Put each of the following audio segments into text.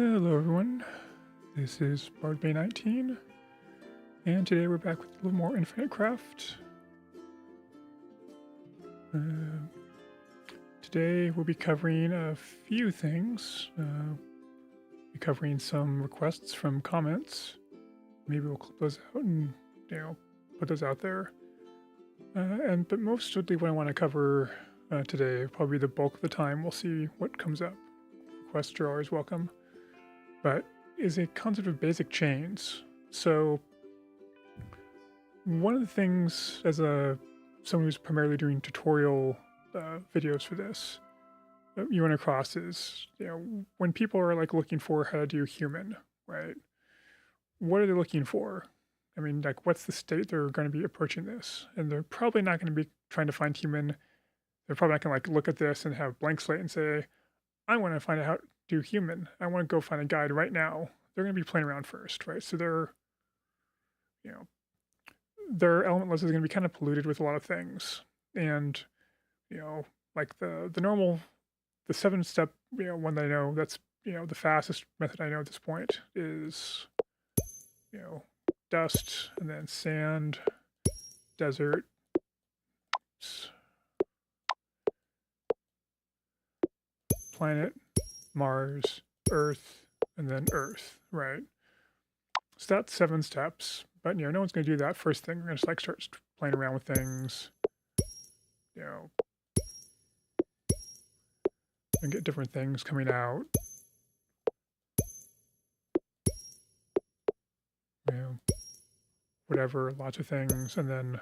Hello everyone, this is BardBay19, and today we're back with a little more Infinite Craft. Today we'll be covering a few things. We'll be covering some requests from comments. Maybe we'll clip those out and put those out there. But mostly what I want to cover today, probably the bulk of the time, we'll see what comes up. Requests are always welcome. But is a concept of basic chains. So one of the things, as someone who's primarily doing tutorial videos for this, you run across is, when people are like looking for how to do human, right? What are they looking for? I mean, like, what's the state they're going to be approaching this? And they're probably not going to be trying to find human. They're probably not going to like look at this and have blank slate and say, I want to find out how to do human. I want to go find a guide right now. They're going to be playing around first, right? So their element list is going to be kind of polluted with a lot of things. And, like the normal, the 7-step, one that I know that's, the fastest method I know at this point is, dust and then sand, desert, planet, Mars, Earth, and then Earth, right? So that's 7 steps, but no one's going to do that first thing. We're going to just like start playing around with things, and get different things coming out. Whatever, lots of things, and then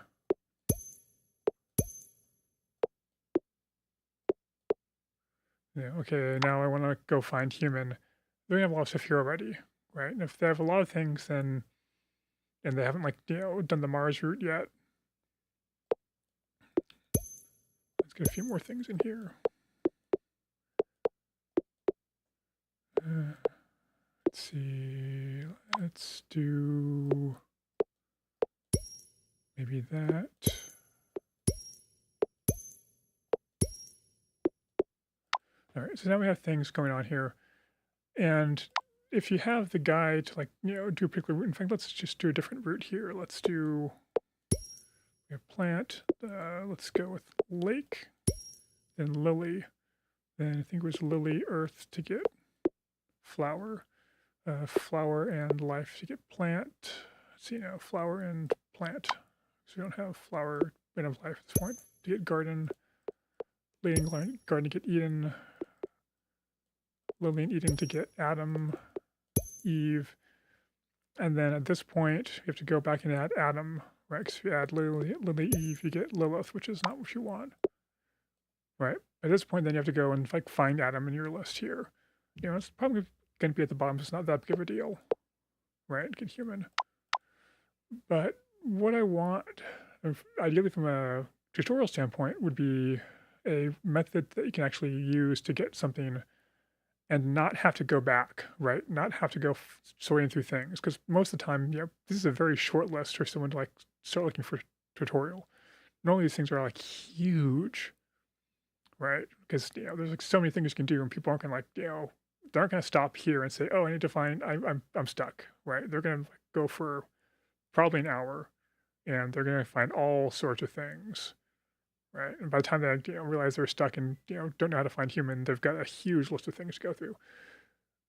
okay, now I want to go find human. They're gonna have a lot of stuff here already, right? And if they have a lot of things, then and they haven't done the Mars route yet. Let's get a few more things in here. Let's see. Let's do maybe that. All right, so now we have things going on here. And if you have the guide to do a particular route, in fact, let's just do a different route here. Let's do a plant. Let's go with lake, then lily. Then I think it was lily, earth to get flower, flower and life to get plant. Let's see now, flower and plant. So we don't have flower, we don't have life at this point. To get garden, leading garden to get Eden, Lily and Eden to get Adam, Eve, and then at this point you have to go back and add Adam, right? Because if you add Lily, Eve, you get Lilith, which is not what you want, right? At this point, then you have to go and find Adam in your list here. It's probably going to be at the bottom. So it's not that big of a deal, right? Get human. But what I want, ideally from a tutorial standpoint, would be a method that you can actually use to get something and not have to go back, right? Not have to go sorting through things. Because most of the time, this is a very short list for someone to start looking for tutorial. Normally these things are huge, right? Because there's so many things you can do, and people aren't gonna they aren't gonna stop here and say, oh, I need to find, I'm stuck, right? They're gonna go for probably an hour, and they're gonna find all sorts of things. Right, and by the time they realize they're stuck and don't know how to find human, they've got a huge list of things to go through.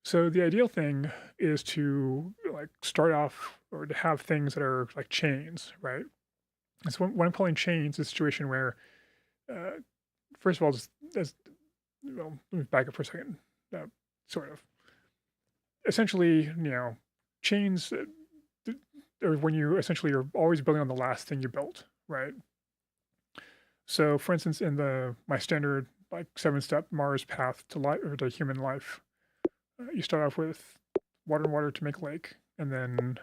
So the ideal thing is to start off or to have things that are like chains, right? And so when I'm calling chains, it's a situation where, first of all, let me back up for a second. Sort of. Essentially, chains, or when you essentially are always building on the last thing you built, right? So, for instance, in my standard 7-step Mars path to life or to human life, you start off with water and water to make lake, and then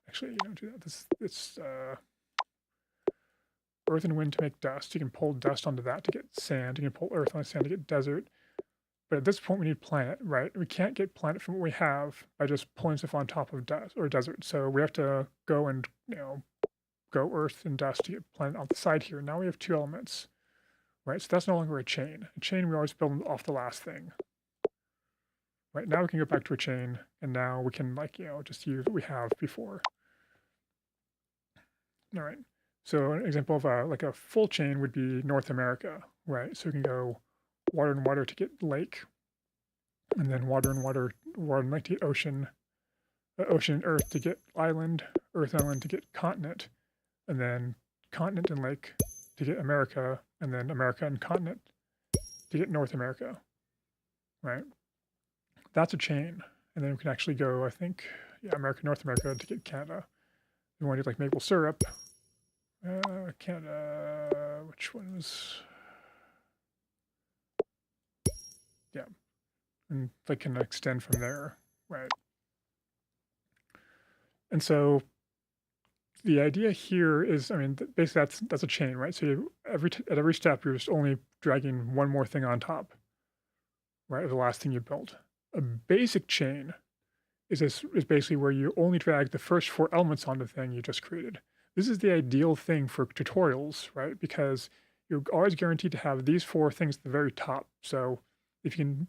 actually you don't do that. It's earth and wind to make dust. You can pull dust onto that to get sand. You can pull earth onto sand to get desert. But at this point, we need planet, right? We can't get planet from what we have by just pulling stuff on top of dust or desert. So we have to go and go earth and dust to get planet off the side here. Now we have 2 elements, right? So that's no longer a chain. A chain, we always build off the last thing, Right now we can go back to a chain, and now we can like, just use what we have before. All right. So an example of like a full chain would be North America, right? So we can go water and water to get lake, and then water and water, water and lake to get ocean, ocean and earth to get island, earth island to get continent, and then continent and lake to get America, and then America and continent to get North America, right? That's a chain. And then we can actually go, I think, yeah, America, North America to get Canada. We want to do like maple syrup. Canada, which one was, yeah. And they can extend from there, right? And so the idea here is, I mean, basically that's a chain, right? So at every step, you're just only dragging one more thing on top, right? Of the last thing you built. A basic chain is basically where you only drag the first 4 elements on the thing you just created. This is the ideal thing for tutorials, right? Because you're always guaranteed to have these 4 things at the very top. So if you can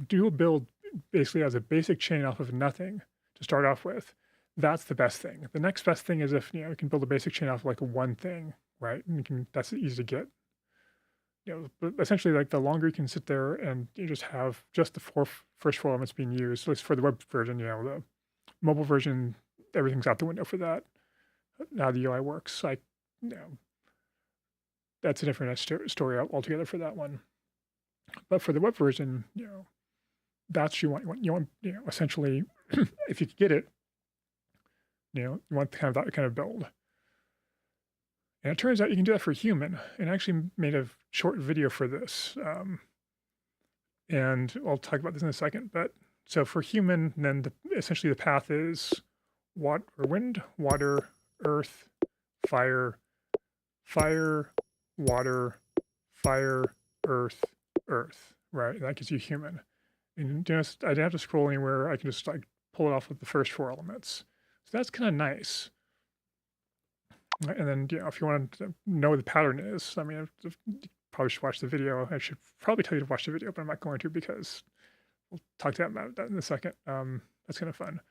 do a build basically as a basic chain off of nothing to start off with, that's the best thing. The next best thing is if you can build a basic chain off of like one thing, right? And that's easy to get. But essentially, like the longer you can sit there and you just have just the first 4 elements being used, at least for the web version, the mobile version, everything's out the window for that. How the UI works, like, that's a different story altogether for that one. But for the web version, that's you want essentially, if you could get it, you want kind of that kind of build. And it turns out you can do that for human. And I actually made a short video for this. And I'll talk about this in a second. But so for human, then essentially the path is wind, water, earth, fire, water, fire, earth, right? And that gives you human. And I didn't have to scroll anywhere. I can just like pull it off with the first 4 elements. So that's kind of nice. And then, if you want to know what the pattern is, I mean, you probably should watch the video. I should probably tell you to watch the video, but I'm not going to because we'll talk about that in a second. That's kind of fun.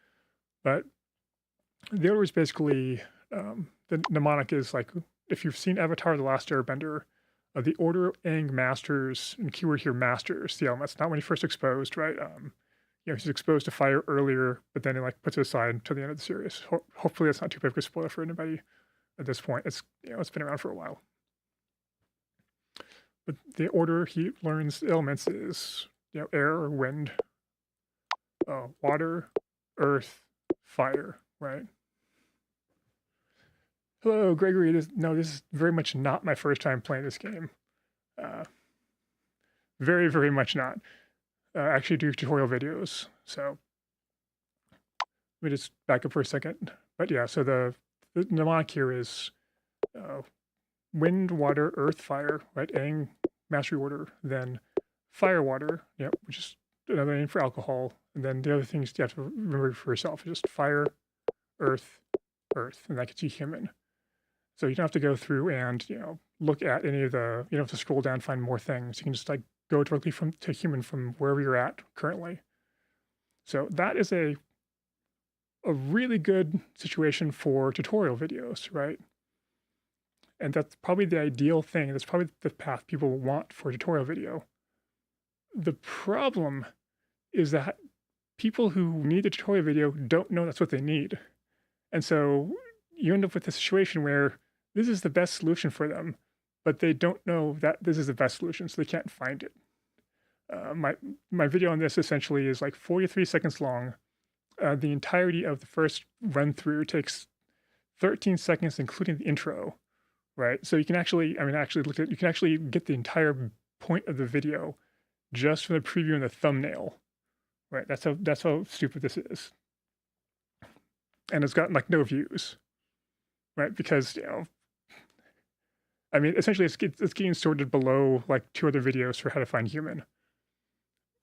But the order is basically, the mnemonic is like, if you've seen Avatar: The Last Airbender, the order Aang masters, and keyword here masters, the elements, not when he first exposed, right? He's exposed to fire earlier, but then he like puts it aside until the end of the series. Hopefully that's not too big of a spoiler for anybody. At this point, it's been around for a while. But the order he learns elements is air, wind, water, earth, fire, right? Hello, Gregory. This is very much not my first time playing this game. Very, very much not. I actually do tutorial videos, so let me just back up for a second. But yeah, so the mnemonic here is wind, water, earth, fire, right? Aang, mastery order, then fire, water, which is another name for alcohol. And then the other things you have to remember for yourself is just fire, earth, and that gets you human. So you don't have to go through and, look at any of the, you don't have to scroll down, find more things. You can just like go directly to human from wherever you're at currently. So that is a really good situation for tutorial videos, right? And that's probably the ideal thing. That's probably the path people want for a tutorial video. The problem is that people who need a tutorial video don't know that's what they need. And so you end up with a situation where this is the best solution for them, but they don't know that this is the best solution, so they can't find it. My video on this essentially is like 43 seconds long. The entirety of the first run through takes 13 seconds, including the intro, right? So you can actually, you can actually get the entire point of the video just from the preview and the thumbnail, right? That's how stupid this is. And it's gotten like no views, right? Because, essentially it's getting sorted below like 2 other videos for how to find human.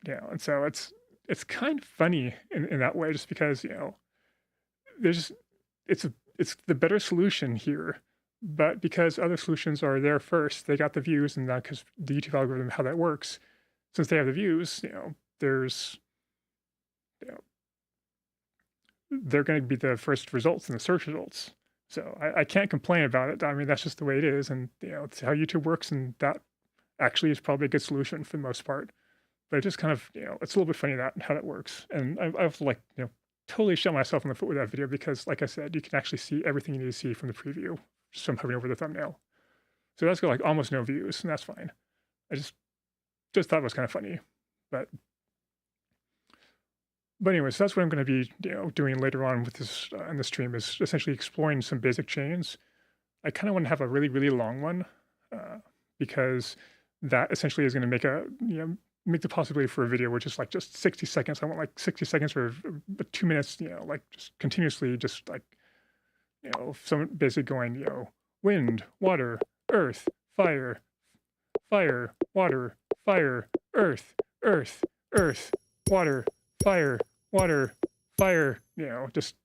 And so it's kind of funny in that way, just because, it's the better solution here, but because other solutions are there first, they got the views, and that because the YouTube algorithm, how that works, since they have the views, there's you know, they're going to be the first results in the search results. So I can't complain about it. I mean, that's just the way it is, and it's how YouTube works, and that actually is probably a good solution for the most part. But it just kind of, it's a little bit funny that how that works. And I have to like, totally shut myself in the foot with that video because, like I said, you can actually see everything you need to see from the preview just from hovering over the thumbnail. So that's got like almost no views, and that's fine. I just thought it was kind of funny, but anyways, that's what I'm going to be doing later on with this in the stream is essentially exploring some basic chains. I kind of want to have a really really long one because that essentially is going to make make the possibility for a video which is like just 60 seconds. I want like 60 seconds or 2 minutes, like just continuously just like some basically going wind, water, earth, fire, fire, water, fire, earth, earth, earth, water, fire, water, fire, just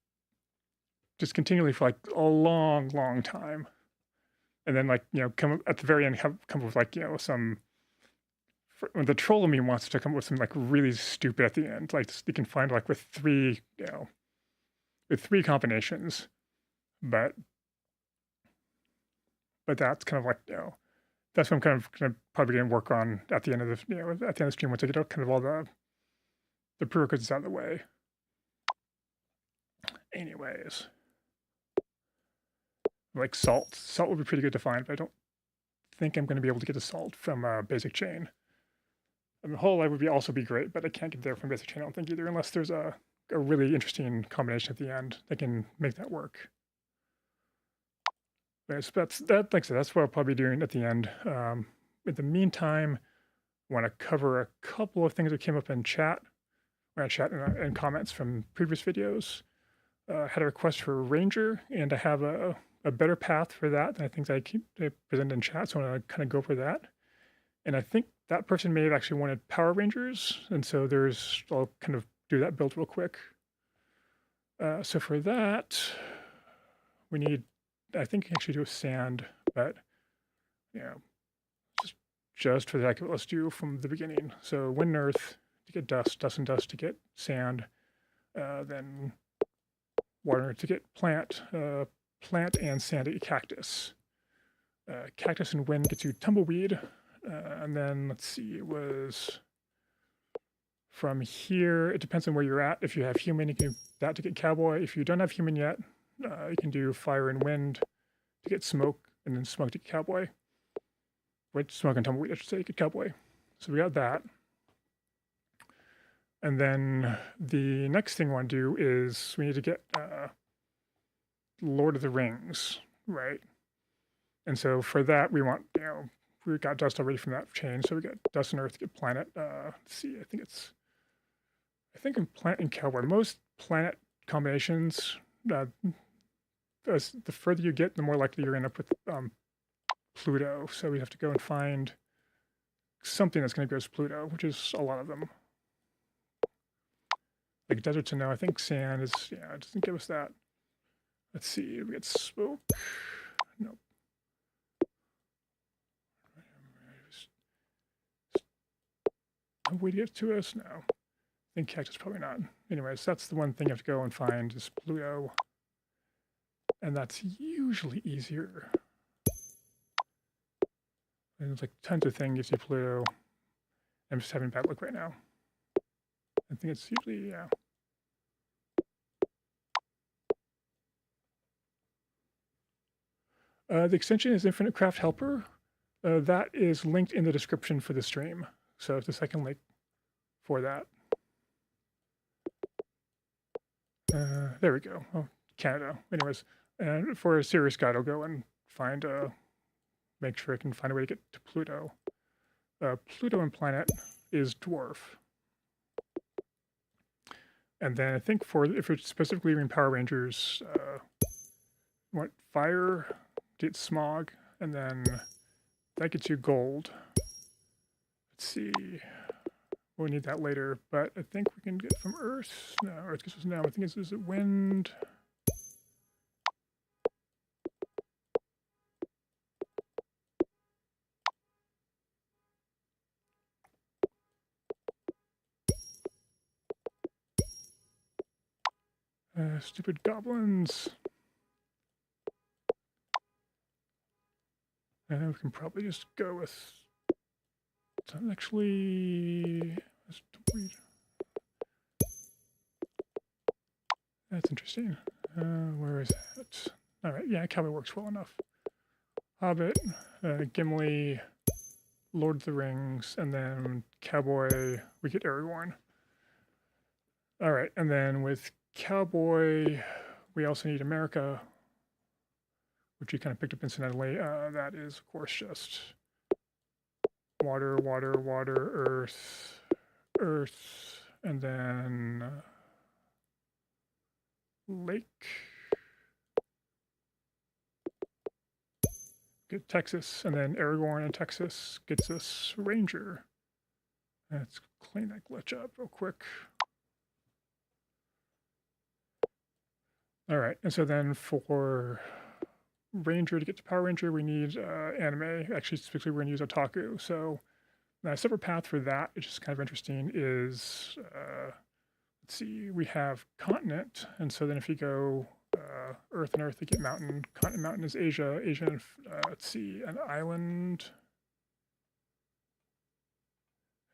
continually for like a long, long time. And then like, come at the very end, come up with like, some, when the troll of me wants to come up with some like really stupid at the end, like you can find like with three combinations, but that's kind of like, that's what I'm kind of probably going to work on at the end of the, at the end of the stream once I get kind of all the prerequisites out of the way. Anyways, like salt would be pretty good to find, but I don't think I'm going to be able to get the salt from basic chain. I mean, whole life would also be great, but I can't get there from basic chain, I don't think either, unless there's a really interesting combination at the end that can make that work. But like I said, that's what I'll probably be doing at the end. In the meantime, I want to cover a couple of things that came up in chat, and comments from previous videos. Had a request for Ranger, and I have a better path for that than I think I presented in chat, so I want to kind of go for that. And I think that person may have actually wanted Power Rangers, and so I'll kind of do that build real quick. So for that, we need, I think you can actually do a sand, but just for the heck of it, let's do from the beginning. So wind and earth to get dust, dust and dust to get sand, then water to get plant and sand to get cactus. Cactus and wind gets you tumbleweed, and then let's see, it was from here, it depends on where you're at. If you have human, you can do that to get cowboy. If you don't have human yet, you can do fire and wind to get smoke, and then smoke to get cowboy. Wait, smoke and tumbleweed, I should say, to get cowboy. So we got that. And then the next thing I want to do is we need to get Lord of the Rings, right? And so for that, we want, we got dust already from that chain. So we got dust and earth to get planet. Let's see, I think in planet and cowboy, most planet combinations, as the further you get, the more likely you're going to end up with Pluto. So we have to go and find something that's going to go as Pluto, which is a lot of them. Like desert to know, I think sand is, it doesn't give us that. Let's see, we get smoke. Nope. Would get to us? No. I think cactus probably not. Anyways, that's the one thing you have to go and find is Pluto. And that's usually easier. And there's like tons of things gives you Pluto. I'm just having bad luck right now. I think it's usually, yeah. The extension is Infinite Craft Helper. That is linked in the description for the stream. So it's the second link for that. There we go. Oh, Canada. Anyways, and for a serious guide, I'll go and find, make sure I can find a way to get to Pluto. Pluto and planet is dwarf. And then I think if it's specifically in Power Rangers, what fire gets smog, and then that gets you gold. Let's see. We'll need that later, but I think we can get from Earth. No, Earth gives us no. I think it's is it wind. Stupid goblins. And we can probably just go with some actually. That's interesting. Where is that? All right, yeah, Cowboy works well enough. Hobbit, Gimli, Lord of the Rings, and then Cowboy, we get Aragorn. All right, and then with Cowboy, we also need America, which you kind of picked up incidentally. That is, of course, just water, water, water, earth, earth, and then lake. Get Texas, and then Aragorn in Texas gets us Ranger. Let's clean that glitch up real quick. All right, and so then for Ranger to get to Power Ranger, we need anime. Actually, specifically, we're going to use Otaku. So a separate path for that, which is kind of interesting, is let's see, we have continent, and so then if you go Earth and Earth, you get mountain. Continent mountain is Asia. Asia, and let's see, an island.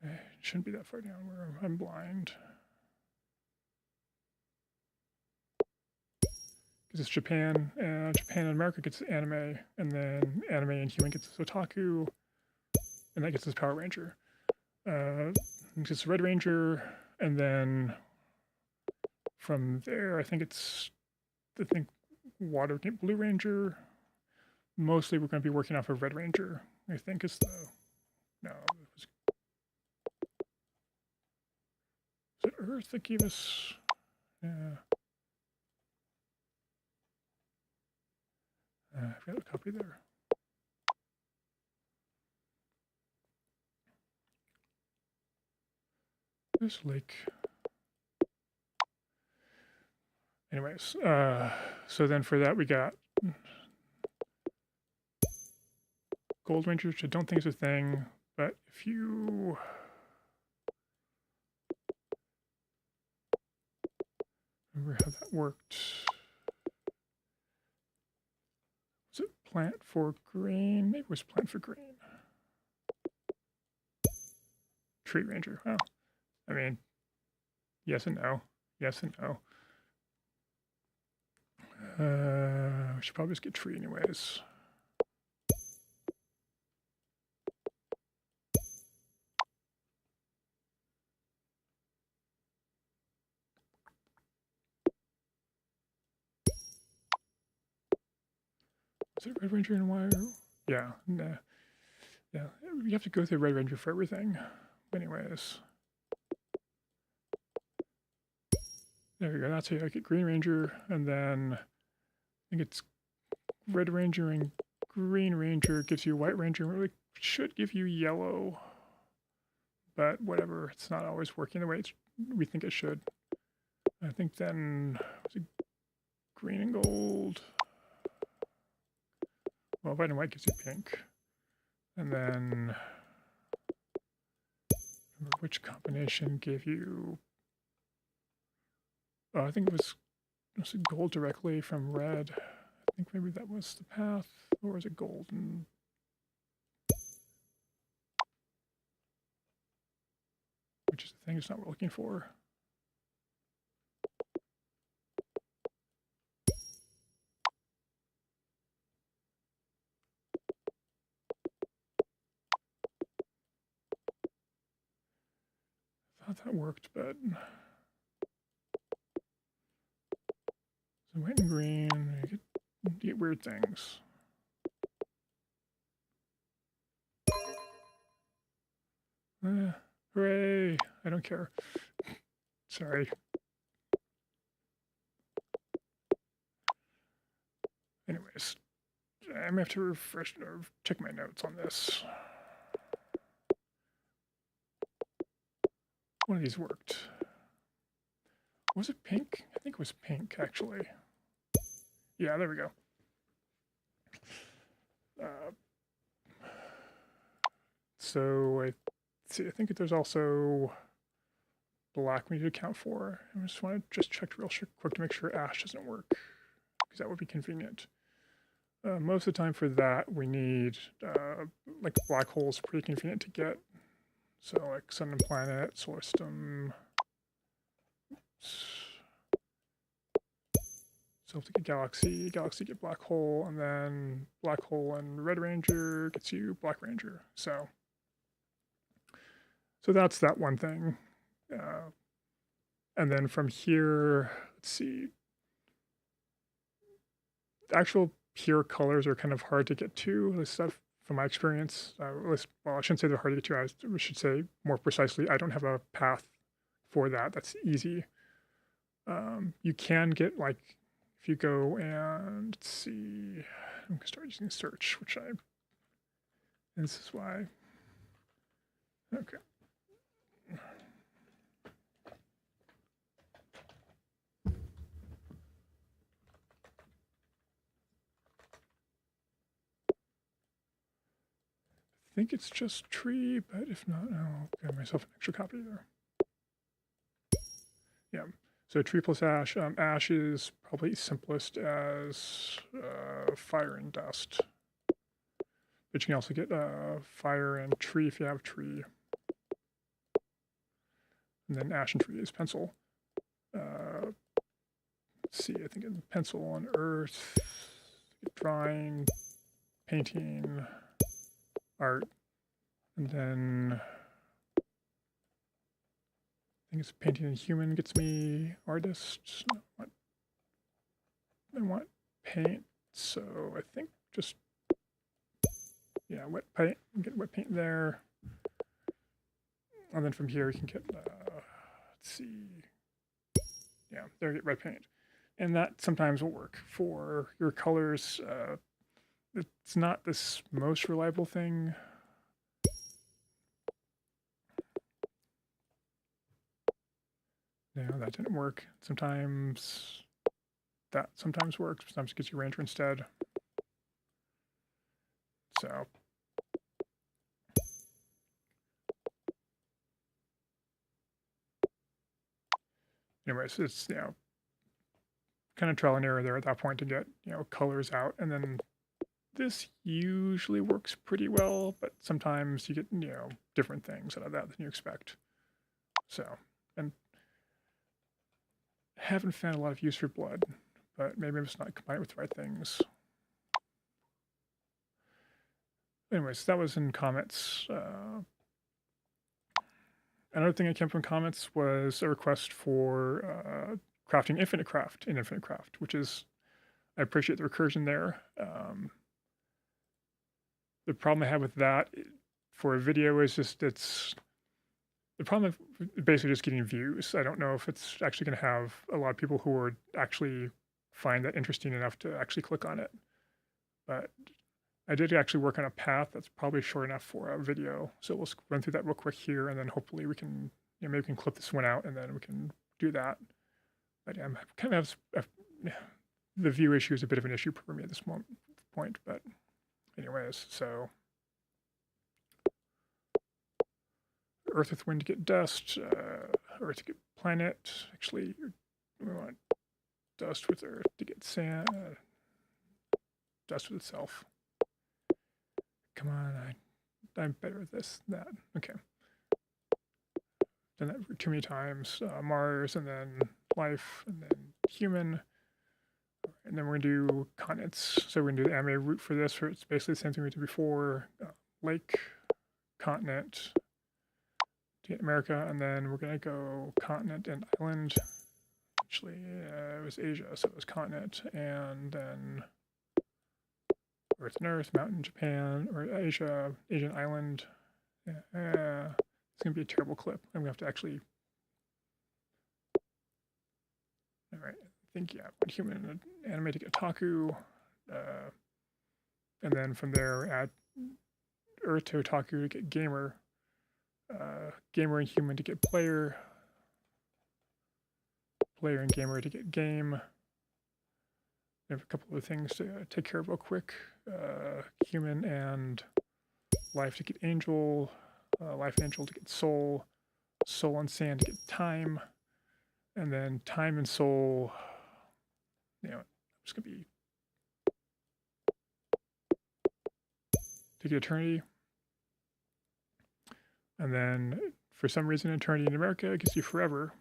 It shouldn't be that far down where I'm blind. Because it's Japan. Japan and America gets anime, and then anime and human gets Otaku, and that gets us Power Ranger. It's Red Ranger, and then from there, I think Water Blue Ranger. Mostly, we're going to be working off of Red Ranger. I think it's no. Was it Earth that gave us? Yeah. I've got a copy there. This lake. Anyways, so then for that we got Gold Ranger, which I don't think is a thing, but if you remember how that worked. Was it plant for green? Maybe it was plant for green. Tree Ranger. Oh, I mean, yes and no. Yes and no. We should probably just get tree anyways. Is it Red Ranger and Wire? Yeah, nah. Yeah, you have to go through Red Ranger for everything. Anyways. There we go, that's how I get Green Ranger, and then I think it's Red Ranger and Green Ranger gives you White Ranger, and really should give you Yellow. But whatever, it's not always working the way we think it should. I think then Green and Gold. Well, White and White gives you Pink. And then remember which combination gave you... Oh, I think it was Gold directly from Red. I think maybe that was the path. Or was it Gold and... Which is the thing it's not what we're looking for. I thought that worked, but... So white and green, you get weird things. Hooray! I don't care. Sorry. Anyways, I may have to refresh or check my notes on this. One of these worked. Was it pink? I think it was pink, actually. Yeah, there we go. So I think there's also black we need to account for. I just want to check real quick to make sure ash doesn't work, because that would be convenient. Most of the time for that, we need, like black holes, pretty convenient to get. So like sun and planet, solar system. So if we get galaxy, get black hole, and then black hole and red ranger gets you black ranger. So that's that one thing. And then from here, let's see. The actual pure colors are kind of hard to get to, this stuff from my experience. At least, well, I shouldn't say they're hard to get to. I should say more precisely, I don't have a path for that. That's easy. You can get, like, if you go and, let's see, I'm going to start using search, and this is why. Okay. I think it's just tree, but if not, I'll give myself an extra copy there. Yeah, so tree plus ash. Ash is probably simplest as fire and dust. But you can also get fire and tree if you have tree. And then ash and tree is pencil. Let's see, I think in pencil on earth, drawing, painting, art, and then I think it's painting and human gets me artist. I want paint, so I think just, yeah, wet paint, get wet paint there. And then from here you can get, let's see, yeah, there you get red paint. And that sometimes will work for your colors. It's not this most reliable thing. No, that didn't work. Sometimes that works. Sometimes it gets you ranger instead. So anyways, it's, you know, kind of trial and error there at that point to get, you know, colors out. And then this usually works pretty well, but sometimes you get, you know, different things out of that than you expect. So, and haven't found a lot of use for blood, but maybe I'm just not combining it with the right things. Anyways, that was in comments. Another thing that came from comments was a request for crafting Infinite Craft in Infinite Craft, which is, I appreciate the recursion there. The problem I have with that for a video is just the problem of basically just getting views. I don't know if it's actually going to have a lot of people who would actually find that interesting enough to actually click on it. But I did actually work on a path that's probably short enough for a video. So we'll run through that real quick here, and then hopefully we can, you know, maybe we can clip this one out, and then we can do that. But I'm kind of, the view issue is a bit of an issue for me at this point. But anyways, so Earth with wind to get dust, Earth to get planet. Actually, we want dust with Earth to get sand, dust with itself. Come on, I'm better at this than that. Okay. Done that too many times. Mars, and then life, and then human. And then we're going to do continents. So we're going to do the anime route for this. It's basically the same thing we did before. Lake, continent, to get America, and then we're going to go continent and island. Actually, it was Asia, so it was continent, and then Earth and Earth, mountain, Japan, or Asia, Asian island. It's going to be a terrible clip. I'm going to have to actually... All right, I think, yeah, human anime to get otaku. And then from there, add Earth to otaku to get gamer. Gamer and human to get player. Player and gamer to get game. I have a couple of things to take care of real quick. Human and life to get angel. Life and angel to get soul. soul and sand to get time, and then time and soul, you know, it's going to be to get eternity. And then for some reason, eternity in America gives you forever,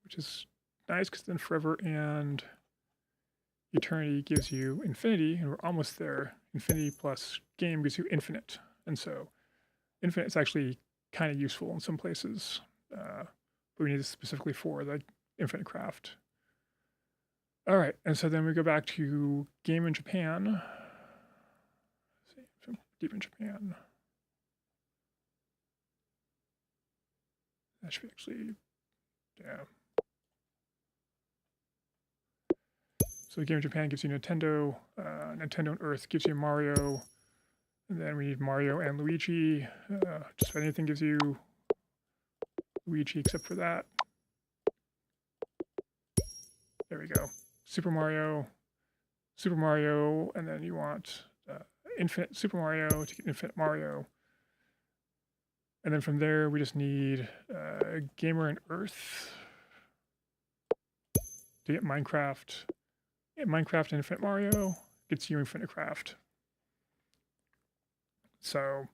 which is nice because then forever and eternity gives you infinity, and we're almost there. Infinity plus game gives you infinite. And so infinite is actually kind of useful in some places, but we need it specifically for the infinite craft. All right, and so then we go back to game in Japan. Let's see, deep in Japan. That should be actually, yeah. So Game of Japan gives you Nintendo, Nintendo and Earth gives you Mario, and then we need Mario and Luigi. Just about anything gives you Luigi except for that. There we go. Super Mario, and then you want Infinite Super Mario to get Infinite Mario. And then from there, we just need Gamer and Earth to get Minecraft. Yeah, Minecraft and Infinite Mario gets you Infinite Craft. So I'll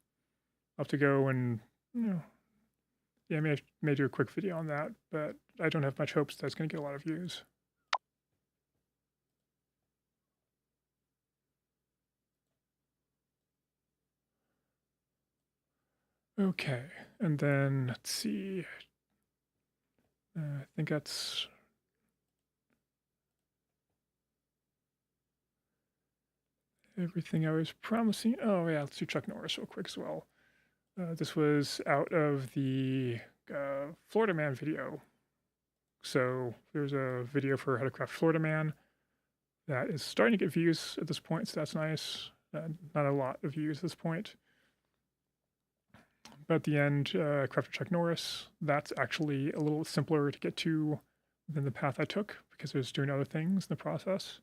have to go and, yeah, I may do a quick video on that, but I don't have much hopes that's going to get a lot of views. Okay, and then let's see. I think that's everything I was promising. Oh yeah, let's do Chuck Norris real quick as well. This was out of the Florida Man video. So there's a video for how to craft Florida Man that is starting to get views at this point, so that's nice. Not a lot of views at this point. But at the end, Crafter Chuck Norris, that's actually a little simpler to get to than the path I took because I was doing other things in the process.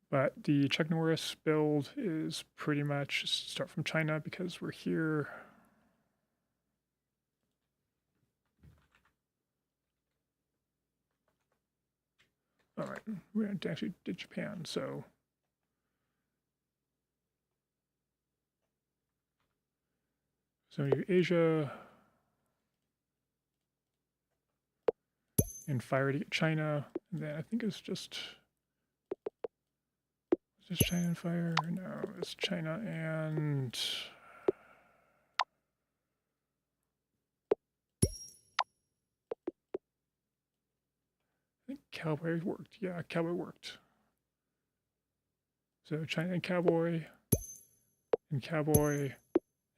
But the Chuck Norris build is pretty much just start from China because we're here. All right, we actually did Japan, so. So Asia and fire to get China, and then I think it's just China and fire? No, it's China and I think Cowboy worked. Yeah, Cowboy worked. So China and Cowboy, and Cowboy,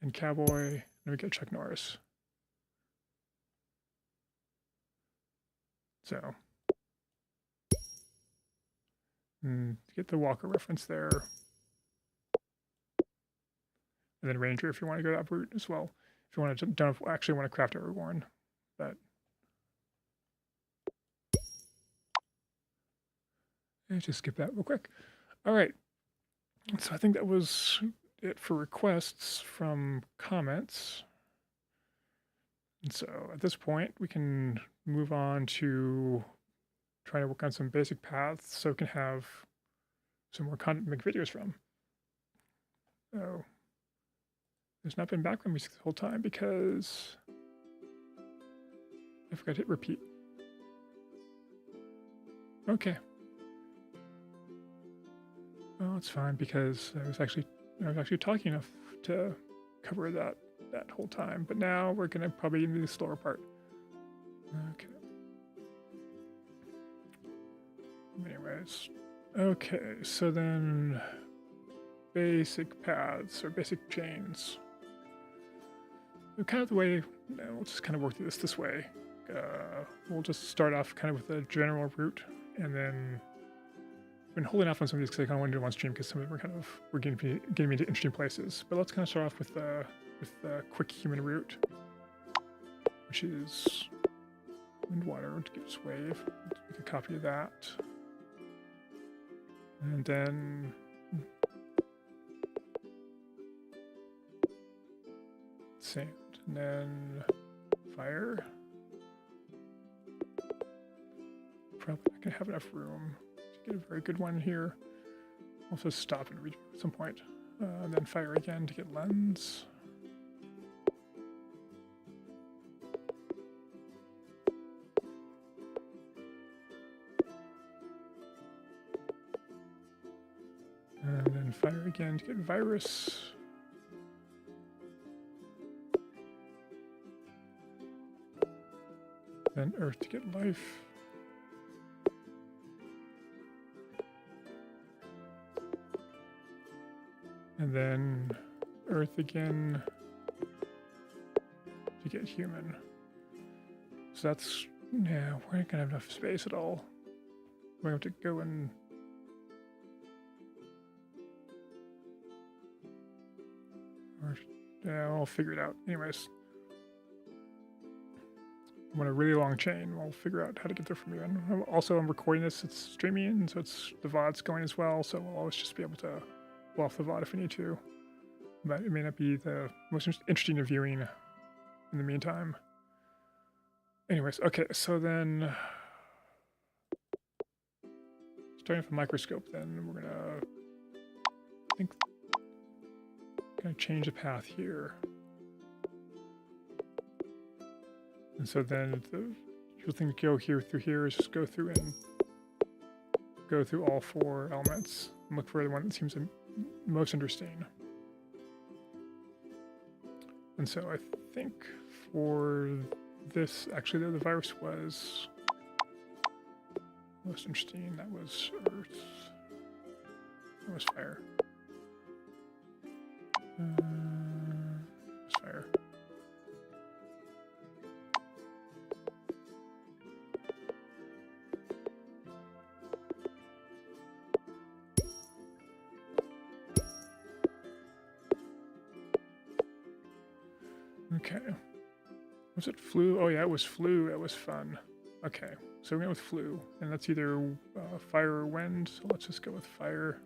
and Cowboy, and we get Chuck Norris. So, get the Walker reference there. And then Ranger if you want to go that route as well. If you want to, don't actually want to craft everyone, but. Let's just skip that real quick. All right. So I think that was it for requests from comments. And so at this point, we can move on to trying to work on some basic paths so we can have some more content to make videos from. Oh, there's not been background music the whole time because I forgot to hit repeat. Okay. Well, it's fine because I was actually talking enough to cover that whole time. But now we're gonna probably do the slower part. Okay. Anyways, okay. So then, basic paths or basic chains. Kind of the way. We'll just kind of work through this way. We'll just start off kind of with a general route, and then. I've been holding off on some of these because I kind of wanted to do one stream because some of them were getting me into interesting places. But let's kind of start off with the quick human route, which is wind water to give us wave. Let's make a copy of that, and then sand, and then fire. Probably not gonna have enough room to get a very good one here. Also stop and redo at some point. And then fire again to get lens. And then fire again to get virus. Then earth to get life. And then earth again to get human. So that's, yeah, we're not gonna have enough space at all. We're going to have to go and yeah, I'll figure it out. Anyways, I want a really long chain. We'll figure out how to get there from here. And also, I'm recording this. It's streaming, so it's the VOD's going as well. So we'll always just be able to pull off the VOD if we need to. But it may not be the most interesting of viewing in the meantime. Anyways, okay. So then, starting with a microscope, then we're gonna, I think, gonna change the path here. And so then the usual thing to go here through here is just go through and go through all 4 elements and look for the one that seems most interesting. And so I think for this, actually the virus was most interesting. That was earth. That was fire. Fire. Okay. Was it flu? Oh yeah, it was flu. That was fun. Okay, so we went with flu, and that's either fire or wind. So let's just go with fire.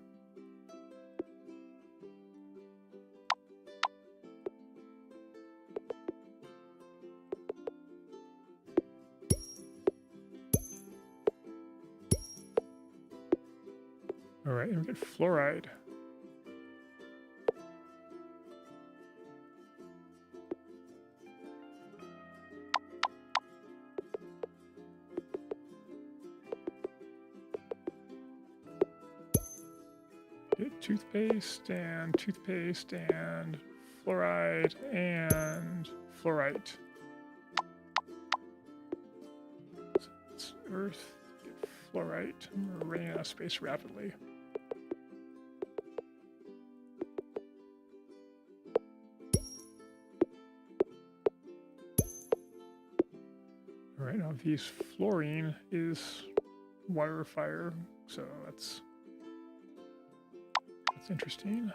All right, and we get fluoride. Toothpaste and fluoride and fluorite. So it's earth, get fluorite. We're running out of space rapidly. All right, now V's fluorine is water or fire, so that's interesting.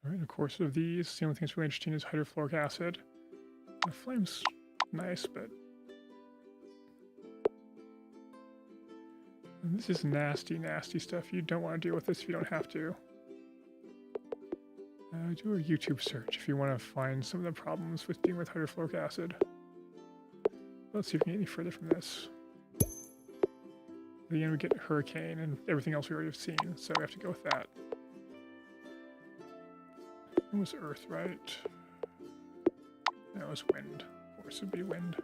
All right, of course, of these, the only thing that's really interesting is hydrofluoric acid. The flame's nice, but this is nasty, nasty stuff. You don't want to deal with this if you don't have to. Do a YouTube search if you want to find some of the problems with dealing with hydrofluoric acid. Let's see if we can get any further from this. At the end we get hurricane and everything else we already have seen, so we have to go with that. It was earth, right? No, it was wind. Of course it would be wind.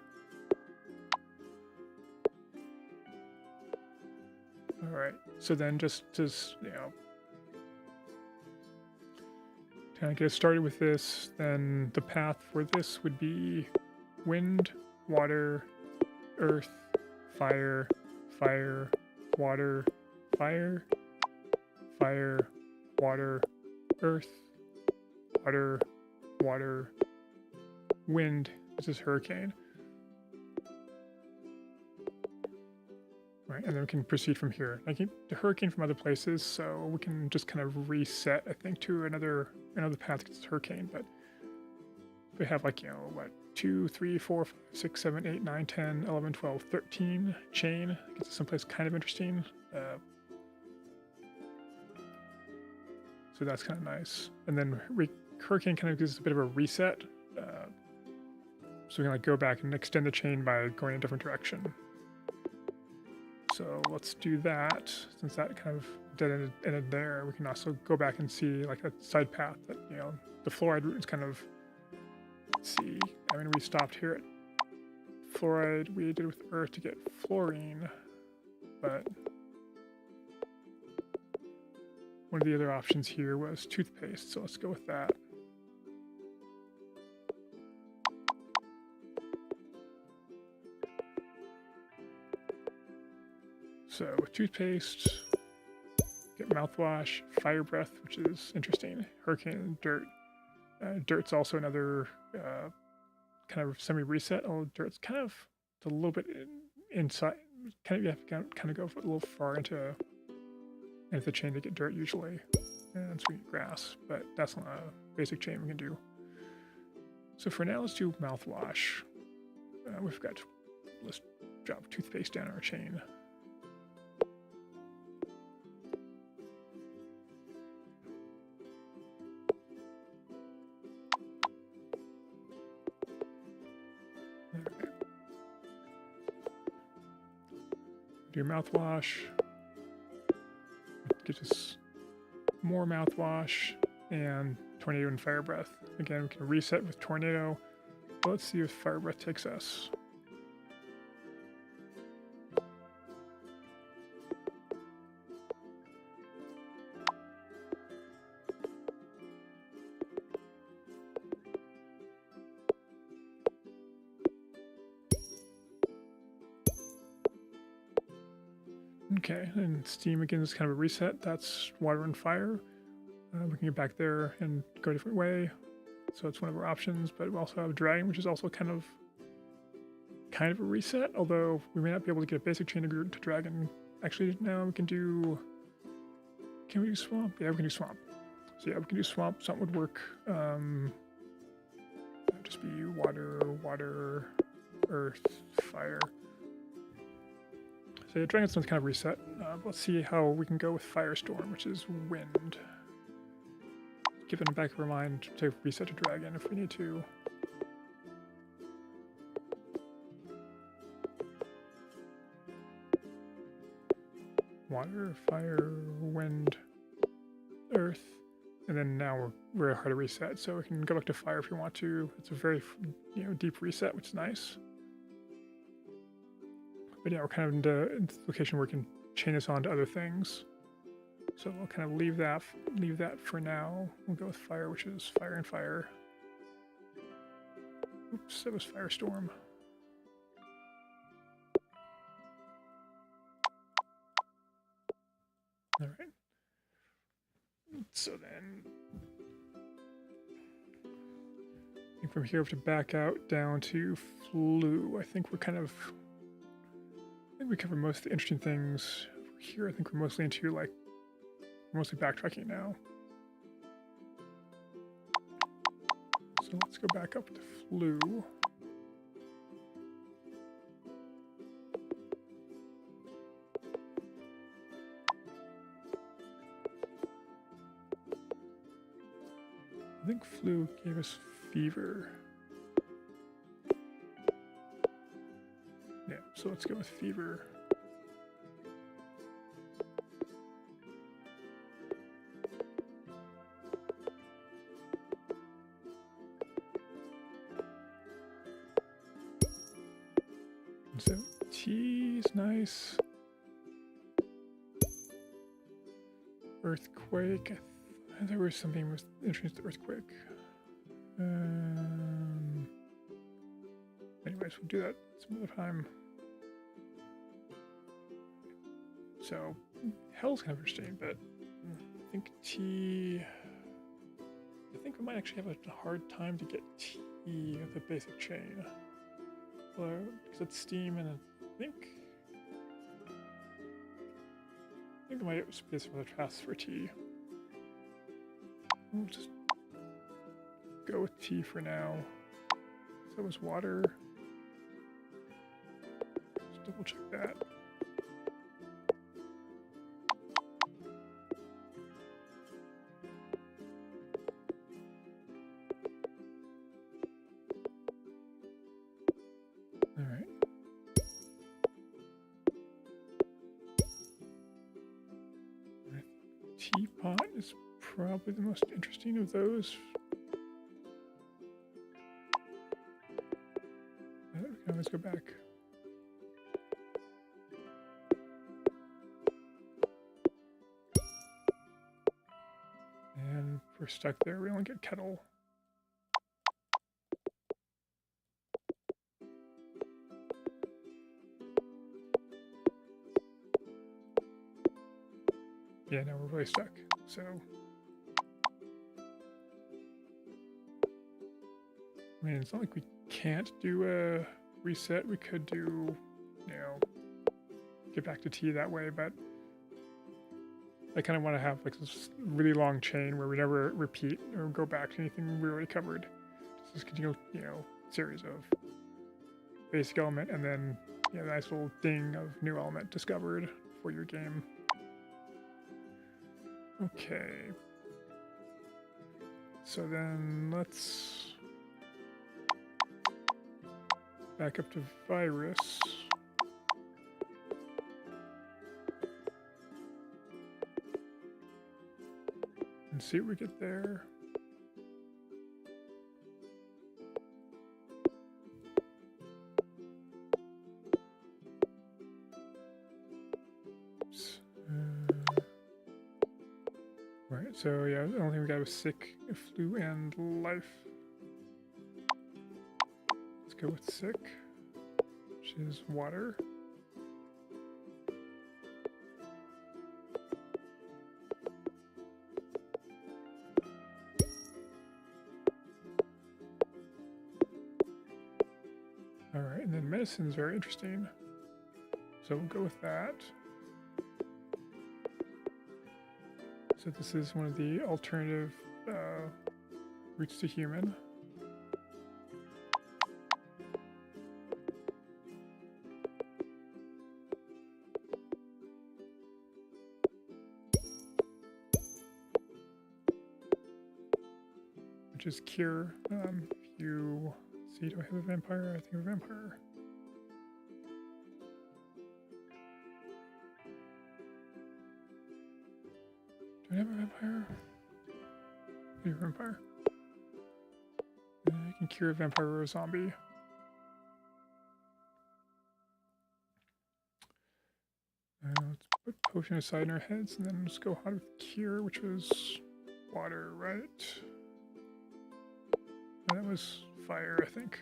Alright, so then just you know, kind of get started with this, then the path for this would be wind, water, earth, fire, fire, water, fire, fire, water, earth, water, water, wind. This is hurricane. Right, and then we can proceed from here. I keep the hurricane from other places, so we can just kind of reset, I think, to another path because it's hurricane. But if we have, like, you know, what, 2, 3, 4, 5, 6, 7, 8, 9, 10, 11, 12, 13 chain. Gets us someplace kind of interesting. So that's kind of nice. And then Hurricane kind of gives us a bit of a reset. So we can like go back and extend the chain by going a different direction. So let's do that. Since that kind of ended there, we can also go back and see like a side path that, you know, the fluoride route is kind of, let's see, I mean, we stopped here at fluoride. We did with earth to get fluorine, but one of the other options here was toothpaste, so let's go with that. So with toothpaste, get mouthwash, fire breath, which is interesting, hurricane, dirt. Dirt's also another kind of semi-reset. Oh, dirt's kind of a little bit inside. Kind of you have to kind of go a little far into the chain to get dirt usually, and so we get grass. But that's not a basic chain we can do. So for now, let's do mouthwash. Let's drop toothpaste down our chain. Do mouthwash. Gives us more mouthwash and tornado and fire breath. Again, we can reset with tornado. But let's see if fire breath takes us. Okay, and steam again is kind of a reset. That's water and fire. We can get back there and go a different way. So it's one of our options, but we also have dragon, which is also kind of a reset, although we may not be able to get a basic chain to dragon. Actually, now we can do we do swamp? Yeah, we can do swamp. So yeah, we can do swamp. Swamp would work. That would just be water, earth, fire. So yeah, Dragonstone's kind of reset. Let's see how we can go with Firestorm, which is wind. Keep it in the back of our mind to reset to dragon if we need to. Water, fire, wind, earth, and then now we're hard to reset, so we can go back to fire if we want to. It's a very deep reset, which is nice. But yeah, we're kind of into the location where we can chain this on to other things. So we'll kind of leave that for now. We'll go with fire, which is fire and fire. Oops, that was Firestorm. All right. So then, I think from here we have to back out down to Flu. I think we covered most of the interesting things here. I think we're mostly mostly backtracking now. So let's go back up to Flu. I think Flu gave us fever. Yeah, so let's go with fever. So T is nice. Earthquake. There was something with interesting to earthquake. Anyways, we'll do that some other time. So hell's kind of interesting, but I think T. I think we might actually have a hard time to get T with a basic chain. Because it's steam, and I think we might have space for the transfer T. We'll just go with T for now. So it was water. Just double check that. All right. Teapot is probably the most interesting of those. We can always go back. And if we're stuck there, we only get kettle. Yeah, now we're really stuck. So I mean, it's not like we can't do a reset. We could do, you know, get back to tea that way, but I kind of want to have like this really long chain where we never repeat or go back to anything we already covered. Just this continual, you know, series of basic element and then, you know, nice little ding of new element discovered for your game. Okay. So then let's back up to virus. And see what we get there. Right, so yeah, the only thing we got was sick, flu, and life. Let's go with sick, which is water. All right, and then medicine is very interesting. So we'll go with that. So this is one of the alternative routes to human. Which is cure. If you see, do I have a vampire? I think I have a vampire. Do I have a vampire? I have a vampire. I can cure a vampire or a zombie. Let's put potion aside in our heads and then let's go hot with cure, which was water, right? Oh, that was fire, I think.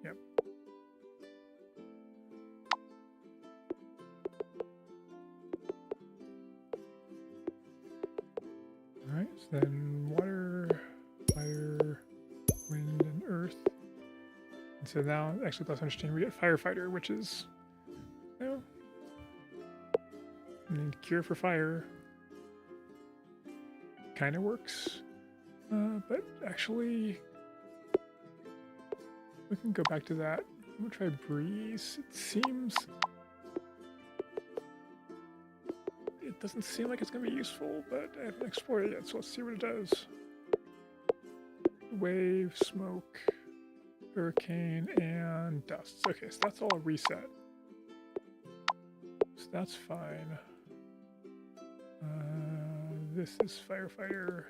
Yep. Alright, so then water, fire, wind, and earth. And so now, actually, that's interesting. We get firefighter, which is, you know, I mean, cure for fire. Kind of works, but actually we can go back to that. We'll try breeze. It doesn't seem like it's going to be useful, but I haven't explored it yet, so let's see what it does. Wave, smoke, hurricane, and dust. Okay, so that's all a reset. So that's fine. This is firefighter.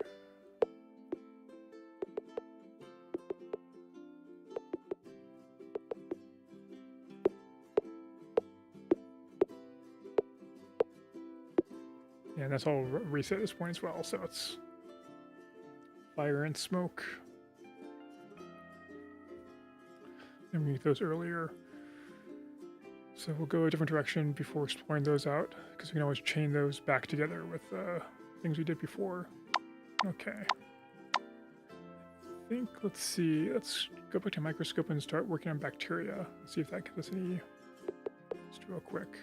Yeah, and that's all reset at this point as well, so it's fire and smoke. And we get those earlier. So we'll go a different direction before exploring those out, because we can always chain those back together with things we did before. Okay. I think, let's see, let's go back to microscope and start working on bacteria. See if that gives us any, just real quick.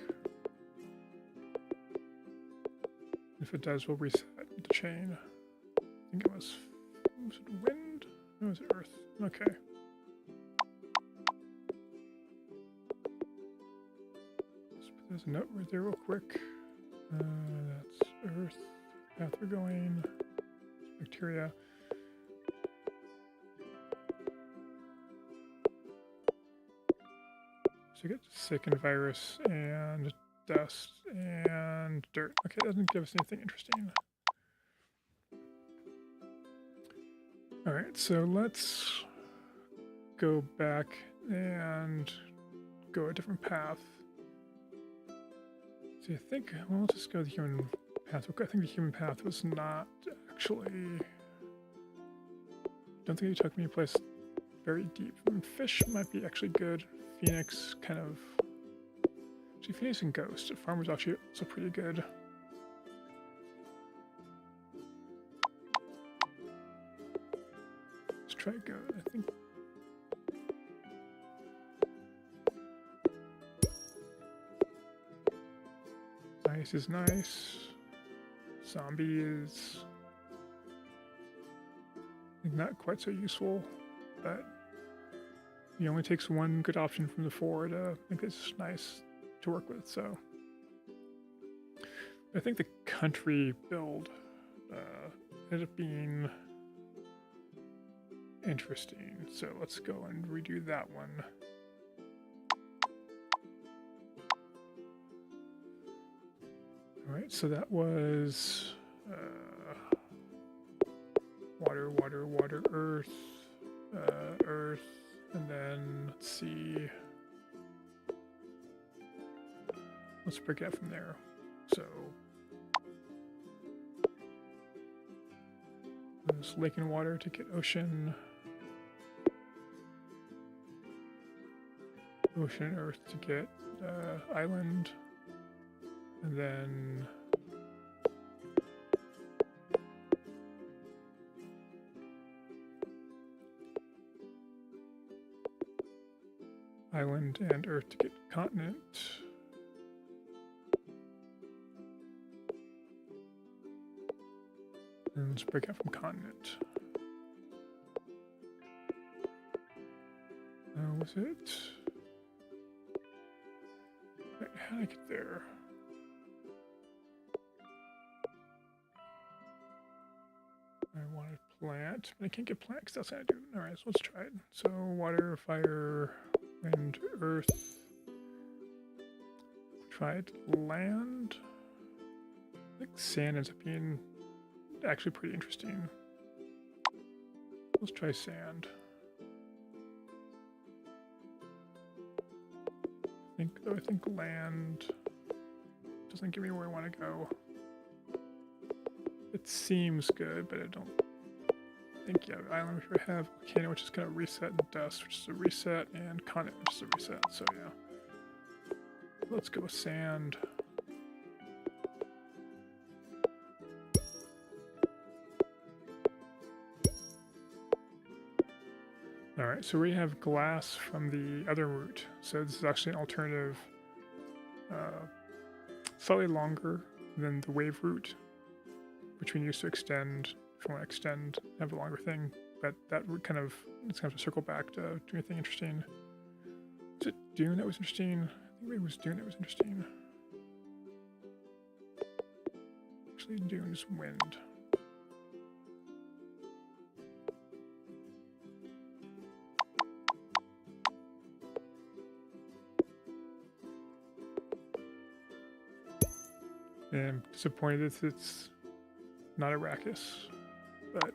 If it does, we'll reset the chain. I think it was it wind? Oh, is it Earth? Okay. There's a note right there real quick. That's Earth. Path we're going. Bacteria. So you get sick and virus and dust and dirt. Okay, that doesn't give us anything interesting. All right, so let's go back and go a different path. So I think, well, let's just go the human path. I think the human path was not actually, don't think it took me a place very deep. I mean, fish might be actually good. Phoenix kind of, actually Phoenix and Ghost. Farmer's actually also pretty good. Let's try Goat, I think. Nice is nice. Zombie is not quite so useful, but he only takes one good option from the four to make this nice to work with. So I think the country build ended up being interesting. So let's go and redo that one. All right, so that was water, water, water, earth, earth, and then let's see. Let's break out from there. So there's lake and water to get ocean. Ocean and earth to get island. And then island and earth to get continent. And let's break out from continent. Was it? Wait, how did I get there? I wanted plant, but I can't get plant because that's what I do. Alright, so let's try it. So water, fire, wind, earth. Tried land. I think sand ends up being actually pretty interesting. Let's try sand. I think land doesn't give me where I want to go. It seems good, but I don't think, yeah, island we have volcano, which is kind of reset, and dust, which is a reset, and continent, which is a reset, so yeah. Let's go with sand. Alright, so we have glass from the other route, so this is actually an alternative, slightly longer than the wave route, which we used to extend, if you want to extend, have a longer thing, but that would kind of, it's going to have to circle back to do anything interesting. Was it Dune that was interesting? I think it was Dune that was interesting. Actually, Dune's wind. And I'm disappointed that it's not Arrakis, but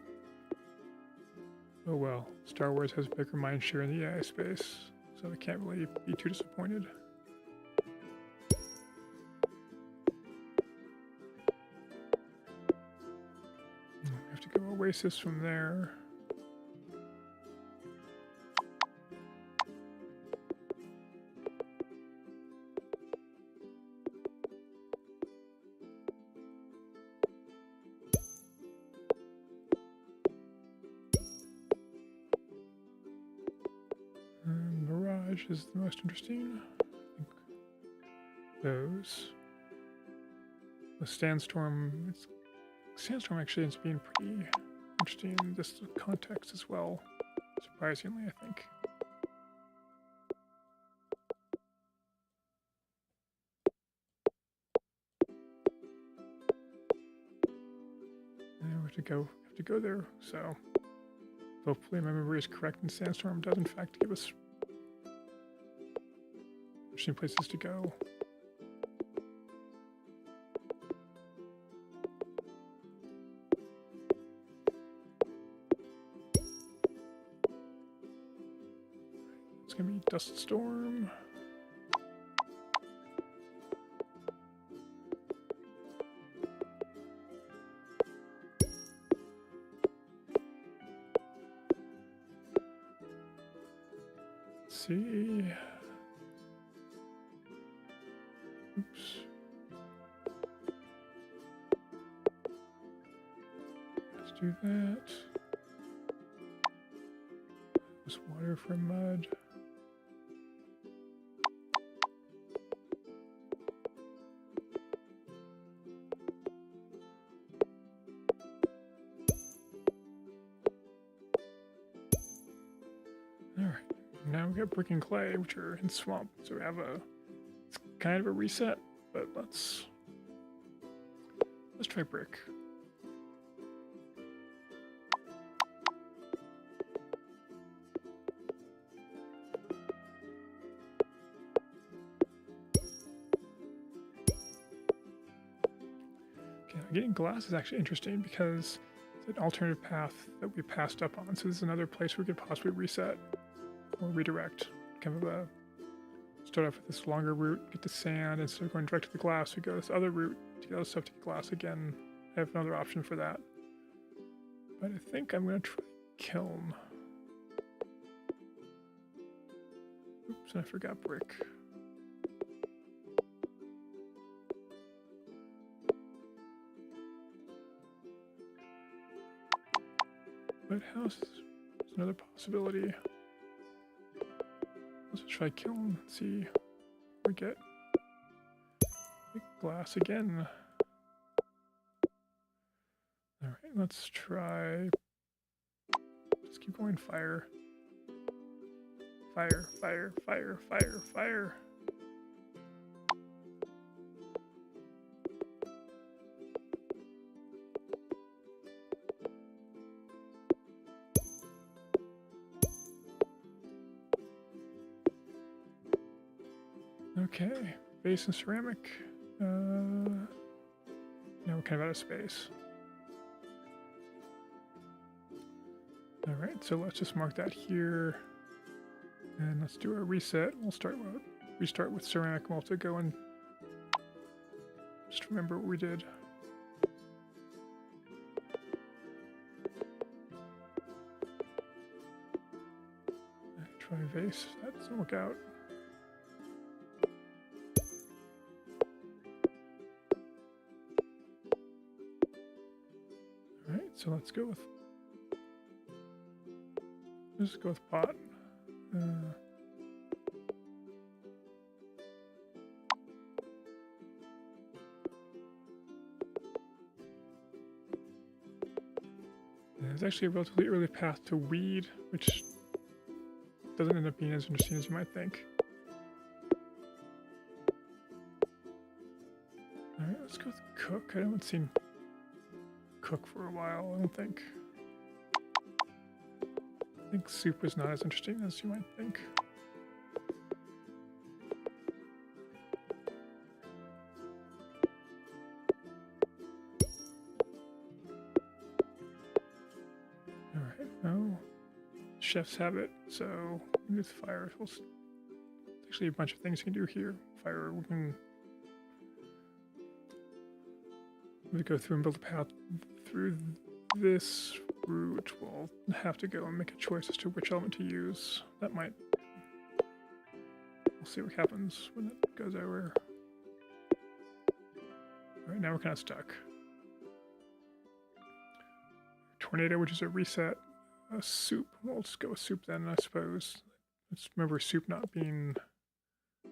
oh well. Star Wars has a bigger mindshare in the AI space, so I can't really be too disappointed. We have to go Oasis from there. Is the most interesting. I think those. The Sandstorm. Sandstorm actually ends up being pretty interesting in this context as well. surprisingly, I think. And we have to go there, so hopefully my memory is correct and Sandstorm does in fact give us interesting places to go. It's gonna be Dust Storm. Let's see. Oops. Let's do that. This water for mud. Alright, now we got brick and clay, which are in swamp, so we have it's kind of a reset, but let's try brick. Okay, getting glass is actually interesting because it's an alternative path that we passed up on, so this is another place we could possibly reset or redirect. Kind of start off with this longer route, get to sand, instead of going direct to the glass, we go this other route to get other stuff to get glass again. I have another option for that. But I think I'm going to try kiln. Oops, I forgot brick. But house is another possibility. Let's try kiln, see what we get. Glass again. Alright, let's try. Just keep going fire. Fire, fire, fire, fire, fire. Okay, base and ceramic. Now we're kind of out of space. Alright, so let's just mark that here. And let's do a reset. We'll restart with ceramic. We'll have to go and just remember what we did. Try vase. That doesn't work out. Alright, so let's go with pot. There's actually a relatively early path to weed, which doesn't end up being as interesting as you might think. Alright, let's go with cook. I haven't seen cook for a while, I don't think. I think soup is not as interesting as you might think. Alright, no. Chefs have it, so with fire, there's actually a bunch of things you can do here. Fire, we can go through and build a path through this route. We'll have to go and make a choice as to which element to use. That might... We'll see what happens when it goes over. Alright, now we're kind of stuck. Tornado, which is a reset. A soup. We'll just go with soup then, I suppose. Let's remember soup not being... I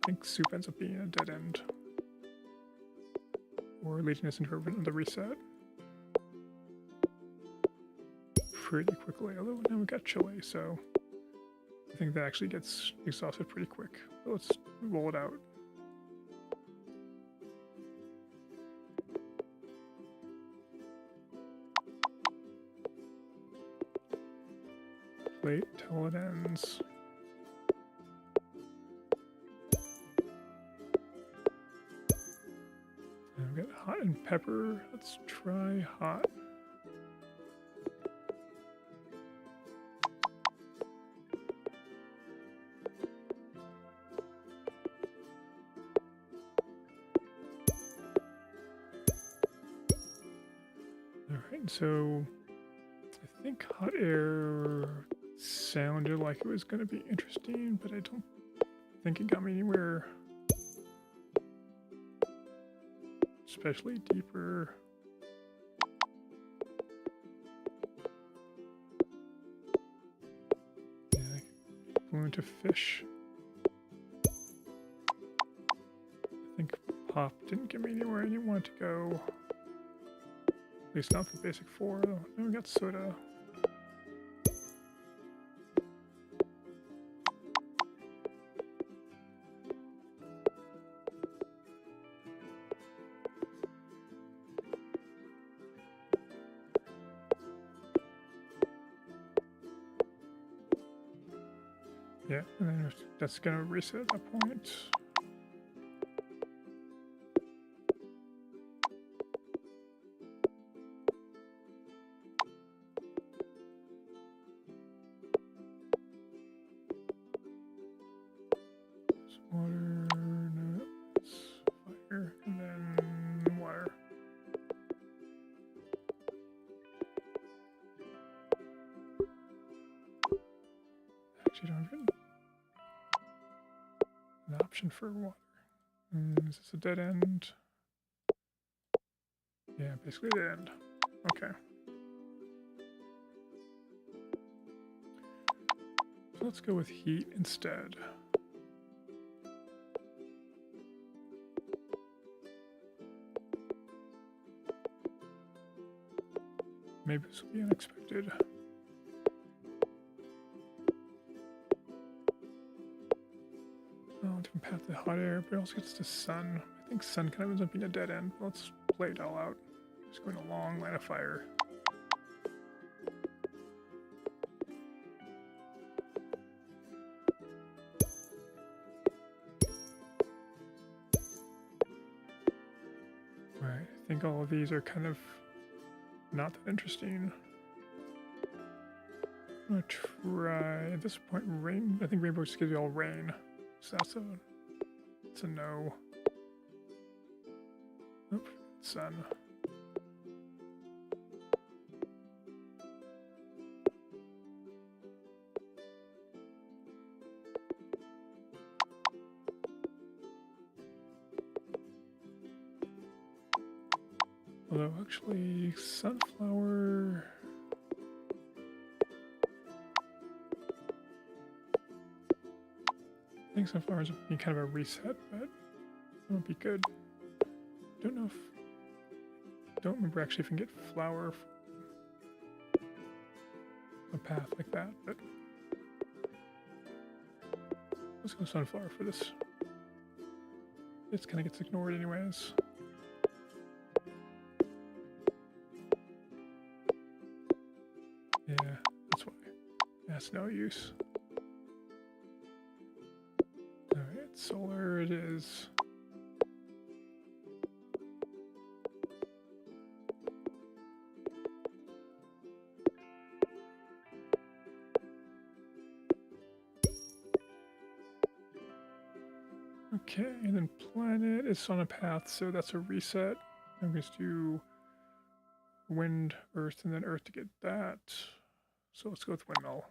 think soup ends up being a dead end. Or leading us into the reset. pretty quickly. Although now we got chili, so I think that actually gets exhausted pretty quick. So let's roll it out. Wait till it ends. And we've got hot and pepper. Let's try hot. Alright, so I think hot air sounded like it was going to be interesting, but I don't think it got me anywhere especially deeper. Yeah, flew into fish. I think pop didn't get me anywhere I didn't want it to go. At least not for basic 4. Then we got soda. Yeah, and then that's gonna reset at that point. Water, nuts, fire, and then water. Actually, don't have an option for water. Is this a dead end? Yeah, basically a dead end. Okay. So let's go with heat instead. Maybe this will be unexpected. Oh, different path to hot air, but it also gets to sun. I think sun kind of ends up being a dead end. Let's play it all out. Just going a long line of fire. Right, I think all of these are kind of not that interesting. I'm gonna try, at this point, rain. I think rainbow just gives you all rain. So that's a no. Nope, sun. Although actually, sunflower. I think sunflowers would be kind of a reset, but it would be good. Don't know if. Don't remember actually if you can get flour from a path like that, but. Let's go sunflower for this. It kind of gets ignored anyways. Yeah, that's why. That's no use. Alright, solar it is. Okay, and then planet is on a path, so that's a reset. I'm going to do wind, earth, and then earth to get that. So let's go with windmill.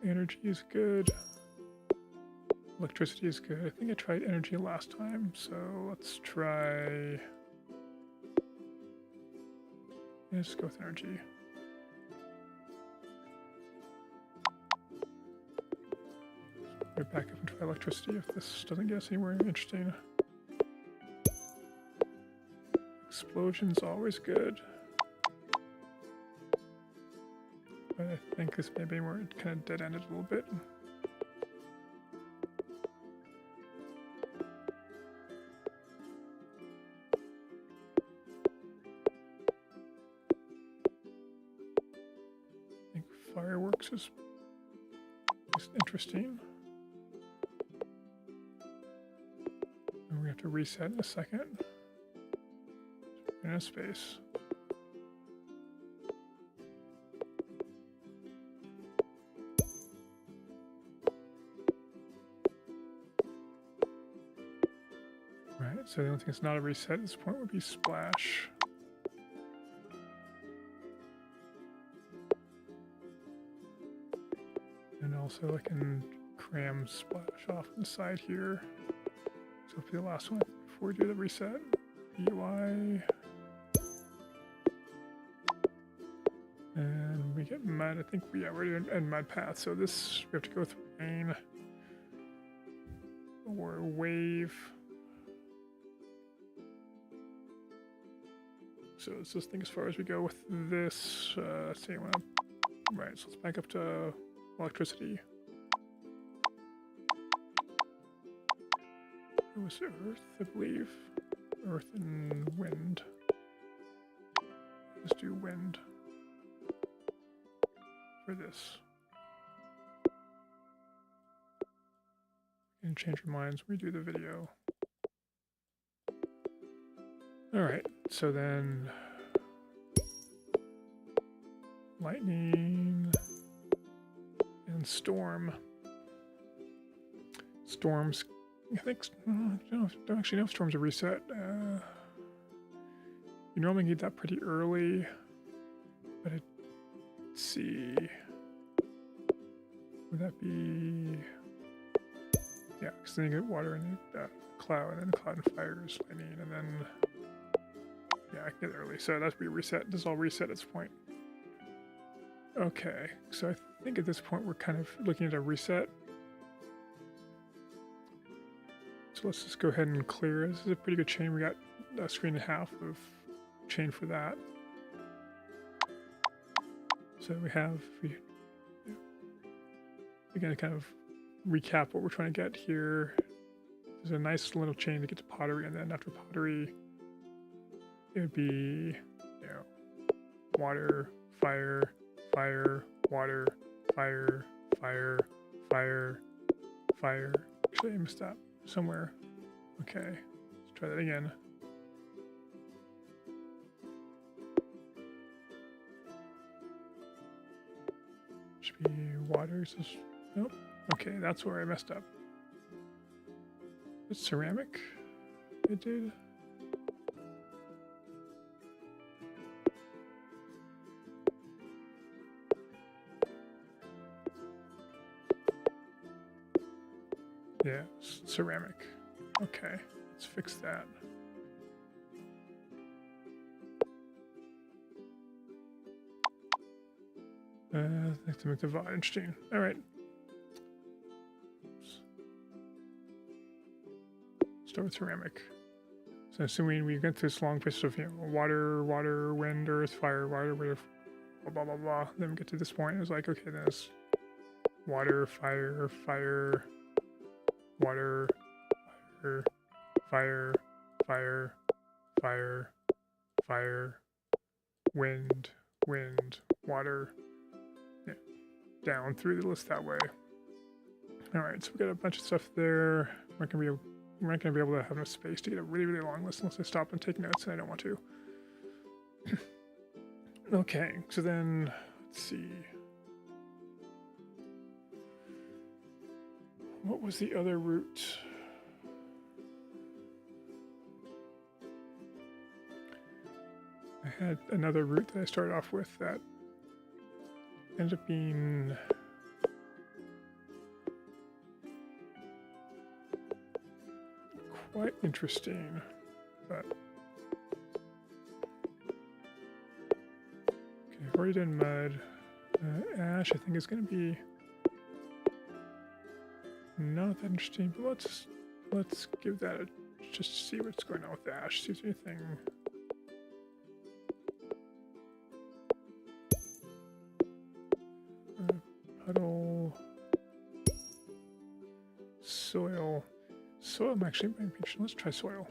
Energy is good. Electricity is good. I think I tried energy last time, so let's try. Let's go with energy. Put it back up into electricity if this doesn't get us anywhere interesting. Explosion's always good. But I think this may be where it kind of dead-ended a little bit. I think fireworks is interesting. And we have to reset in a second. In a space. Right, so the only thing that's not a reset at this point would be splash. And also I can cram splash off on the side here. So it'll be the last one before we do the reset. UI. And we get mud. I think we're in mud path. So this we have to go through rain or wave. So it's this thing as far as we go with this. Let's see, right. So let's back up to electricity. It was Earth, I believe. Earth and wind. Let's do wind. For this. And change your minds when we do the video. Alright, so then lightning and storm. Storms, I think, don't actually know if storms are reset. You normally need that pretty early, but let's see. Would that be? Yeah, because then you get water and cloud, and then cloud and fire is lightning, and then yeah, I can get it early. So that's be reset. This is all reset at this point. Okay, so I think at this point we're kind of looking at a reset. So let's just go ahead and clear. This is a pretty good chain. We got a screen and a half of chain for that. So we have, again, to kind of recap what we're trying to get here. There's a nice little chain to get to pottery, and then after pottery, it would be, water, fire, fire, water, fire, fire, fire, fire. Actually, I missed that somewhere. Okay, let's try that again. Should be water. Nope. Okay, that's where I messed up. It's ceramic. It did. Yeah, ceramic. Okay, let's fix that. I have to make the VOD interesting. All right. Oops. Start with ceramic. So assuming we get this long list of water, wind, earth, fire, water, blah blah blah blah. Then we get to this point. It's like, okay, then it's water, fire, fire, water, fire, fire, fire, fire, wind, water. Yeah, down through the list that way. All right, so we got a bunch of stuff there. We're not gonna be able to have enough space to get a really, really long list unless I stop and take notes, and I don't want to. Okay, so then let's see. What was the other route? I had another route that I started off with that ended up being quite interesting, but okay, I've already done mud. Ash, I think, is going to be not that interesting, but let's give that a just see what's going on with Ash. See if there's anything. Puddle, soil. Soil actually might be interesting. Let's try soil.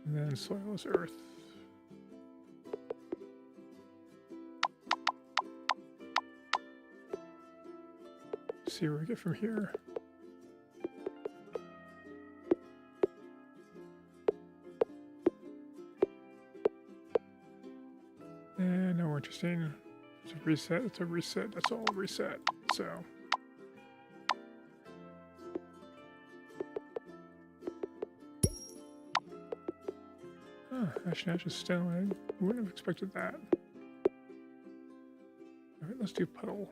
And then soil is earth. See where we get from here. And no more interesting. It's a reset. It's a reset. That's all a reset. So. Ash and Ash is stone. I wouldn't have expected that. Alright, let's do puddle.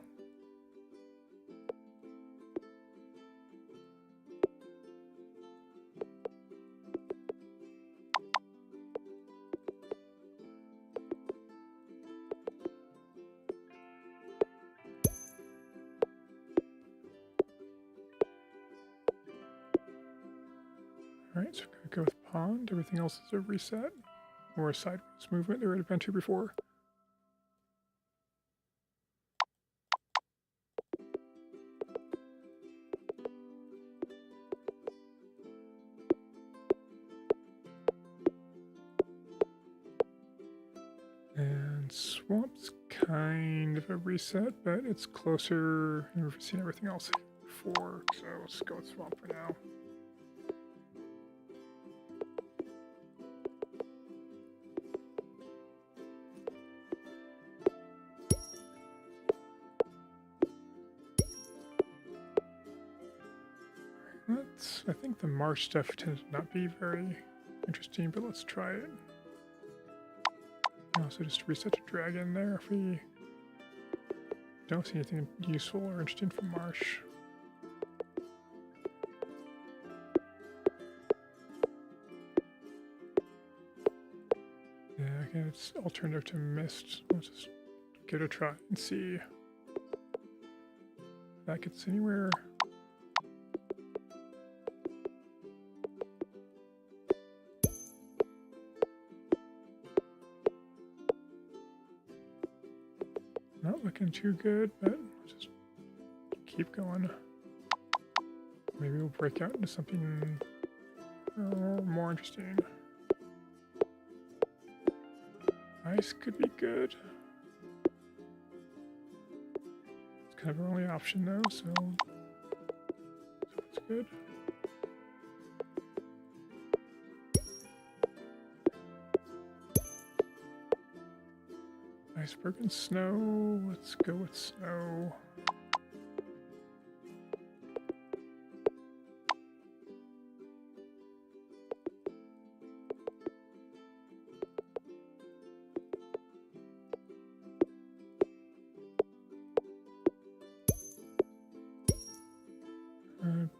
Alright, so we're going to go with pond. Everything else is a reset. Or a sideways movement. There had been two before. And swamp's kind of a reset, but it's closer. We've seen everything else before, so let's go with swamp for now. I think the marsh stuff tends to not be very interesting, but let's try it. Also just reset the dragon there if we don't see anything useful or interesting from marsh. Yeah, again, it's alternative to mist. Let's just give it a try and see if that gets anywhere. Not looking too good, but just keep going. Maybe we'll break out into something more interesting. Ice could be good. It's kind of our only option though, so it's good. Iceberg and snow. Let's go with snow.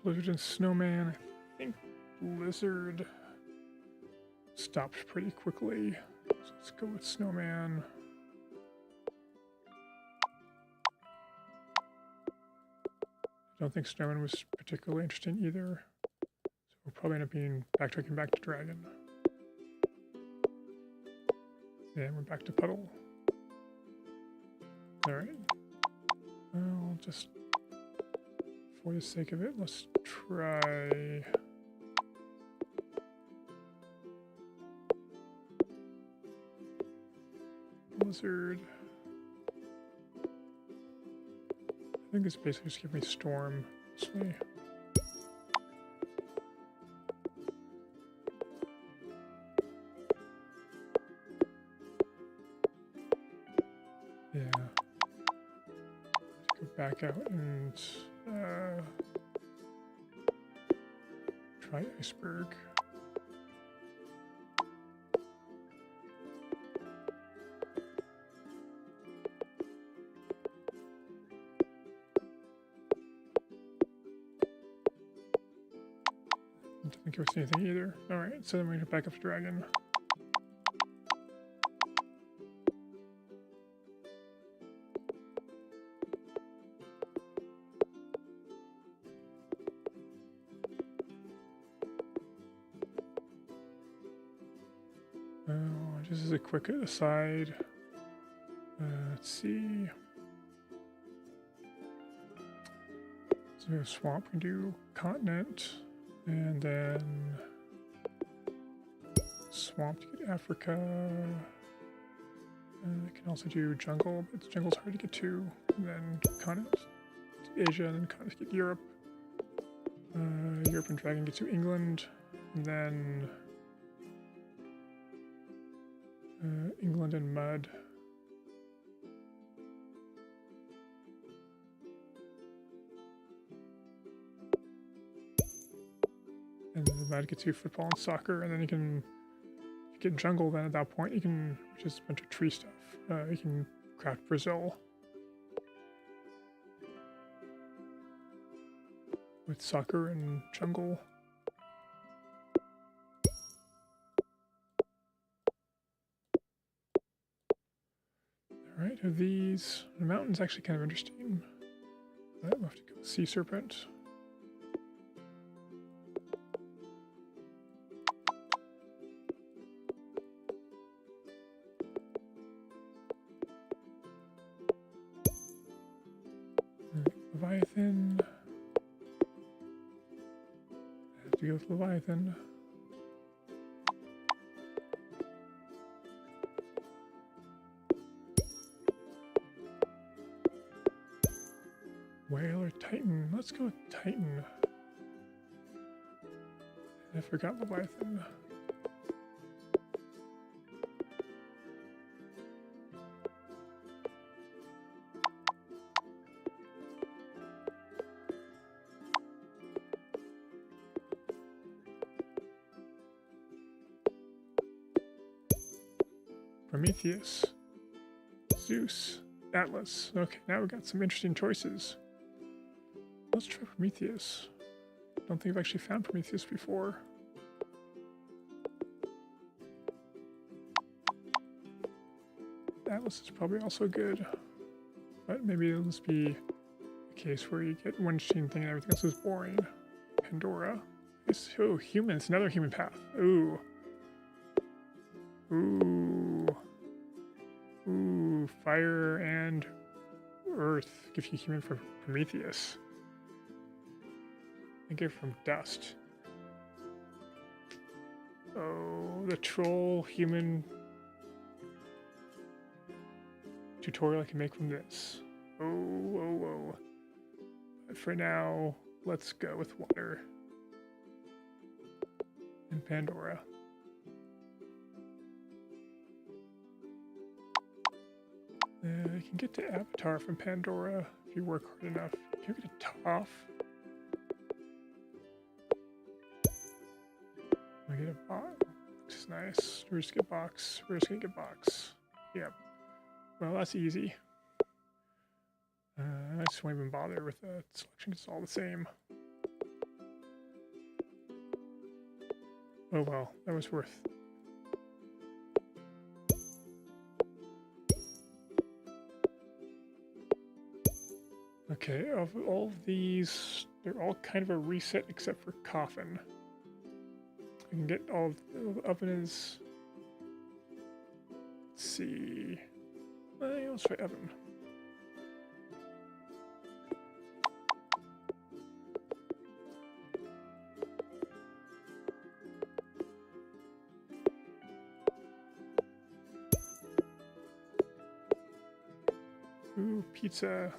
Blizzard and snowman. I think blizzard stopped pretty quickly. So let's go with snowman. I don't think snowman was particularly interesting either. So we'll probably end up being backtracking back to dragon. And we're back to puddle. Alright. Well, just for the sake of it, let's try blizzard. I think it's basically just give me storm. Honestly. Yeah. Go back out and try iceberg. I don't think it was anything either. Alright, so then we're going to back up to dragon. Just as a quick aside, let's see. So we have swamp, we can do continent, and then swamp to get Africa. I can also do jungle, but jungle's hard to get to. And then continent to Asia, and then continent to get Europe. Europe and dragon get to England, and then England and mud. And the mud gets you football and soccer, and then you can get jungle. Then at that point, you can, which is a bunch of tree stuff. You can craft Brazil with soccer and jungle. All right, of these, the mountain's actually kind of interesting. But we'll have to go with sea serpent. Leviathan. I have to go with Leviathan. Whale or Titan? Let's go with Titan. I forgot Leviathan. Prometheus, Zeus, Atlas. Okay, now we've got some interesting choices. Let's try Prometheus. Don't think I've actually found Prometheus before. Atlas is probably also good, but maybe it'll just be a case where you get one interesting thing and everything else is boring. Pandora. Oh, humans, another human path. Ooh. Ooh. Ooh, fire and earth give you human from Prometheus. I get from dust. Oh, the troll human tutorial I can make from this. Oh. But for now, let's go with water and Pandora. You can get to Avatar from Pandora if you work hard enough. Can you get a Toph? I get a box. Looks nice. We're just gonna get box. We're just gonna get box. Yep. Well, that's easy. I just won't even bother with the selection. It's all the same. Oh well, that was worth. Okay, of all of these, they're all kind of a reset except for Coffin. I can get all of the oven is. Let's see. Let's try oven. Ooh, pizza.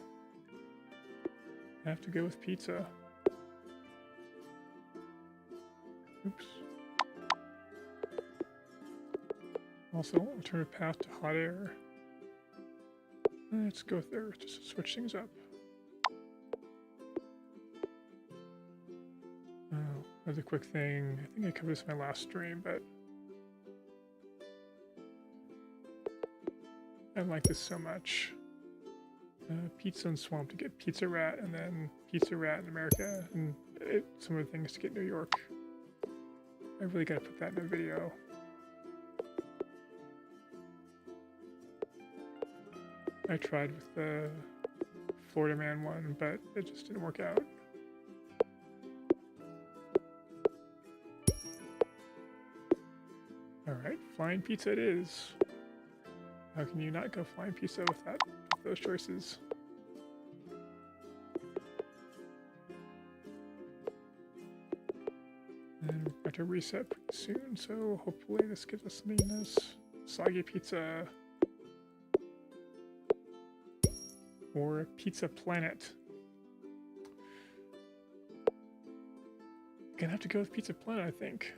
I have to go with pizza. Oops. Also, alternative path to hot air. Let's go with air just to switch things up. Oh, another quick thing. I think I covered this in my last stream, but I like this so much. Pizza and swamp to get Pizza Rat, and then Pizza Rat in America, and some other things to get New York. I really gotta put that in a video. I tried with the Florida Man one, but it just didn't work out. Alright, flying pizza it is. How can you not go flying pizza with that, with those choices? And we're going to reset pretty soon, so hopefully this gives us something nice. Soggy pizza. Or Pizza Planet. Gonna have to go with Pizza Planet, I think.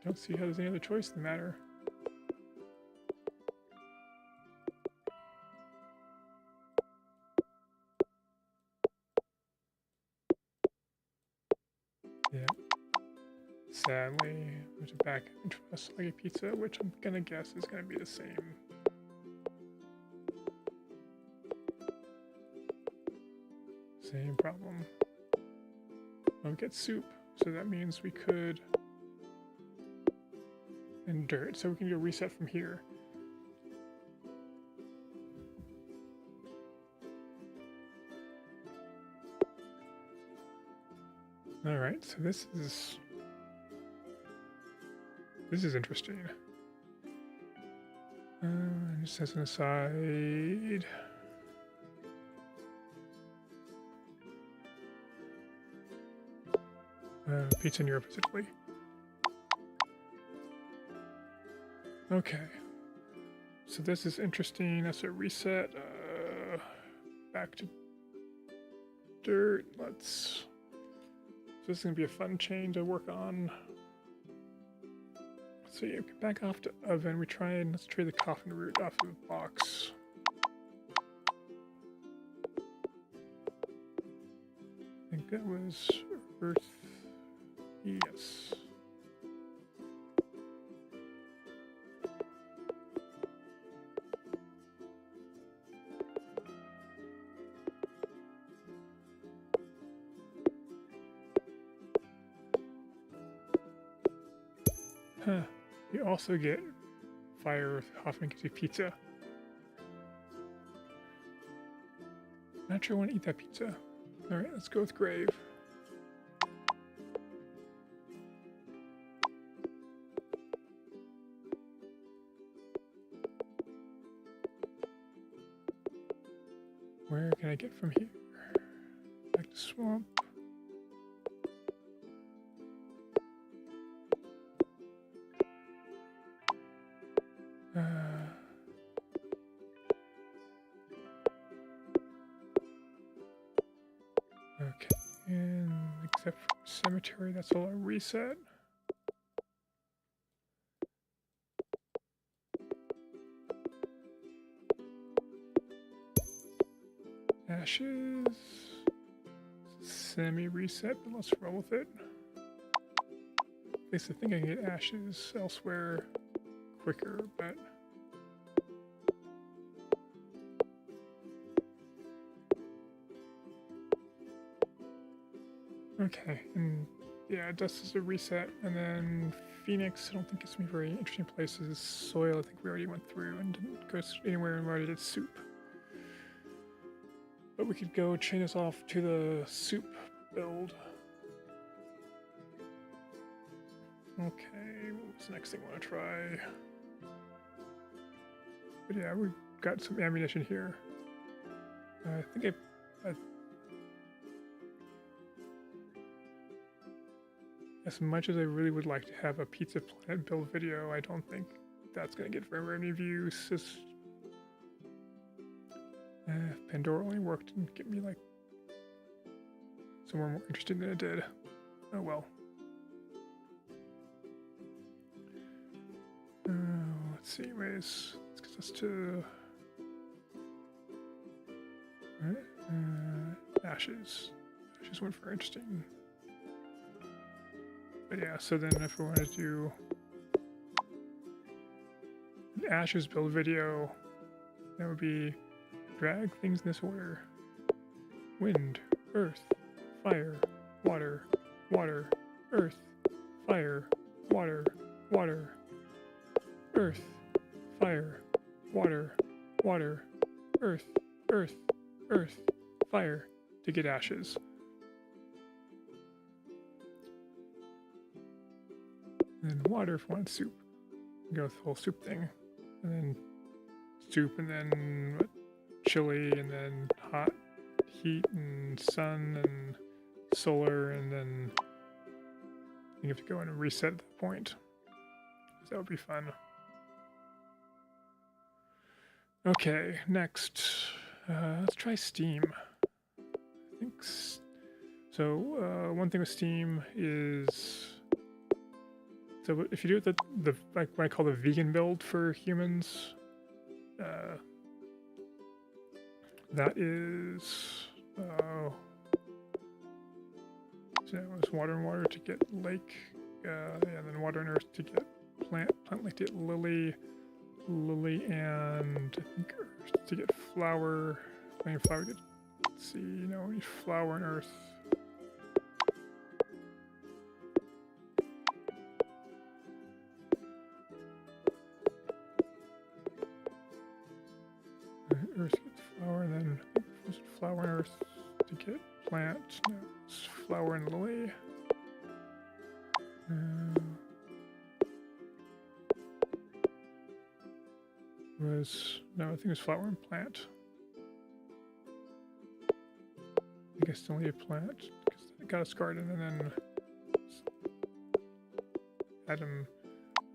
Don't see how there's any other choice in the matter. Yeah. Sadly, we have to back into a soggy pizza, which I'm gonna guess is gonna be the same. Same problem. Don't get soup, so that means we could... and dirt, so we can do a reset from here. Alright, so this is interesting. Just as an aside... pizza in Europe, specifically. Okay. So this is interesting. That's a reset. Back to dirt. Let's... So this is going to be a fun chain to work on. So yeah, back off to oven. We try and let's trade the coffin root off of the box. I think that was earth. Yes. Huh. You also get fire with Hoffman gives you pizza. Not sure I want to eat that pizza. Alright, let's go with Grave. Where can I get from here? Back to Swamp. Okay, and except for cemetery, that's all I reset. Ashes, semi-reset, but let's roll with it. At least I think I can get ashes elsewhere quicker, but... Okay, and yeah, dust is a reset, and then Phoenix, I don't think it's gonna be very interesting places. Soil, I think we already went through and didn't go anywhere, and we already did soup. But we could go chain this off to the soup build. Okay, what's the next thing I want to try? But yeah, we've got some ammunition here. I think as much as I really would like to have a Pizza Planet build video, I don't think that's going to get very many views. Just, Pandora only worked and get me like somewhere more interesting than it did. Oh well. Let's see, anyways. Let's get us to ashes. Ashes went for interesting. But yeah, so then if we want to do an ashes build video, that would be drag things in this order. Wind, earth, fire, water, water, earth, fire, water, water, earth, fire, water, water, earth, earth, earth, fire, to get ashes. And then water if you want soup. Go with the whole soup thing. And then soup, and then what? Chili, and then hot heat, and sun, and solar, and then you have to go in and reset at that point. So that would be fun. Okay, next. Let's try Steam. I think so. One thing with Steam is, so if you do the like what I call the vegan build for humans, that is so it was water and water to get lake, and then water and earth to get plant lake to get lily, and I think earth to get flower, flame flower to get, let's see, no, we need flower and earth. Earth gets flower, and then I think it was flower and earth to get plant. No, it's flower and lily. No, I think it was flower and plant. I guess only a plant because it got us garden, and then Atom.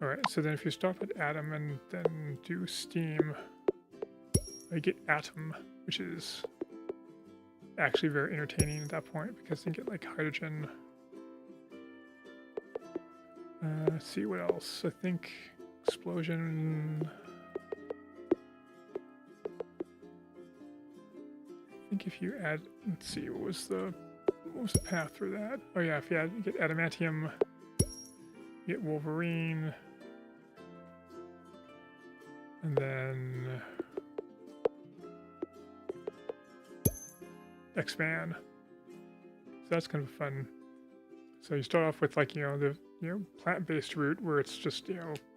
All right, so then if you stop at Atom and then do Steam, I get Atom, which is actually very entertaining at that point because you get like hydrogen. Let's see what else. I think explosion. I think if you add, let's see, what was the path for that? Oh yeah, if you get adamantium, you get Wolverine, and then X-Man. So that's kind of fun. So you start off with like, the plant-based route where it's just,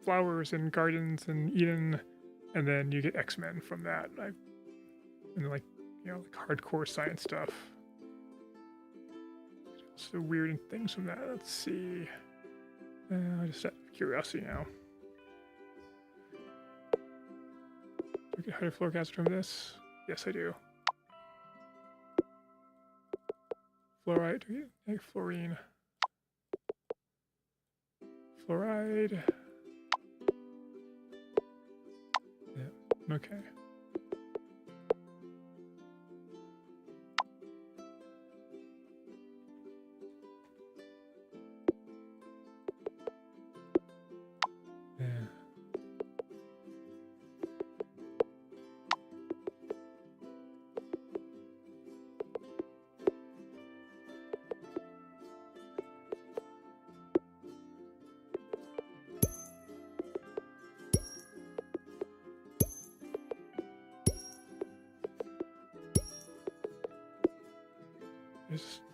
flowers and gardens and Eden, and then you get X-Men from that. And like hardcore science stuff. Also weird things from that. Let's see. Just out of curiosity now. Do I get hydrofluoric acid from this? Yes, I do. Fluoride, do we get fluorine? Fluoride. Yeah, okay. Yeah.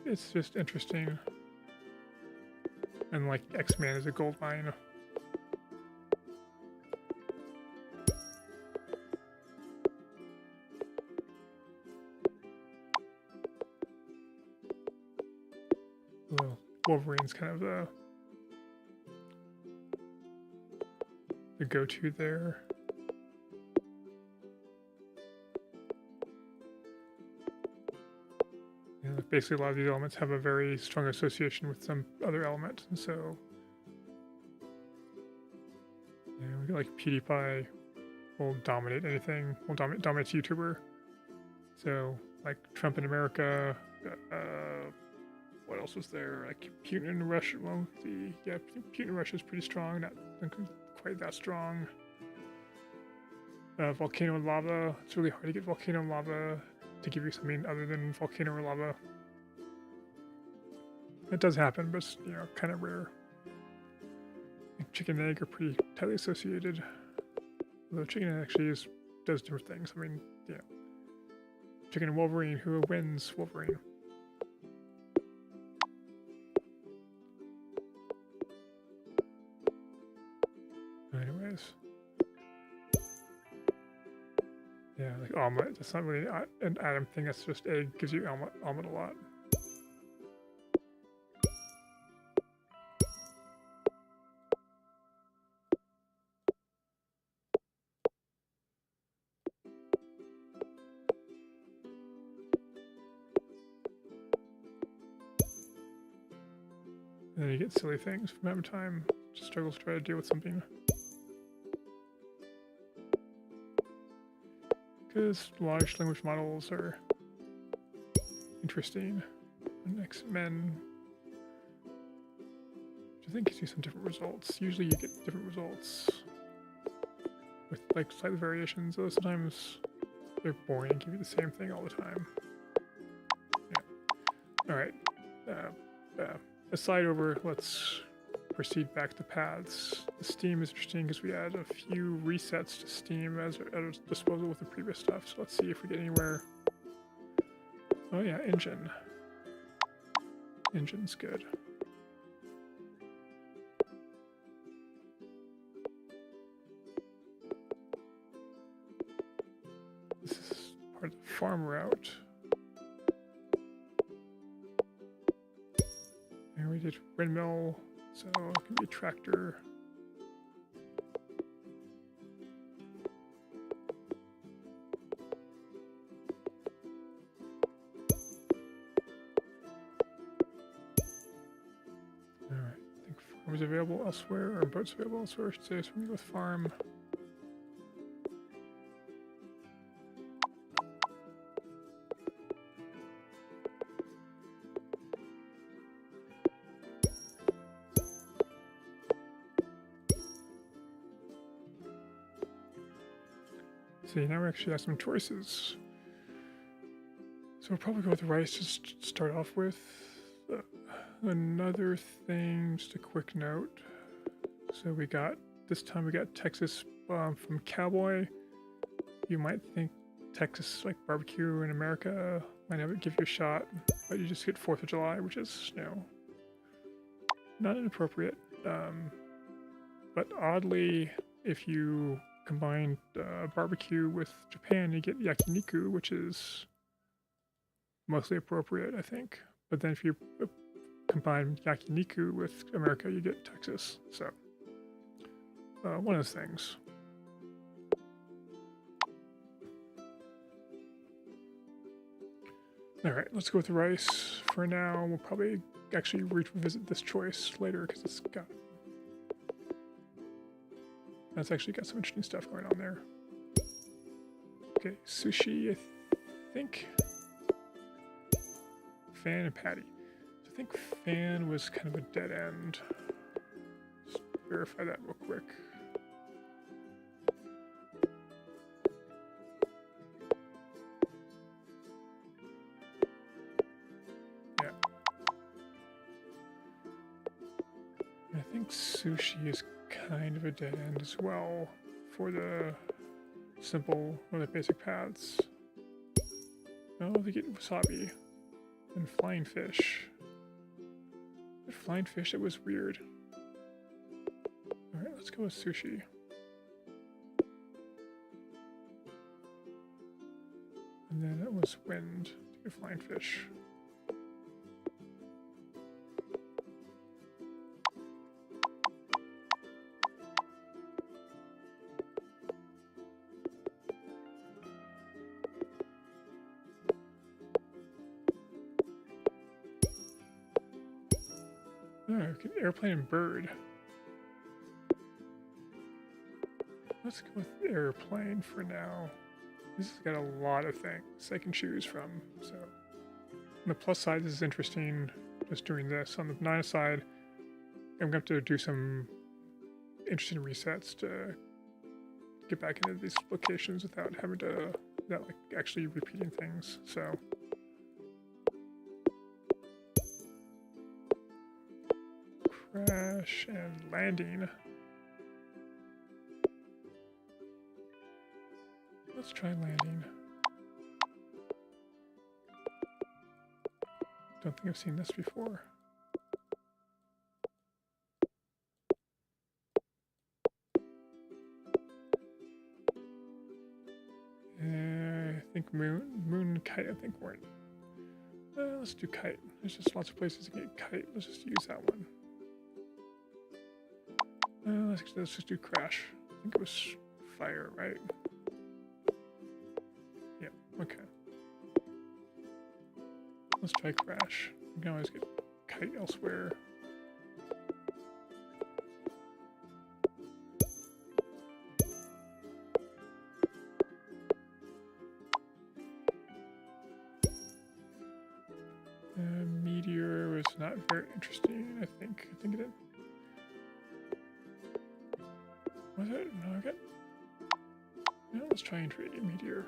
It's just interesting. And like X-Man is a gold mine. Well, Wolverine's kind of the go-to there. Basically, a lot of these elements have a very strong association with some other element, and so we get like PewDiePie will dominate anything. Will dominates YouTuber. So like Trump in America. What else was there? Like Putin in Russia. Well, Putin in Russia is pretty strong. Not quite that strong. Volcano and lava. It's really hard to get volcano and lava to give you something other than volcano or lava. It does happen, but it's, kind of rare. Like chicken and egg are pretty tightly associated. Although chicken and egg actually does different things. I mean, chicken and Wolverine, who wins Wolverine? Anyways. Yeah, like omelet. That's not really an Atom thing. That's just egg gives you omelet a lot. And then you get silly things from time to time. Just struggles to try to deal with something. Because large language models are interesting. And X-Men, which I think gives you some different results. Usually you get different results with like slight variations, though sometimes they're boring and give you the same thing all the time. Yeah. Alright. Aside over, let's proceed back to paths. The Steam is interesting because we add a few resets to Steam as at our disposal with the previous stuff. So let's see if we get anywhere. Oh yeah, engine. Engine's good. This is part of the farm route. And we did windmill, so it can be a tractor. Alright, I think farm is available elsewhere, or boats available elsewhere, I should say, so we go with farm. See, now we actually have some choices. So we'll probably go with rice just to start off with. Another thing, just a quick note. So this time we got Texas from Cowboy. You might think Texas, like barbecue in America, might have it give you a shot, but you just get 4th of July, which is, not inappropriate. But oddly, if you combine barbecue with Japan, you get yakiniku, which is mostly appropriate, I think. But then if you combine yakiniku with America, you get Texas. So, one of those things. Alright, let's go with the rice for now. We'll probably actually revisit this choice later because it's actually got some interesting stuff going on there. Okay, sushi, I think. Fan and patty. So I think fan was kind of a dead end. Just verify that real quick. Yeah. And I think sushi is kind of a dead end as well for the simple or the basic paths. Oh, they get wasabi and flying fish. But flying fish, it was weird. Alright, let's go with sushi. And then it was wind to get flying fish. Oh, airplane and bird. Let's go with airplane for now. This has got a lot of things I can choose from. So, on the plus side, this is interesting just doing this. On the minus side, I'm going to have to do some interesting resets to get back into these locations without actually repeating things. So. Crash and landing. Let's try landing. Don't think I've seen this before. I think moon and kite, I think weren't. Let's do kite. There's just lots of places to get kite. Let's just use that one. Let's just do crash. I think it was fire, right? Yeah, okay. Let's try crash. You can always get kite elsewhere. is not very interesting, I think. I think it is. Was it? No, I got... No, let's try and trade a meteor.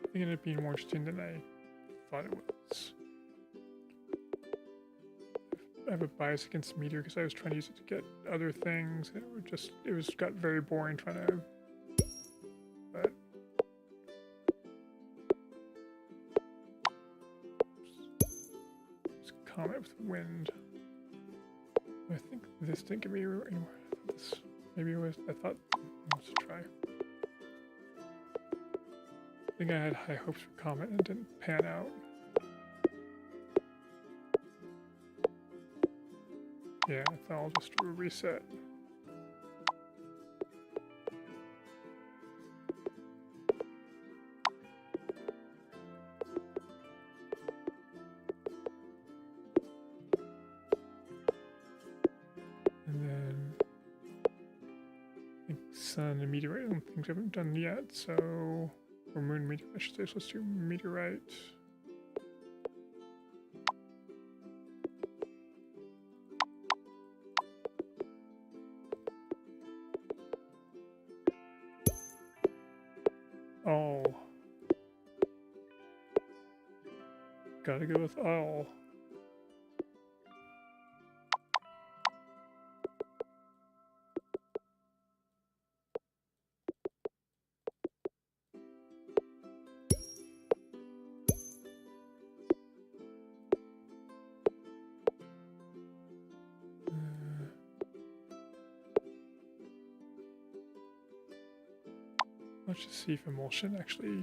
I think it ended up being more interesting than I thought it was. I have a bias against meteor because I was trying to use it to get other things. And it was got very boring trying to... But... It's a comet with wind. I think this didn't give me anywhere. This, maybe it was... I thought... Let's try. I think I had high hopes for Comet and it didn't pan out. Yeah, I thought I'll just do a reset. And then I think Sun and Meteorite, I don't think I haven't done yet, so... Or Moon Meteorite, I should say, so let's do Meteorite. Oh. Gotta go with all. Let's just see if emulsion actually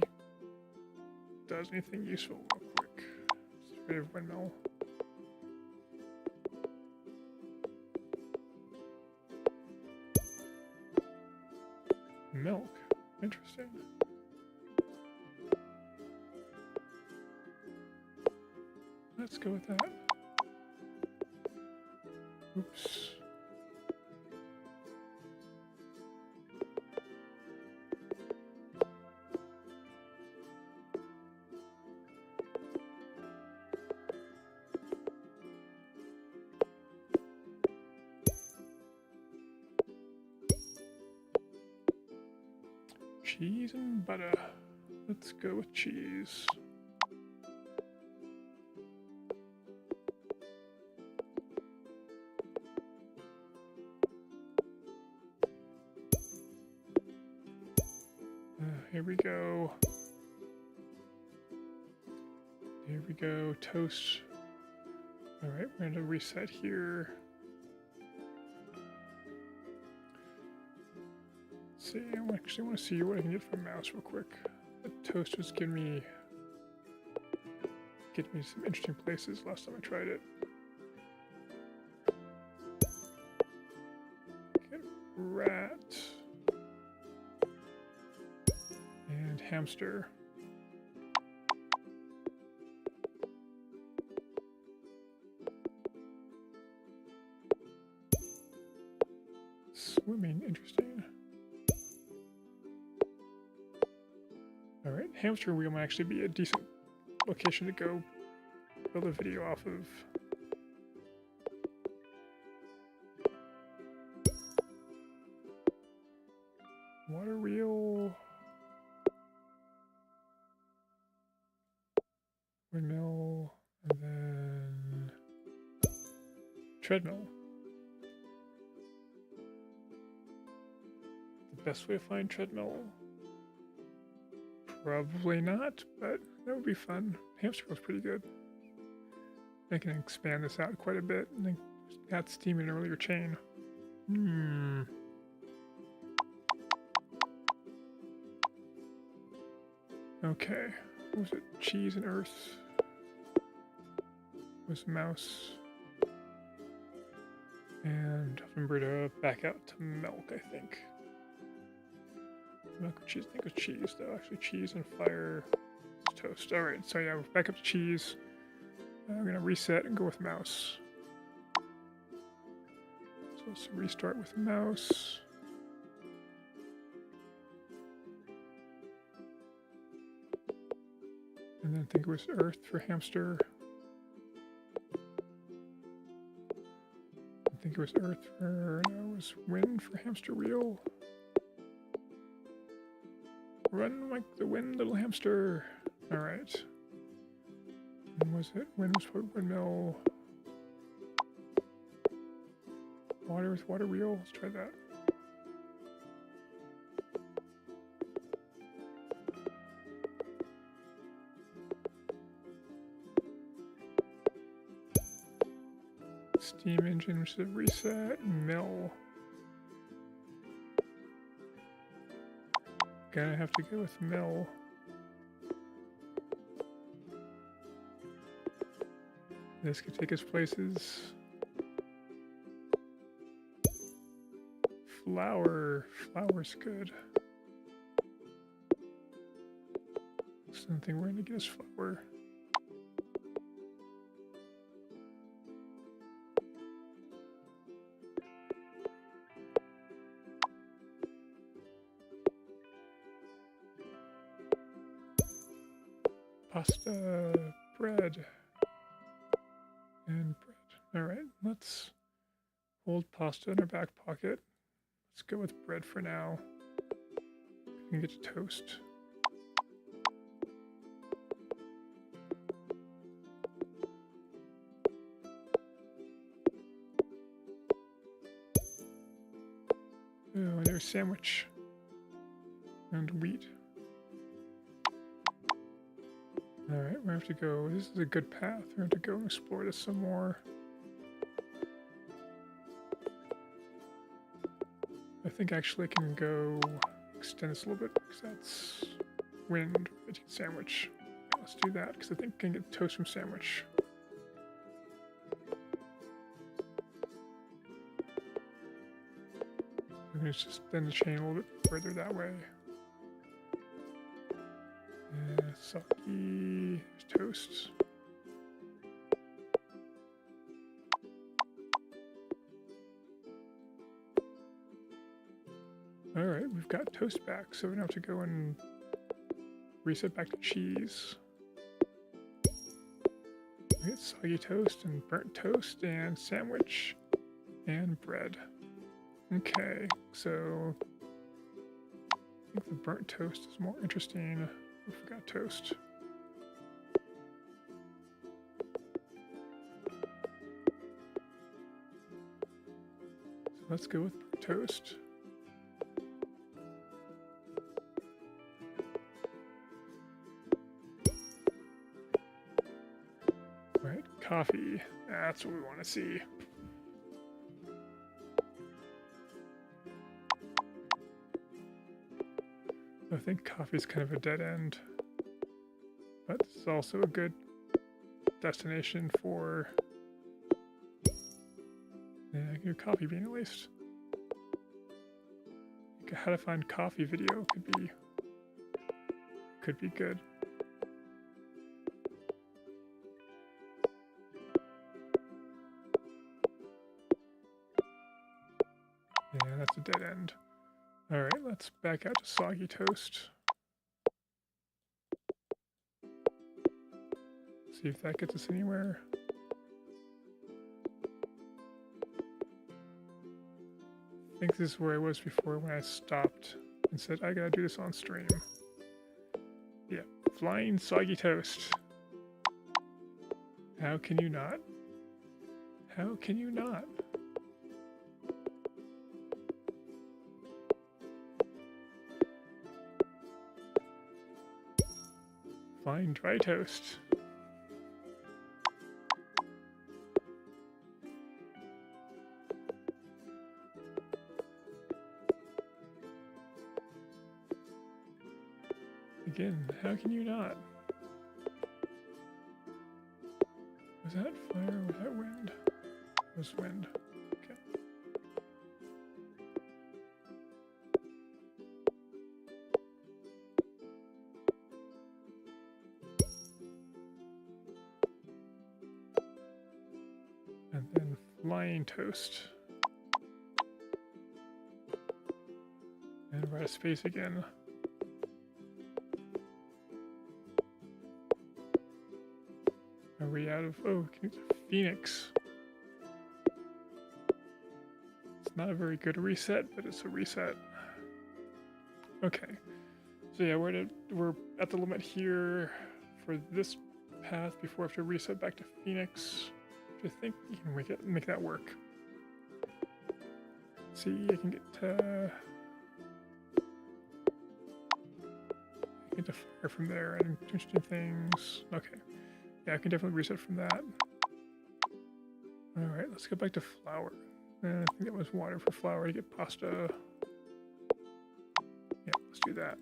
does anything useful real quick. Let's get rid of windmill. Milk. Interesting. Let's go with that. Oops. Cheese and butter. Let's go with cheese. Here we go. Here we go. Toast. All right, we're going to reset here. See, I actually want to see what I can get from mouse real quick. The toast was getting me some interesting places last time I tried it. Get rat and hamster. Swimming, interesting. Alright, hamster wheel might actually be a decent location to go build a video off of. Water wheel. Windmill. And then treadmill. The best way to find treadmill? Probably not, but that would be fun. Hamster was pretty good. I can expand this out quite a bit and then add steam in an earlier chain. Okay. What was it? Cheese and earth. Was mouse. And remember to back out to milk, I think. Milk or cheese, I think it was cheese though. Actually, cheese and fire is toast. Alright, so yeah, we're back up to cheese. I'm gonna reset and go with mouse. So let's restart with mouse. And then I think it was earth for hamster. I think it was earth for, no, it was wind for hamster wheel. Run like the wind, little hamster. All right. And was it wind was for windmill? Water with water wheel. Let's try that. Steam engine, which is a reset. Mill. Gonna have to go with mill. This could take us places. Flour. Flour's good. Something we're gonna get us flour. Pasta, bread, and bread. All right, let's hold pasta in our back pocket. Let's go with bread for now. We can get to toast. Oh, and there's sandwich and wheat. Alright, we have to go. This is a good path. We have to go and explore this some more. I think actually I can go extend this a little bit because that's wind, vegetarian sandwich. Let's do that because I think I can get toast from sandwich. I'm going to just bend the chain a little bit further that way. Sake, toast. Alright, we've got toast back, so we don't have to go and reset back to cheese. We get soggy toast and burnt toast and sandwich and bread. Okay, so I think the burnt toast is more interesting. I forgot toast. So let's go with burnt toast. Right, coffee. That's what we want to see. I think coffee is kind of a dead end, but it's also a good destination for your coffee bean at least. How to find coffee video could be good. Yeah, that's a dead end. All right, let's back out to soggy toast. See if that gets us anywhere. I think this is where I was before when I stopped and said, I gotta do this on stream. Yeah, flying soggy toast. How can you not? How can you not? Flying dry toast. Again, how can you not? Was that fire or was that wind? It was wind. Okay. And then flying toast. And we're out of space again. Are we out of... Oh, Phoenix. It's not a very good reset, but it's a reset. Okay. So yeah, we're at the limit here for this path before I have to reset back to Phoenix. I think you can make that work. Let's see, I can get to fire from there and interesting things. Okay. Yeah, I can definitely reset from that. Alright, let's go back to flour. I think that was water for flour to get pasta. Yeah, let's do that.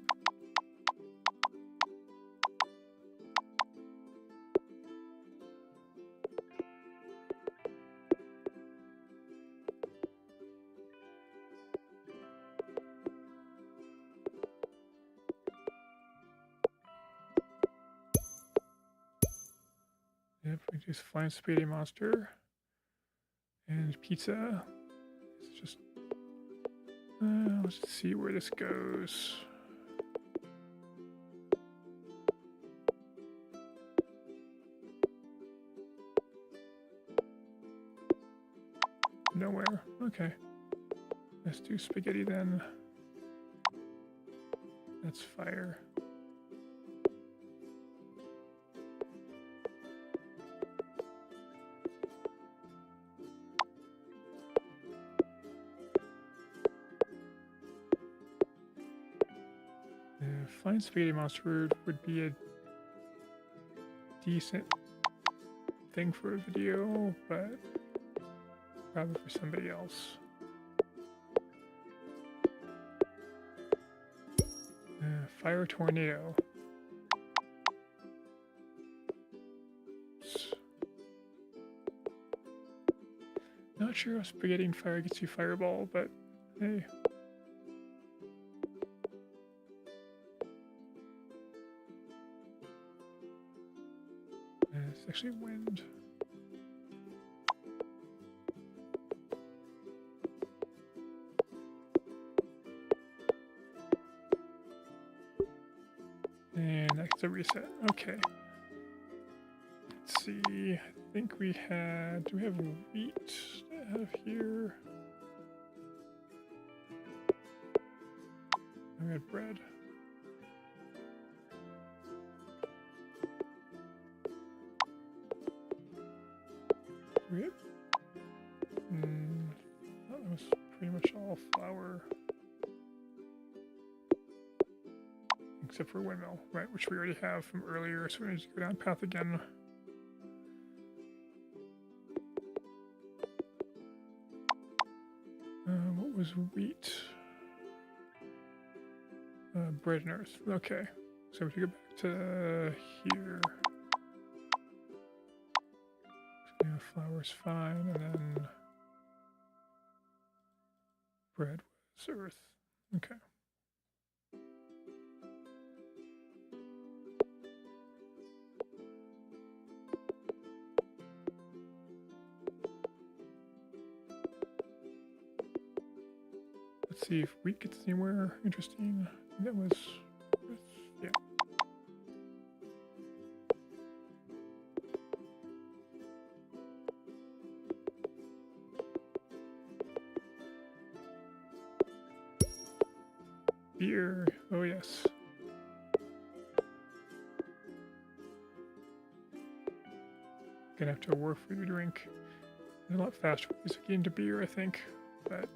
Yep, we just find Spaghetti Monster and pizza. It's just let's see where this goes. Nowhere. Okay. Let's do spaghetti then. That's fire. Flying Spaghetti Monster would be a decent thing for a video, but probably for somebody else. Fire Tornado. Not sure if spaghetti and fire gets you fireball, but hey. It's actually wind. And that's a reset. Okay. Let's see. I think we had... Do we have wheat out of here? We had bread. Yep. That was pretty much all flour. Except for windmill, right, which we already have from earlier, so we need to go down path again. What was wheat? Bread and earth. Okay, so we have to go back to here. So flour's fine, and then bread was earth. Okay. Let's see if wheat gets anywhere interesting. That was, yeah. Beer, oh yes. Gonna have to work for your drink. It's a lot faster ways of getting to beer, I think, but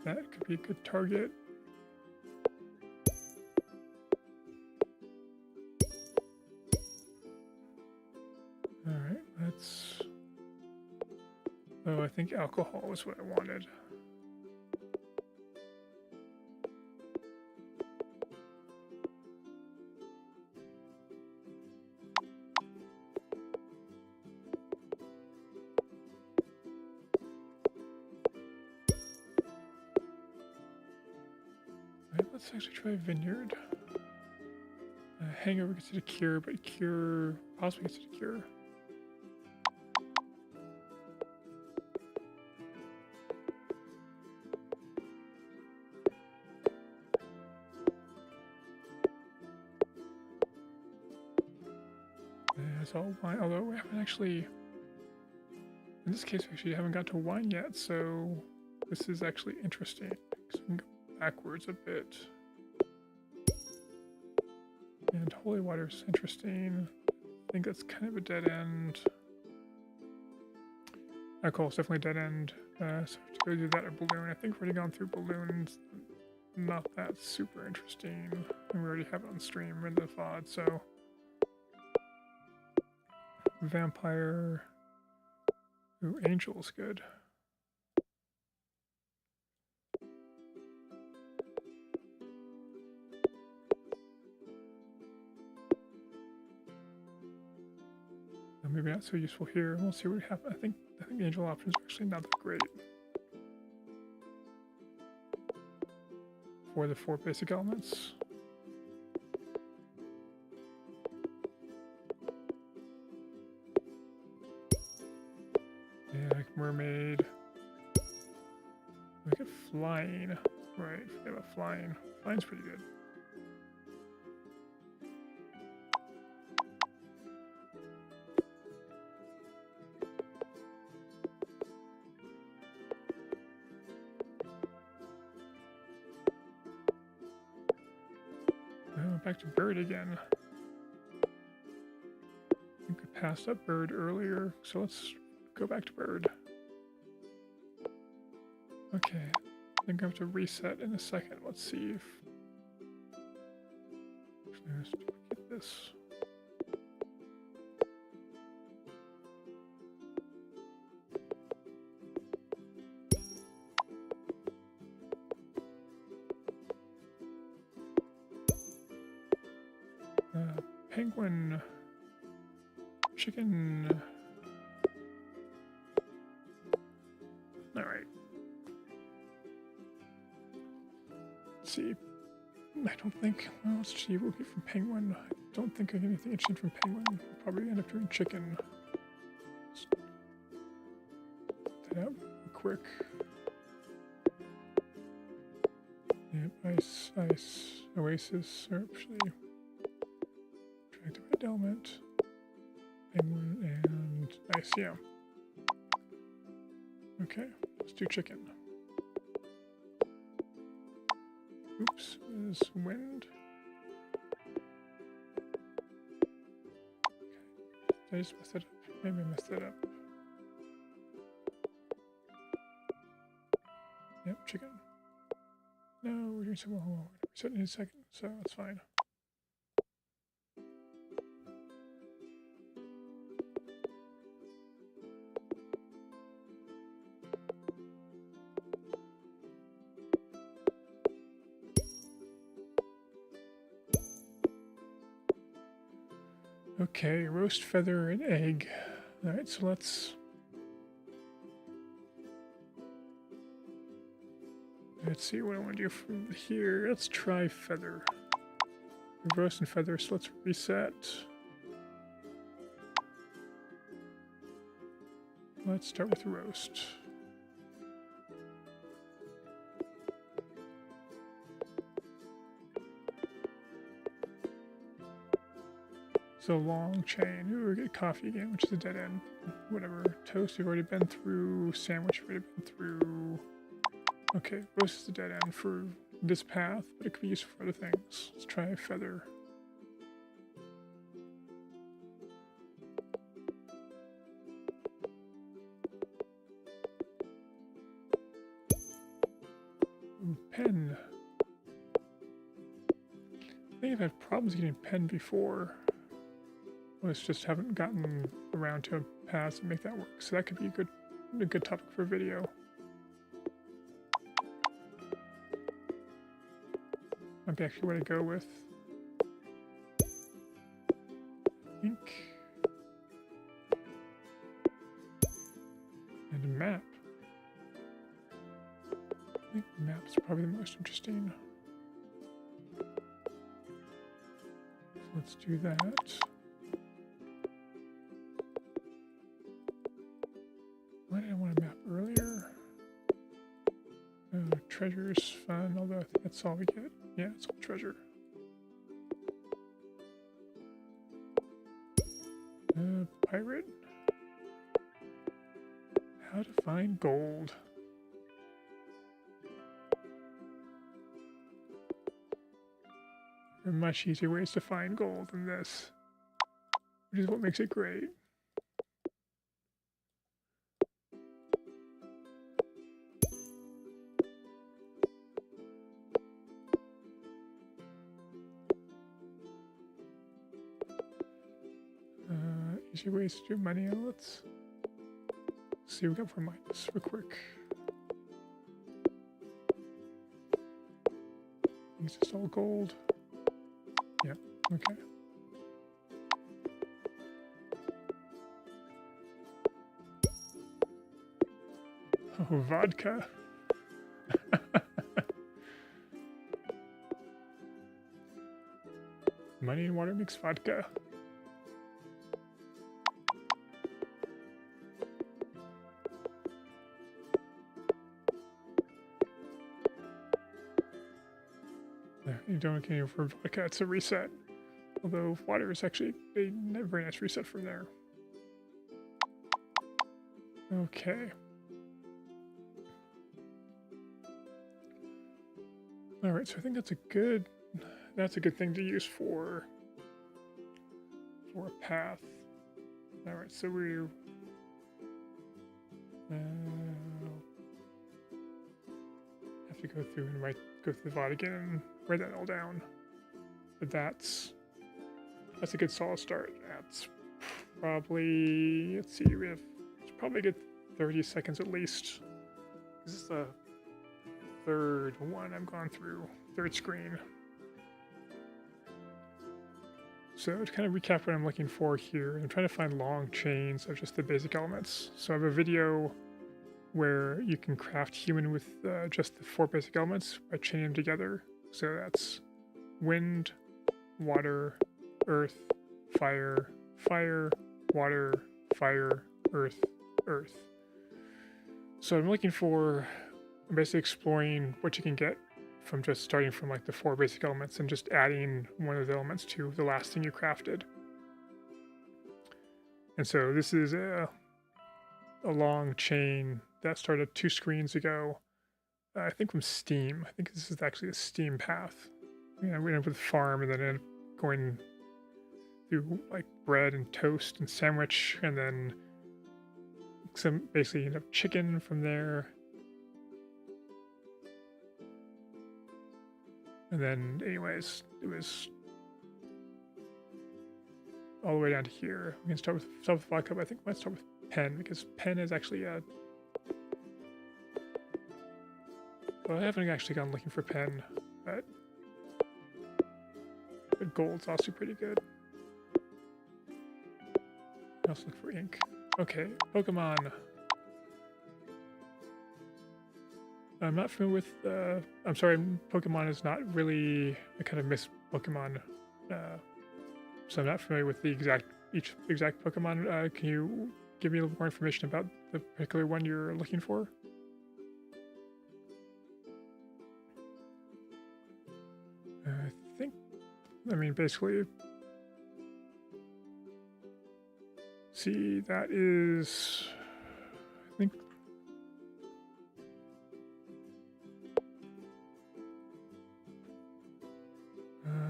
that could be a good target. Alright, let's... Oh, I think alcohol was what I wanted. Let's actually try vineyard. Hangover gets it a cure, but cure possibly gets it a cure. it's all wine, although we haven't actually, in this case, we actually haven't got to wine yet, so this is actually interesting. So we can go backwards a bit. And holy water is interesting. I think that's kind of a dead end. Alcohol is definitely a dead end. So we have to go do that or balloon. I think we've already gone through balloons. Not that super interesting. And we already have it on stream in the VOD, so. Vampire. Ooh, Angel's good. Maybe not so useful here. We'll see what happens. I think the angel options are actually not that great for the 4 basic elements. Yeah, like mermaid. We get flying. Right, forget about flying. Flying's pretty good. Back to bird again. I think we passed up bird earlier, so let's go back to bird. Okay, I think I have to reset in a second. Let's see if... Actually, let's get this. Penguin, chicken. All right. Let's see. I don't think. Well, let's see what we get from penguin. I don't think I get anything interesting from penguin. We'll probably end up doing chicken. Let's put that out quick. Yep, ice, oasis, or actually. Red element, penguin, and ice, yeah. Okay, let's do chicken. Oops, there's wind. Okay. Did I just mess that up? Maybe I messed that up. Yep, chicken. No, we're doing some more. We're resetting in a second, so that's fine. Okay, roast feather and egg. All right, so let's see what I want to do from here. Let's try feather. Roast and feather, so let's reset. Let's start with roast. So long chain. Ooh, we get coffee again, which is a dead end. Whatever. Toast, we've already been through. Sandwich, we've already been through. Okay, roast is a dead end for this path, but it could be useful for other things. Let's try feather. Ooh, pen. I think I've had problems getting pen before. I just haven't gotten around to a pass and make that work. So that could be a good topic for a video. Might be actually what I go with. Ink. And a map. I think maps are probably the most interesting. So let's do that. Why did I want a map earlier? Treasure is fun, although I think that's all we get. Yeah, it's all treasure. Pirate. How to find gold. There are much easier ways to find gold than this, which is what makes it great. Easy ways to do money. Let's see what we got for mines real quick. It's just all gold. Yep, okay. Oh, vodka. Money and water makes vodka. You don't get any for vodka, it's a reset. Although water is actually a very nice reset from there. Okay. Alright, so I think that's a good thing to use for a path. Alright, so we have to go through and go through the VOD again and write that all down. But that's a good solid start. That's probably, let's see, it's probably a good 30 seconds at least. This is the third one I've gone through, third screen. So to kind of recap what I'm looking for here, I'm trying to find long chains of just the basic elements. So I have a video where you can craft human with just the 4 basic elements by chaining them together. So that's wind, water, earth, fire, fire, water, fire, earth, earth. So I'm looking for basically exploring what you can get from just starting from like the 4 basic elements and just adding one of the elements to the last thing you crafted. And so this is a long chain that started 2 screens ago, I think from Steam. I think this is actually a Steam path. I went up with farm and then ended up going through like bread and toast and sandwich, and then some basically chicken from there. And then anyways, it was all the way down to here. We can start with vodka, but I think we might start with pen, because pen is actually a... Well, I haven't actually gone looking for pen, but gold's also pretty good. I also look for ink. Okay, Pokemon. I'm not familiar with, I'm sorry, Pokemon is not really, I kind of miss Pokemon, so I'm not familiar with each exact Pokemon. Can you give me a little more information about the particular one you're looking for? I mean, basically, see, that is, I think,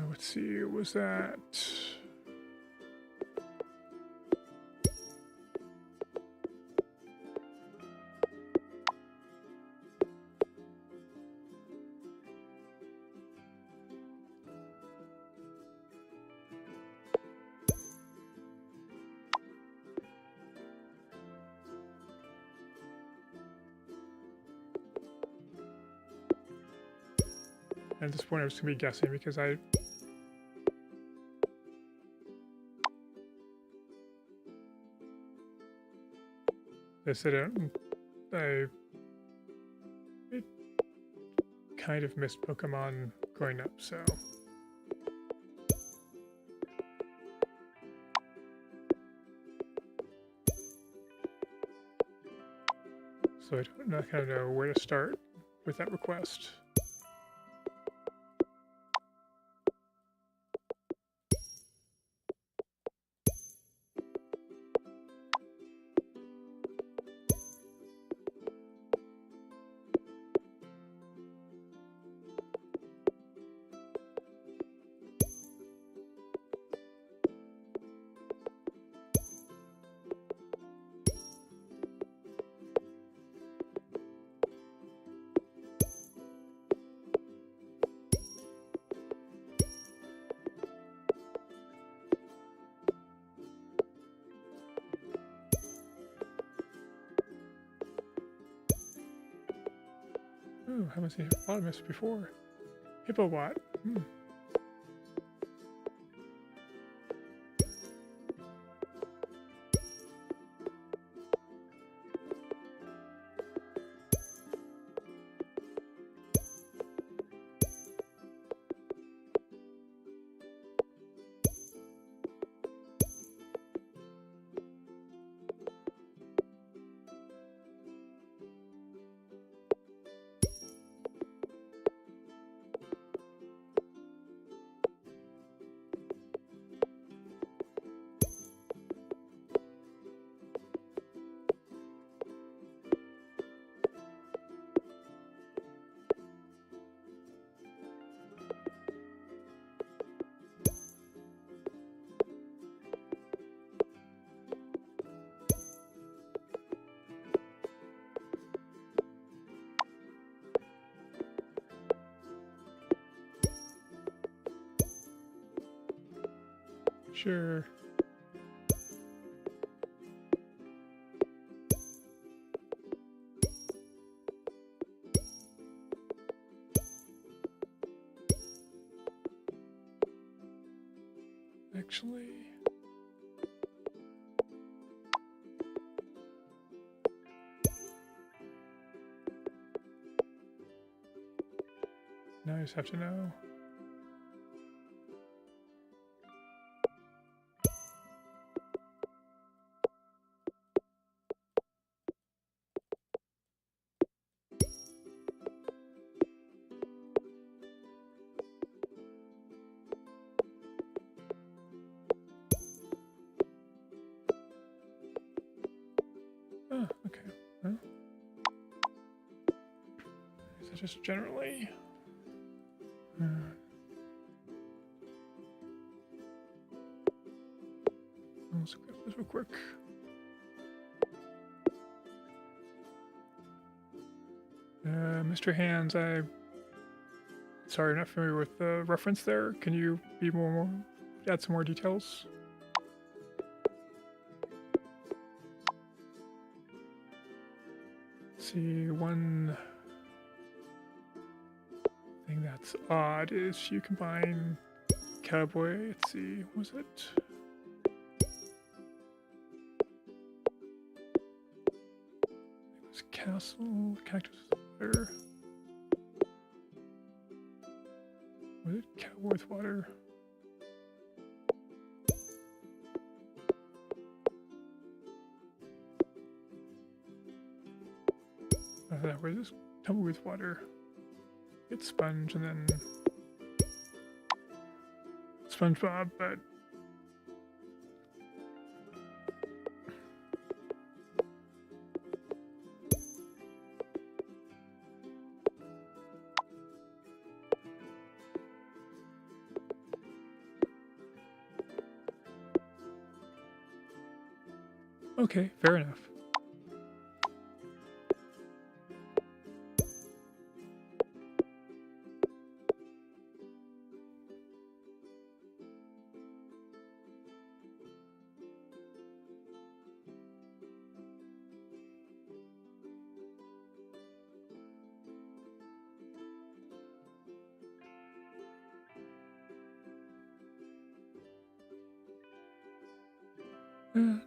let's see, was that... At this point, I was going to be guessing because I said I kind of missed Pokemon growing up, so. So I don't kind of know where to start with that request. Oh, haven't seen hippopotamus before. Hippobot. Hmm. Sure. Actually, now I just have to know. Oh, okay. Well, is that just generally? Let's grab this real quick. Mr. Hands, sorry, not familiar with the reference there. Can you be add some more details? Let's see, one thing that's odd is you combine cowboy. Let's see, was it? It was castle, cactus, water. Was it cowboy with water? Where's this? Tumble with water. Get sponge and then SpongeBob, but okay, fair enough.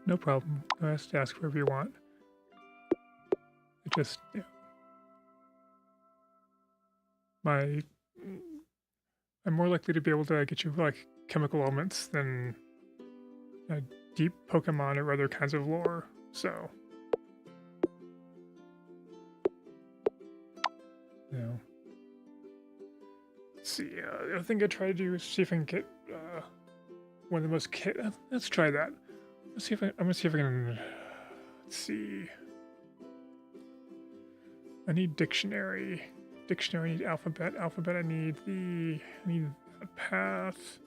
No problem. Just ask wherever you want. It just, you know, I'm more likely to be able to get you like chemical elements than deep Pokemon or other kinds of lore. So, you know. Let's see. The other thing I try to do is see if I can get one of the most. Let's try that. Let's see if I'm gonna see if I can. Let's see. I need dictionary. Dictionary. I need alphabet. Alphabet. I need a path.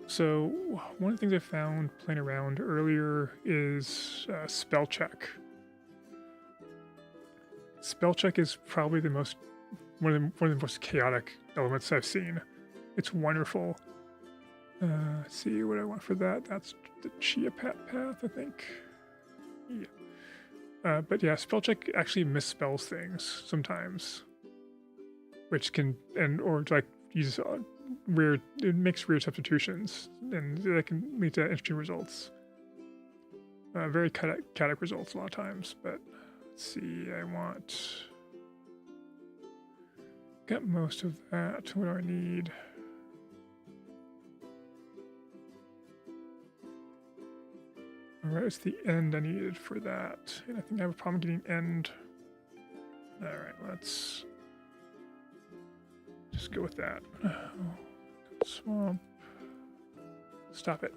So one of the things I found playing around earlier is spell check. Spell check is probably one of the most chaotic elements I've seen. It's wonderful. Let's see what I want for that. That's the Chia path, I think. Yeah. But yeah, spell check actually misspells things sometimes. which can or like use weird, it makes weird substitutions, and that can lead to interesting results. Very chaotic results a lot of times. But let's see, I want. Got most of that. What do I need? Alright, it's the end I needed for that. And I think I have a problem getting end. Alright, let's just go with that. Swamp. Stop it.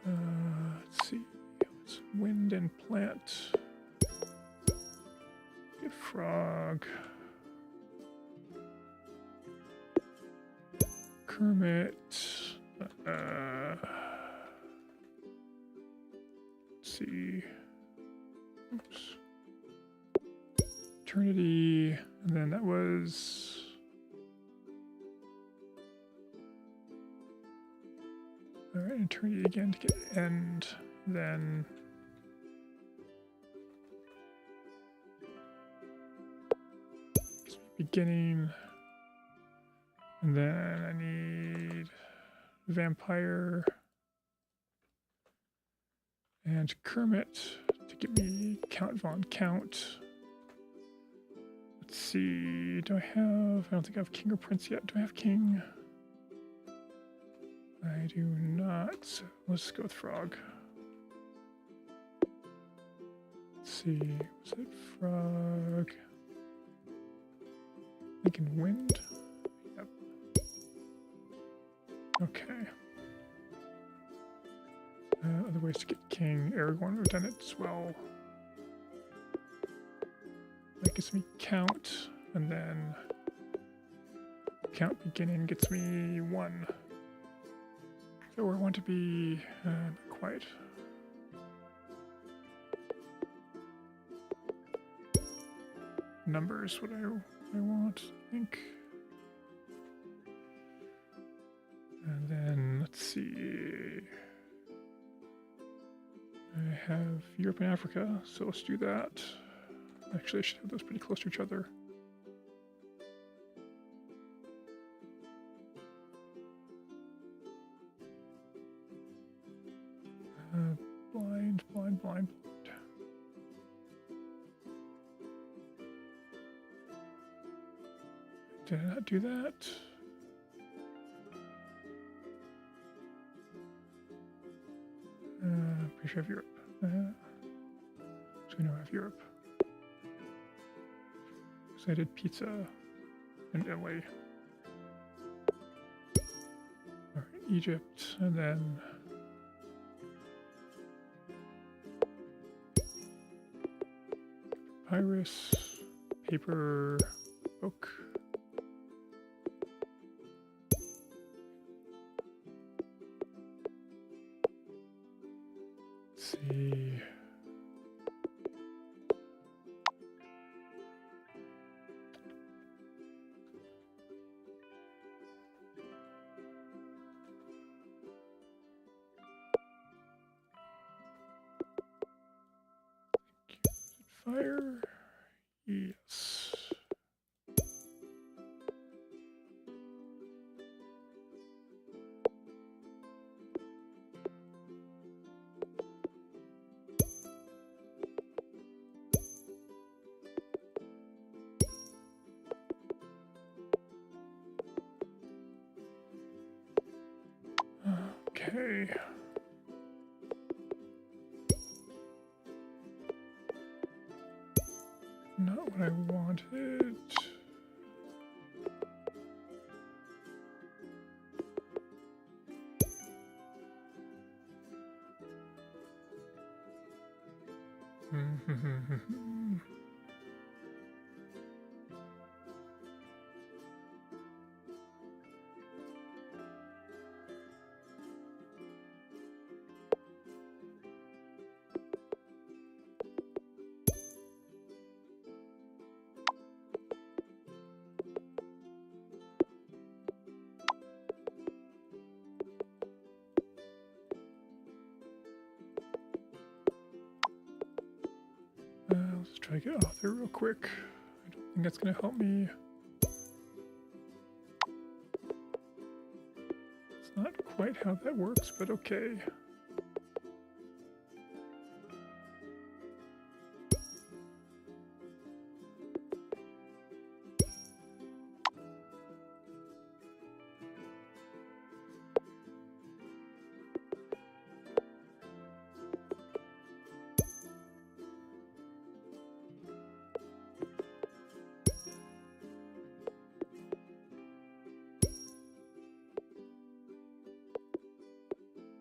Let's see. It's wind and plant. Get frog. Kermit. Let's see. Oops. Eternity. And then that was. Alright, eternity again to get end. Then. Beginning. And then I need vampire and Kermit to give me Count Von Count. Let's see, do I don't think I have King or Prince yet. Do I have King? I do not. So let's go with Frog. Let's see, was it Frog? Thinking Wind? Yep. Okay. Other ways to get King. Aragorn, we've done it as well. That gets me Count, and then Count beginning gets me 1. So where I want to be, not quite. Numbers, what I want, I think. And then, let's see. I have Europe and Africa, so let's do that. Actually, I should have those pretty close to each other. Blind. Did I not do that? Pretty sure I have Europe. So we know I have Europe. So I did pizza in Italy. All right, Egypt, and then papyrus, paper, book. Let's see. Fire. Yes. Okay. Not what I wanted. Let's try to get author real quick. I don't think that's going to help me. quite how that works, but okay.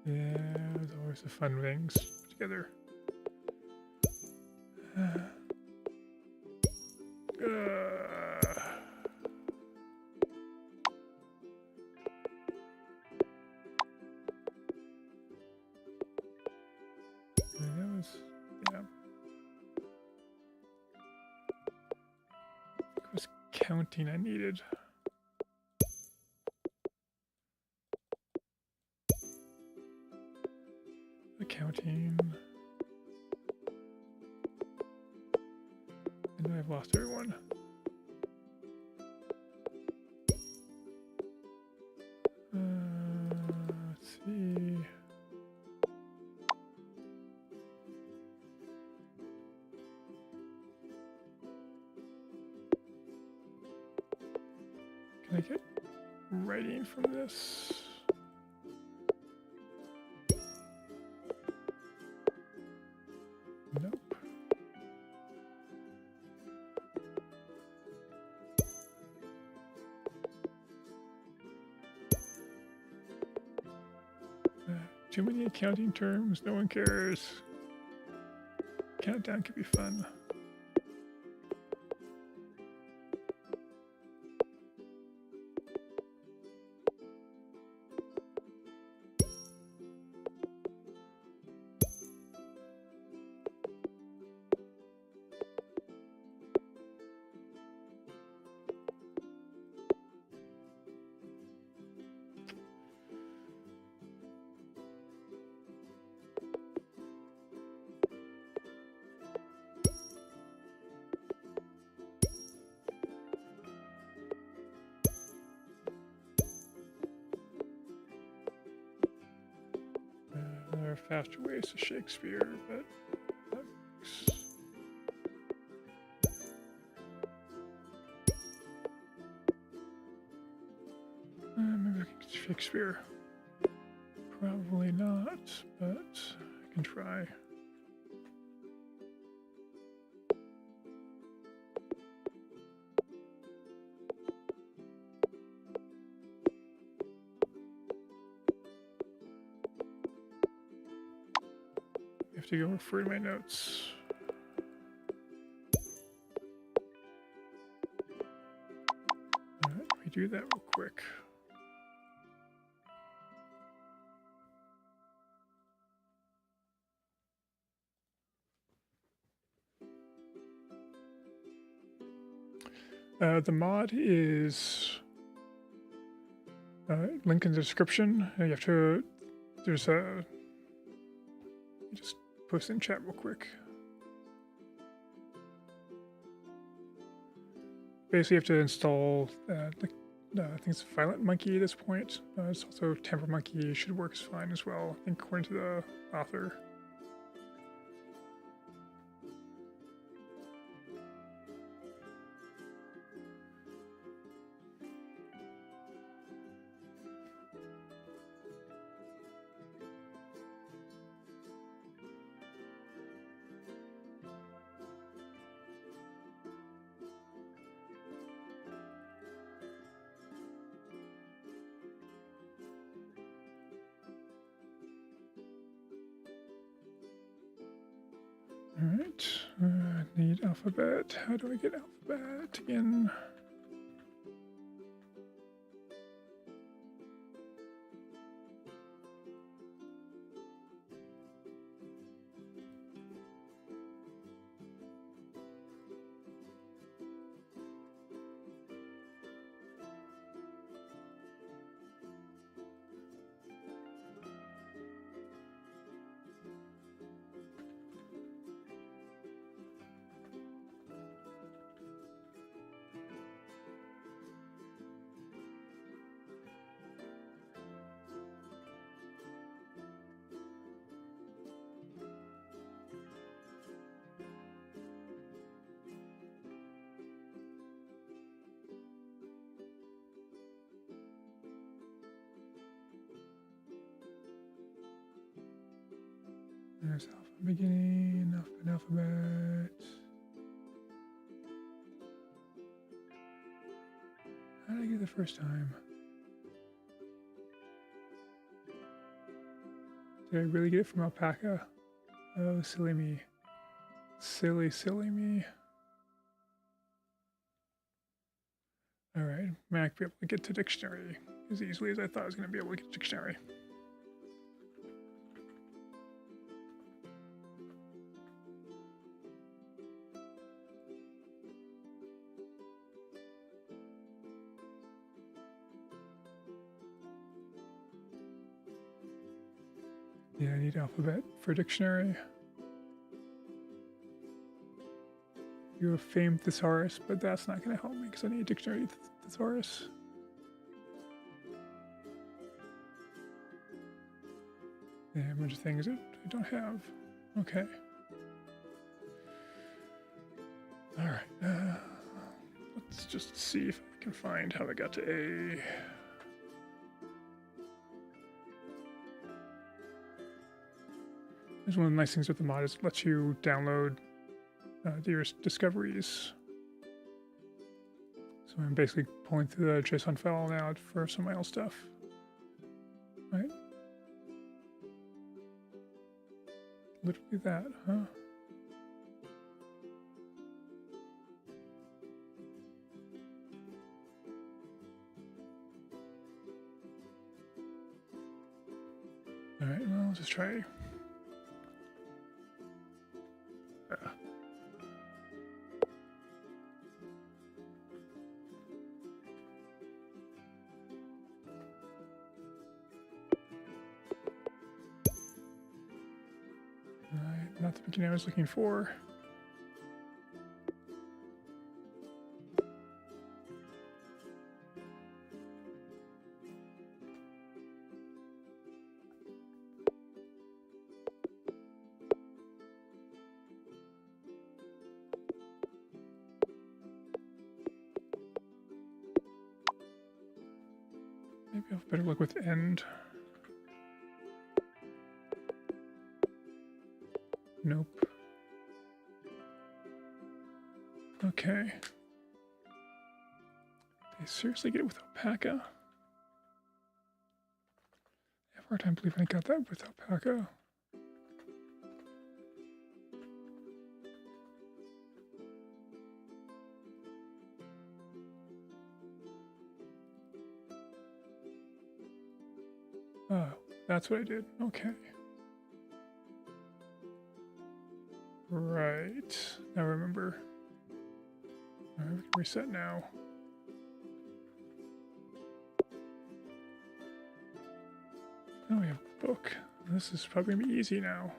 Yeah, there's always the fun things together. That was, yeah. It was counting I needed. Accounting. And I've lost everyone. Let's see. Can I get writing from this? Nope. Too many accounting terms, no one cares. Countdown could be fun. There are faster ways to Shakespeare, but that works. Maybe I can get Shakespeare. Probably not, but I can try. I have to go refer to my notes. Alright, let me do that real quick. The mod is link in the description. You have to, there's a, just post it in chat real quick. Basically, you have to install, I think it's Violent Monkey at this point. It's also Temper Monkey should work fine as well, I think, according to the author. Alright, need alphabet. How do I get alphabet again? There's alpha beginning, alphabet. How did I get it the first time? Did I really get it from alpaca? Oh, silly me. Silly, silly me. Alright, I'm not be able to get to dictionary as easily as I thought I was going to be able to get to dictionary. Yeah, I need alphabet for dictionary. You have famed thesaurus, but that's not going to help me because I need a dictionary thesaurus. Yeah, a bunch of things that I don't have. Okay. Alright, let's just see if I can find how I got to A. There's one of the nice things with the mod is it lets you download your discoveries. So I'm basically pulling through the JSON file now for some of my old stuff. Right? Literally that, huh? Alright, well, I'll just try. Not the beginning I was looking for. Maybe I'll have better luck with end. Nope. Okay. They seriously get it with alpaca? I have a hard time believing I got that with alpaca. Oh, that's what I did. Okay. Right. Now remember. Alright, we can reset now. Now we have a book. This is probably going to be easy now.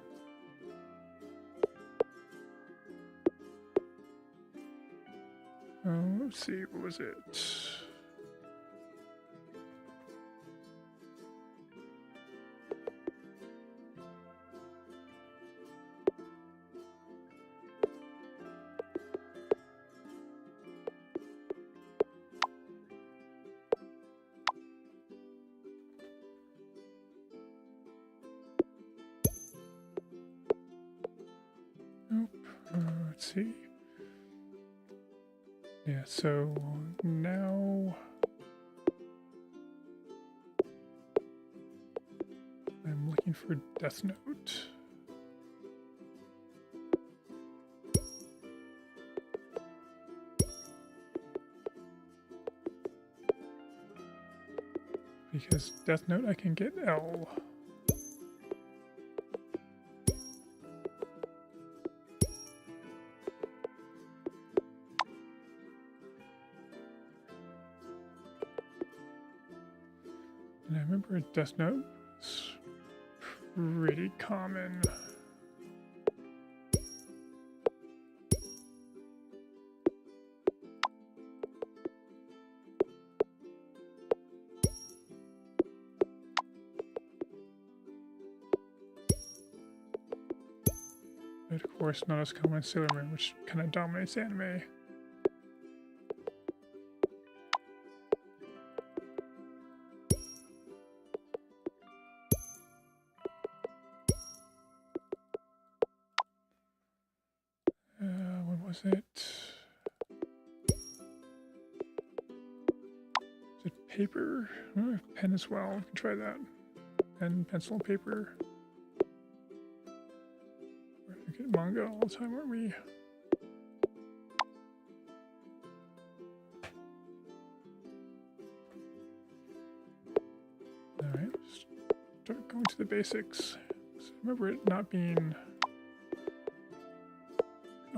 Let's see, what was it? Nope. Let's see. Yeah, so now I'm looking for Death Note. Because Death Note I can get L. And I remember a Death Note is pretty common. But of course, not as common as Sailor Moon, which kind of dominates anime. is it? Is it paper? Oh, pen as well. We can try that. Pen, pencil, paper. We're gonna get manga all the time, aren't we? Alright, start going to the basics. So remember it not being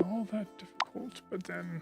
all that difficult, but then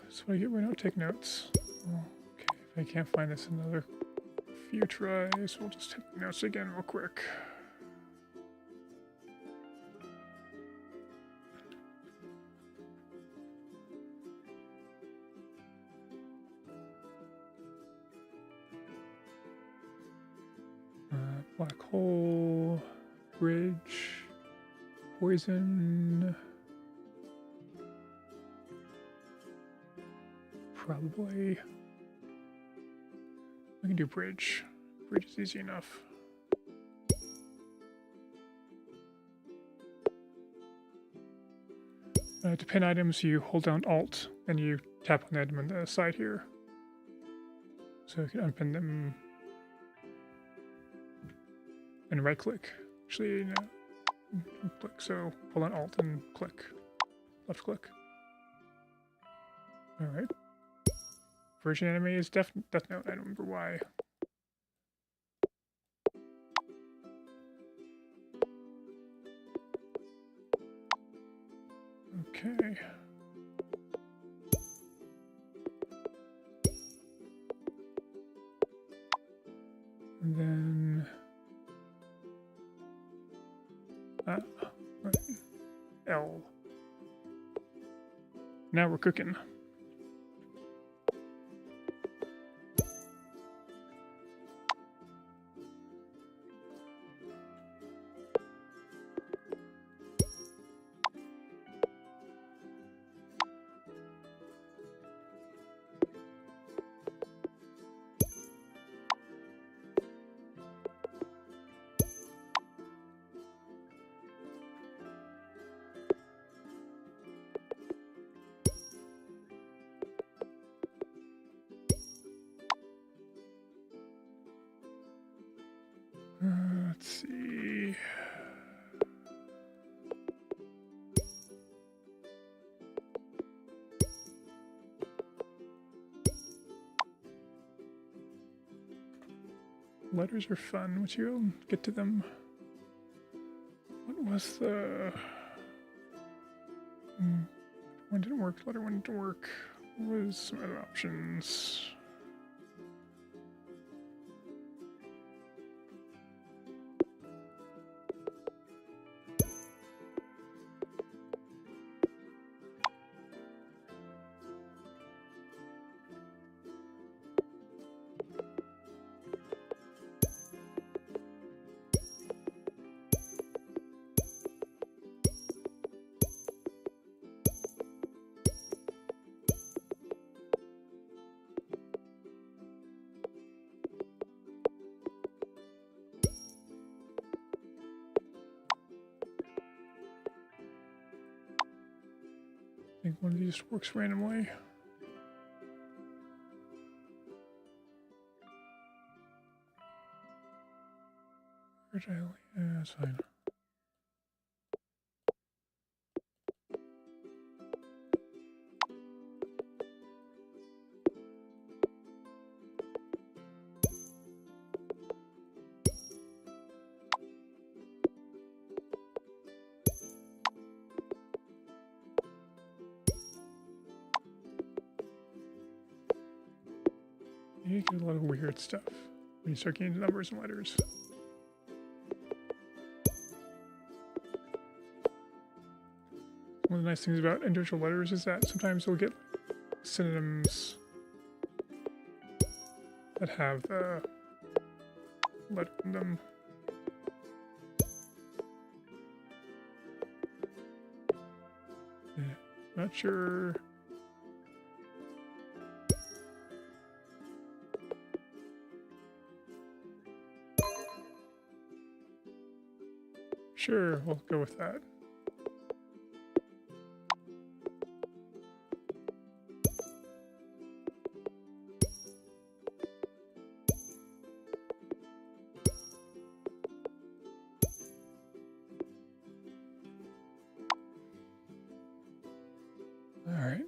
that's what I get when I don't take notes. Oh, okay, if I can't find this in another few tries, we'll just take notes again real quick. Black hole, bridge, poison. Probably. We can do bridge. Bridge is easy enough. To pin items, you hold down Alt and you tap on the item on the side here. So you can unpin them and right click. Actually, no. Click. So hold on Alt and click. Left click. Alright. Version anime is Death Note. I don't remember why. Okay. And then L. Now we're cooking. Let's see. Letters are fun once you get to them. What was the... one didn't work, letter one didn't work. What was some other options? I think one of these works randomly. Yeah, that's fine. You get a lot of weird stuff when you start getting into numbers and letters. One of the nice things about individual letters is that sometimes you'll get synonyms that have the letter in them. Yeah, not sure. Sure, we'll go with that. All right.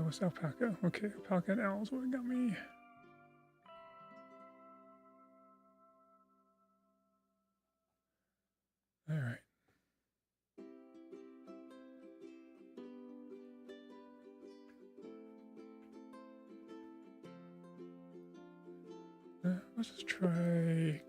What's alpaca? Okay, alpaca and owls. What got me? All right. Let's just try.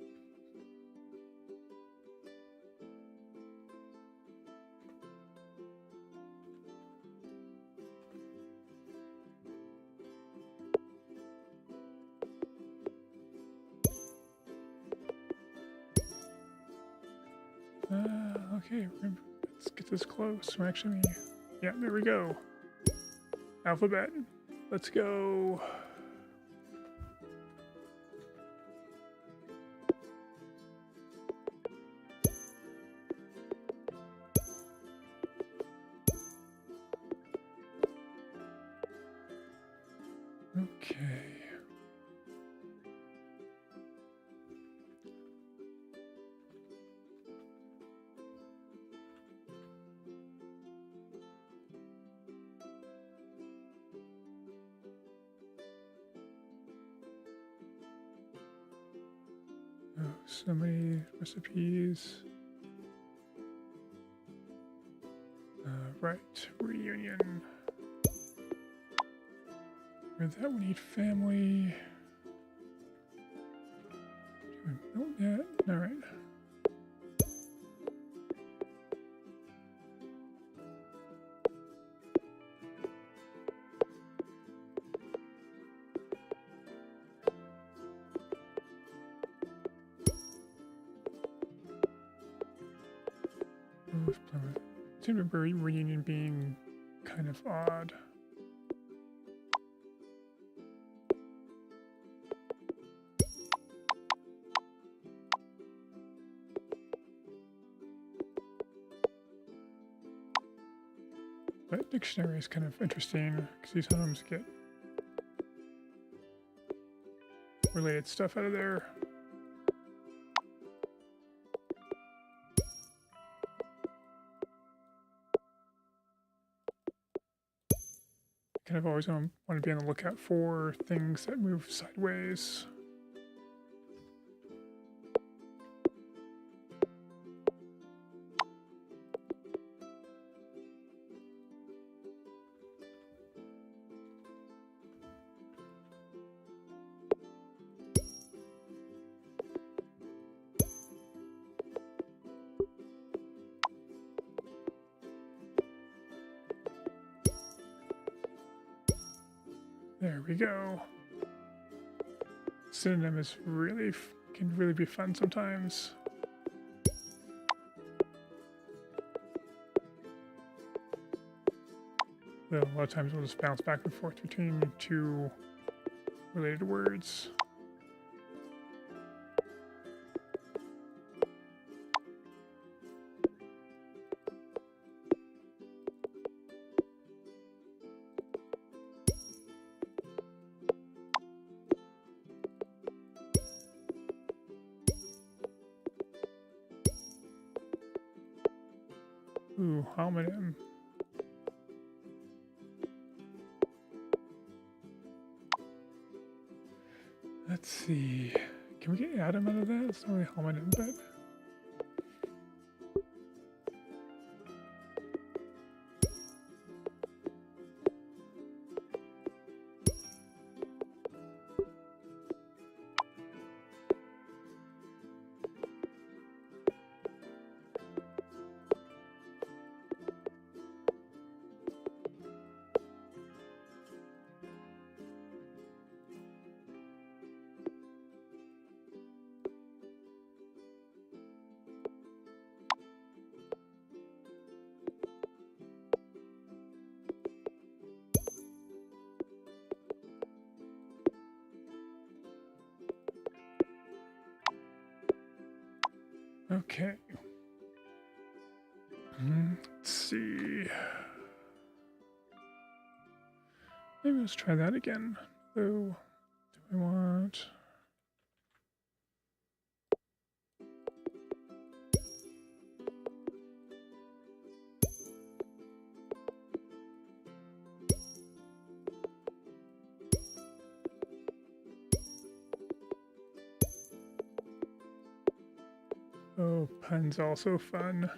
Okay, let's get this close. We're actually, yeah, there we go. Alphabet. Let's go. Okay. Oh, so many recipes. Right, reunion. For that we need family. Oh, yeah, all right. I seem to remember reunion being kind of odd. But dictionary is kind of interesting because you sometimes get related stuff out of there. Kind of always want to be on the lookout for things that move sideways. There we go. Synonym is really can really be fun sometimes. So a lot of times we'll just bounce back and forth between two related words. Ooh, homonym. Let's see. Can we get Adam out of that? It's not really homonym, but. Okay. Let's see. Maybe let's try that again. So, do we want... Oh, pun's also fun.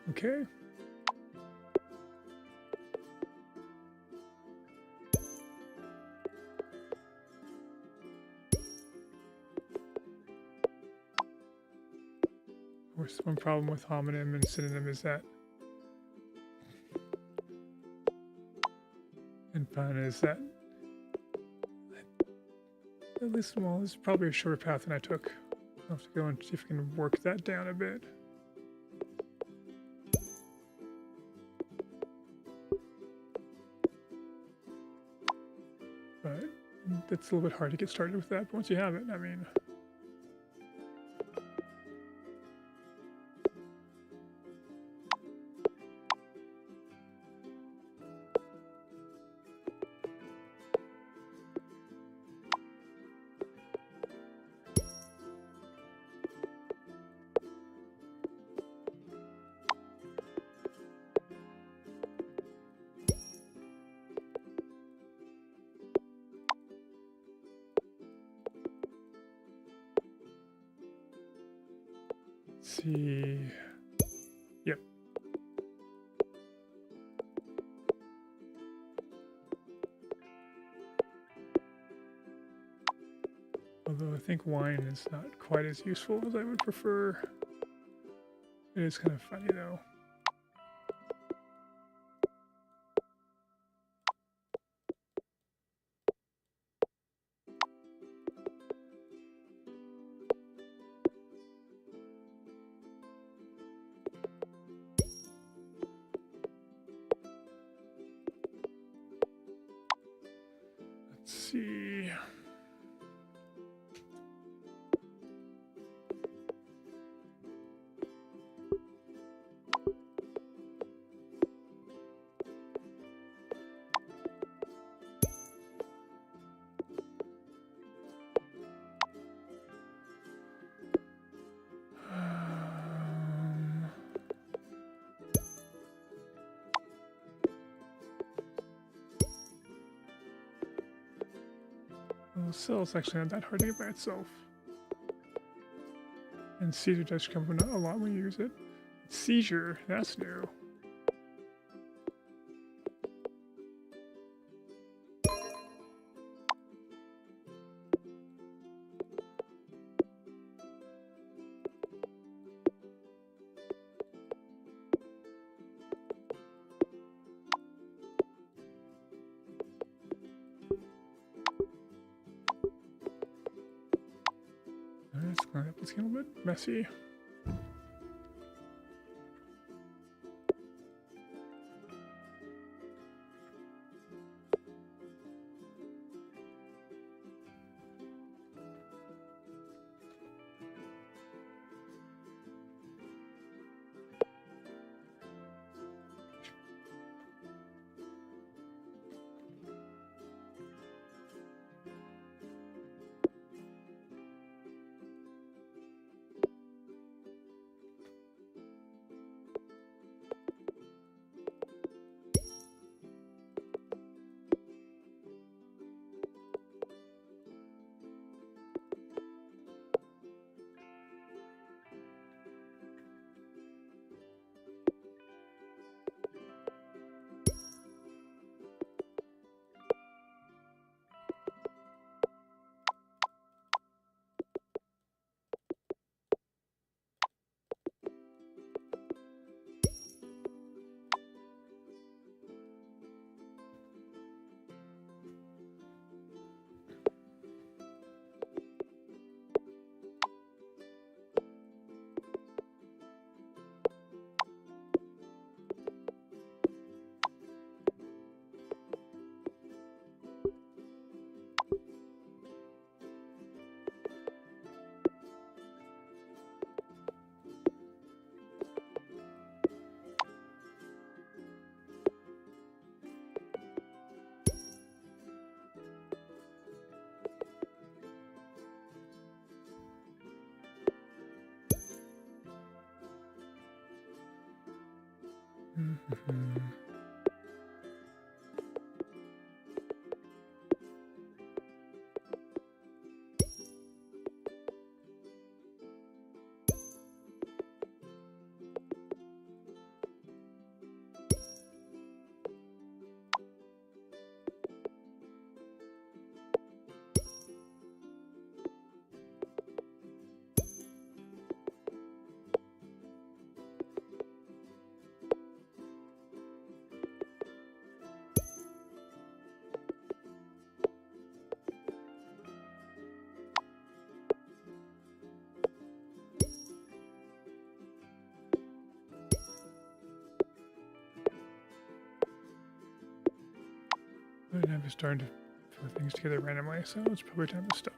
Okay. Of course, one problem with homonym and synonym is that, and fun is that, at least, well, this is probably a shorter path than I took. I'll have to go and see if I can work that down a bit. But it's a little bit hard to get started with that, but once you have it, I mean... see. Yep. Although I think wine is not quite as useful as I would prefer. It is kind of funny though. Let's see. Well, cell's actually not that hard to get by itself. And Caesar does come up a lot when you use it. Seizure, that's new. It's getting a little bit messy. I'm just starting to throw things together randomly, so it's probably time to stop.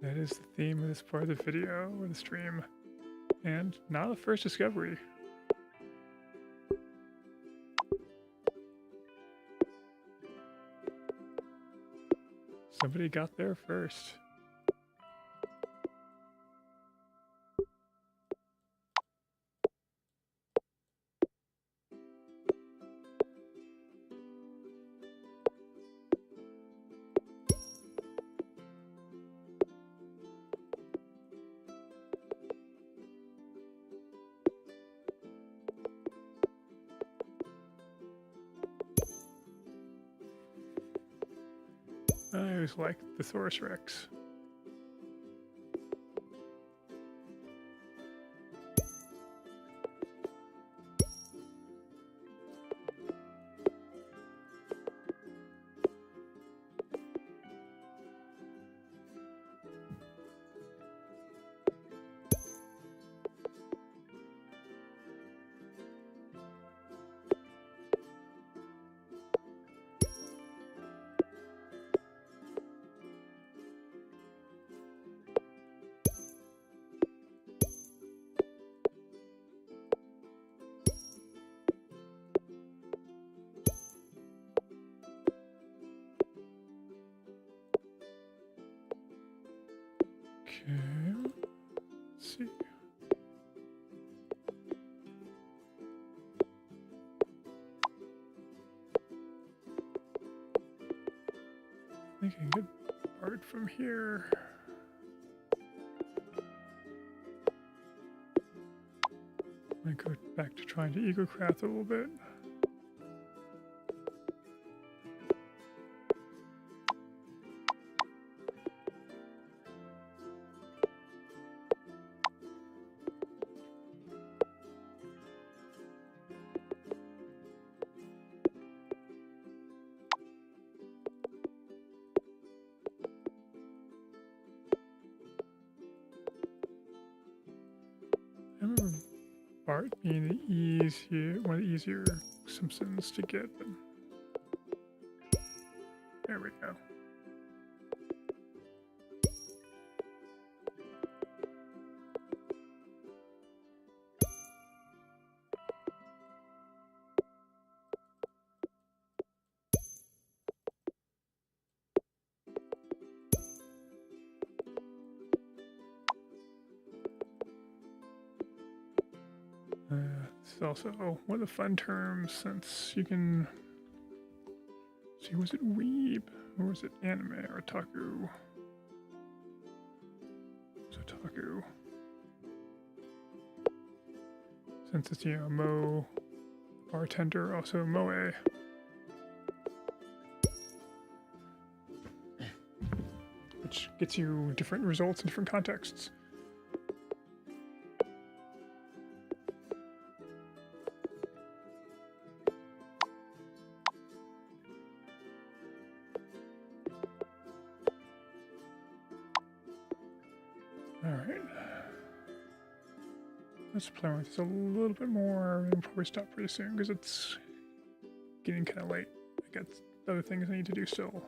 That is the theme of this part of the video or the stream, and not the first discovery. Somebody got there first. I always liked the Thoris Rex. Okay, let's see. I think I can get art from here. I go back to trying to ecocraft a little bit. part being one of the easier Simpsons to get. But there we go. It's also one of the fun terms, since you can see, was it weeb or was it anime or otaku? It's otaku. Since it's, you know, mo bartender, also moe. Which gets you different results in different contexts. Alright. Let's play with this a little bit more and probably stop pretty soon because it's getting kind of late. I got other things I need to do still.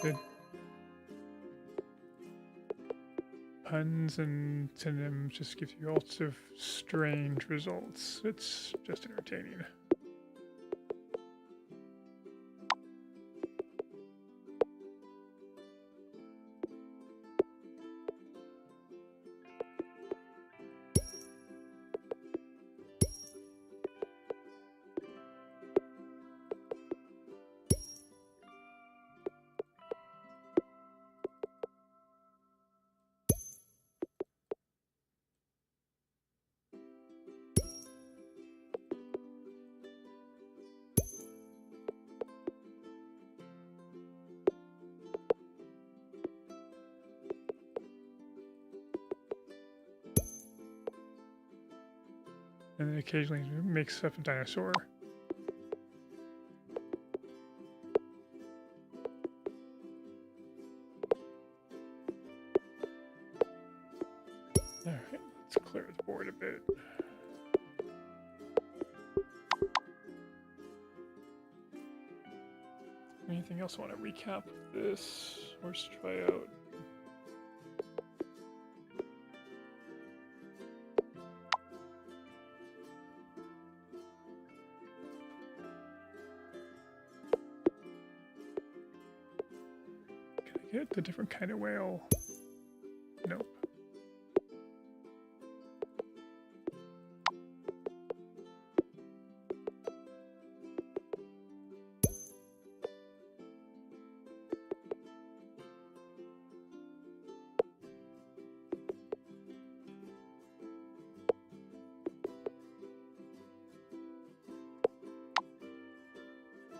Good. Puns and synonyms just gives you all sorts of strange results. It's just entertaining. And then occasionally it makes up a dinosaur. Alright, let's clear the board a bit. Anything else I want to recap of this? Or just try out? Can I get the different kind of whale? Nope.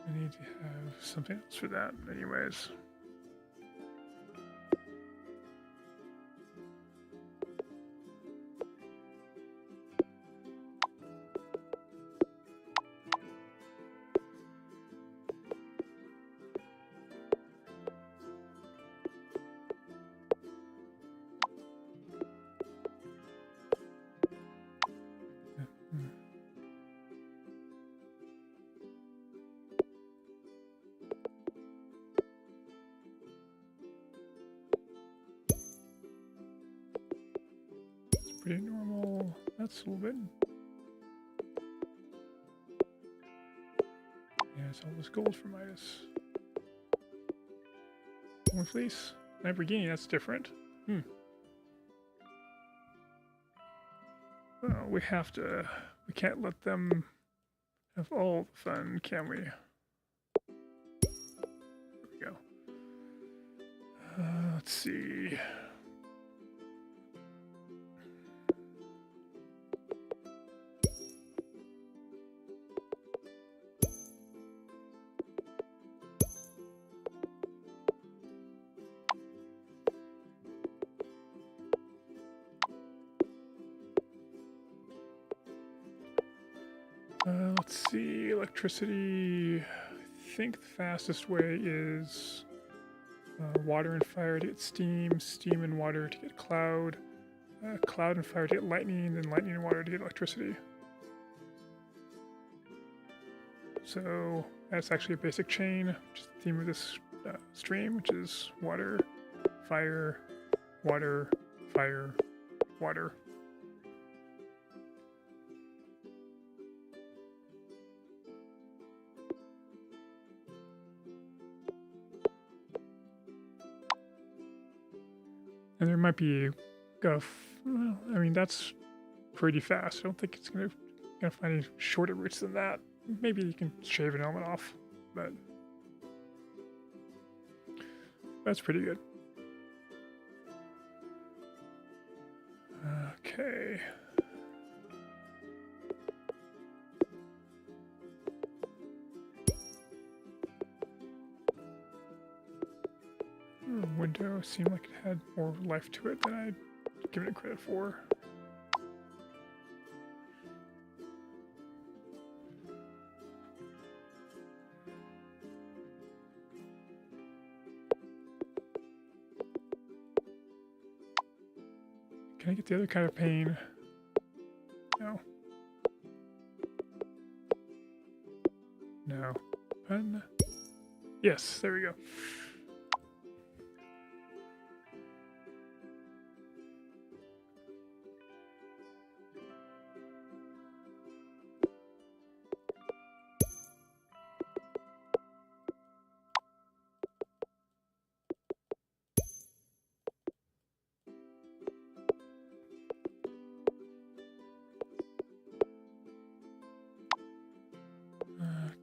I need to have something else for that anyways. Pretty normal. That's a little bit. Yeah, it's all this gold for Midas. One fleece. Lamborghini, that's different. Well, we We can't let them have all the fun, can we? There we go. Let's see. Let's see, electricity. I think the fastest way is water and fire to get steam, steam and water to get cloud, cloud and fire to get lightning, then lightning and water to get electricity. So that's actually a basic chain, which is the theme of this stream, which is water, fire, water, fire, water. And there might be well, I mean, that's pretty fast. I don't think it's gonna find any shorter routes than that. Maybe you can shave an element off, but that's pretty good. Okay. Window seemed like it had more life to it than I'd given it credit for. Can I get the other kind of pane? No. No. Button. Yes, there we go.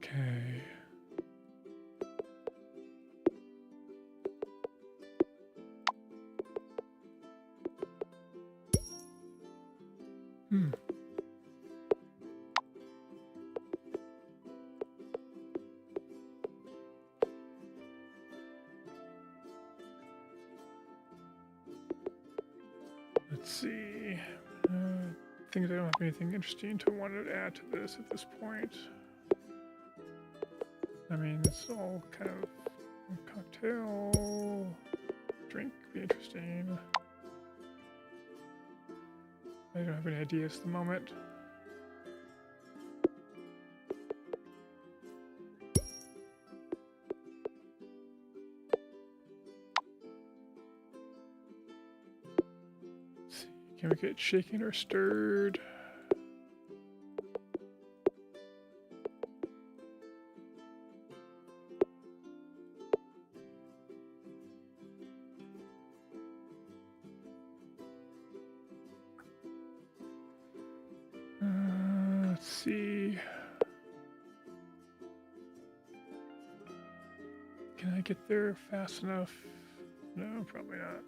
Okay. Let's see. Things I don't have anything interesting to want to add to this at this point. I mean, it's all kind of cocktail drink be interesting. I don't have any ideas at the moment. Let's see, can we get shaken or stirred? Let's see. Can I get there fast enough? No, probably not.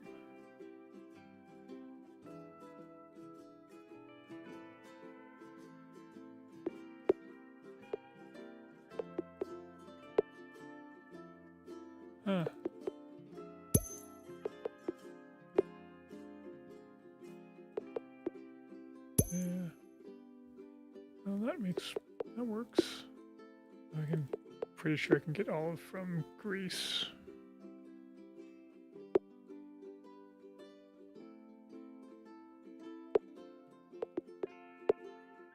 Huh. Yeah. Well, that works. Pretty sure I can get olive from Greece.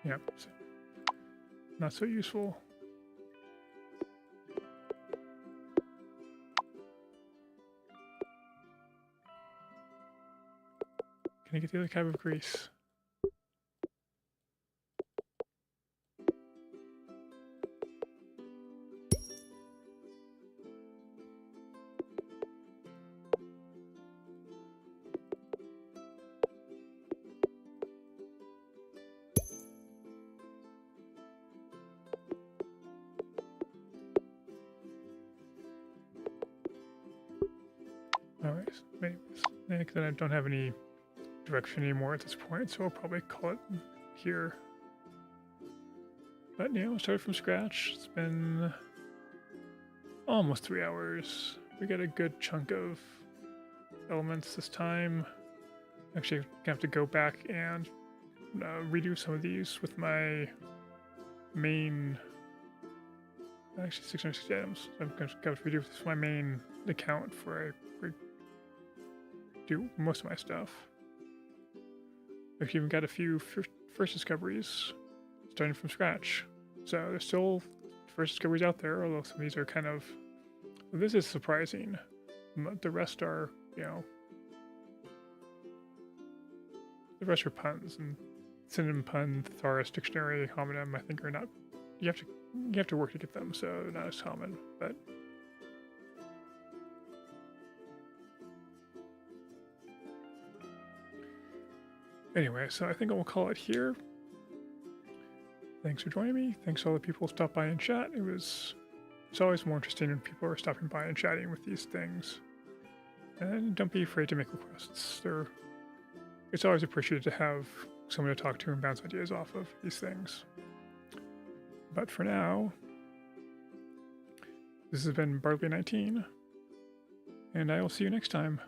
Yep. So not so useful. Can I get the other kind of Greece? Alright, anyways, I think that I don't have any direction anymore at this point, so I'll probably call it here. But yeah, we'll start from scratch. It's been almost 3 hours. We got a good chunk of elements this time. Actually, I'm gonna have to go back and redo some of these with my main. Actually, 660 items. So I'm going to have to redo this with my main account for I do most of my stuff. I've even got a few first discoveries starting from scratch. So there's still first discoveries out there, although some of these are kind of. Well, this is surprising. The rest are, you know. The rest are puns, and synonym pun, thesaurus, dictionary, homonym, I think are not. You have to work to get them, so they're not as common. But anyway, so I think I will call it here. Thanks for joining me. Thanks to all the people who stopped by and chat. It's always more interesting when people are stopping by and chatting with these things. And don't be afraid to make requests. It's always appreciated to have someone to talk to and bounce ideas off of these things. But for now, this has been Bartleby19, and I will see you next time.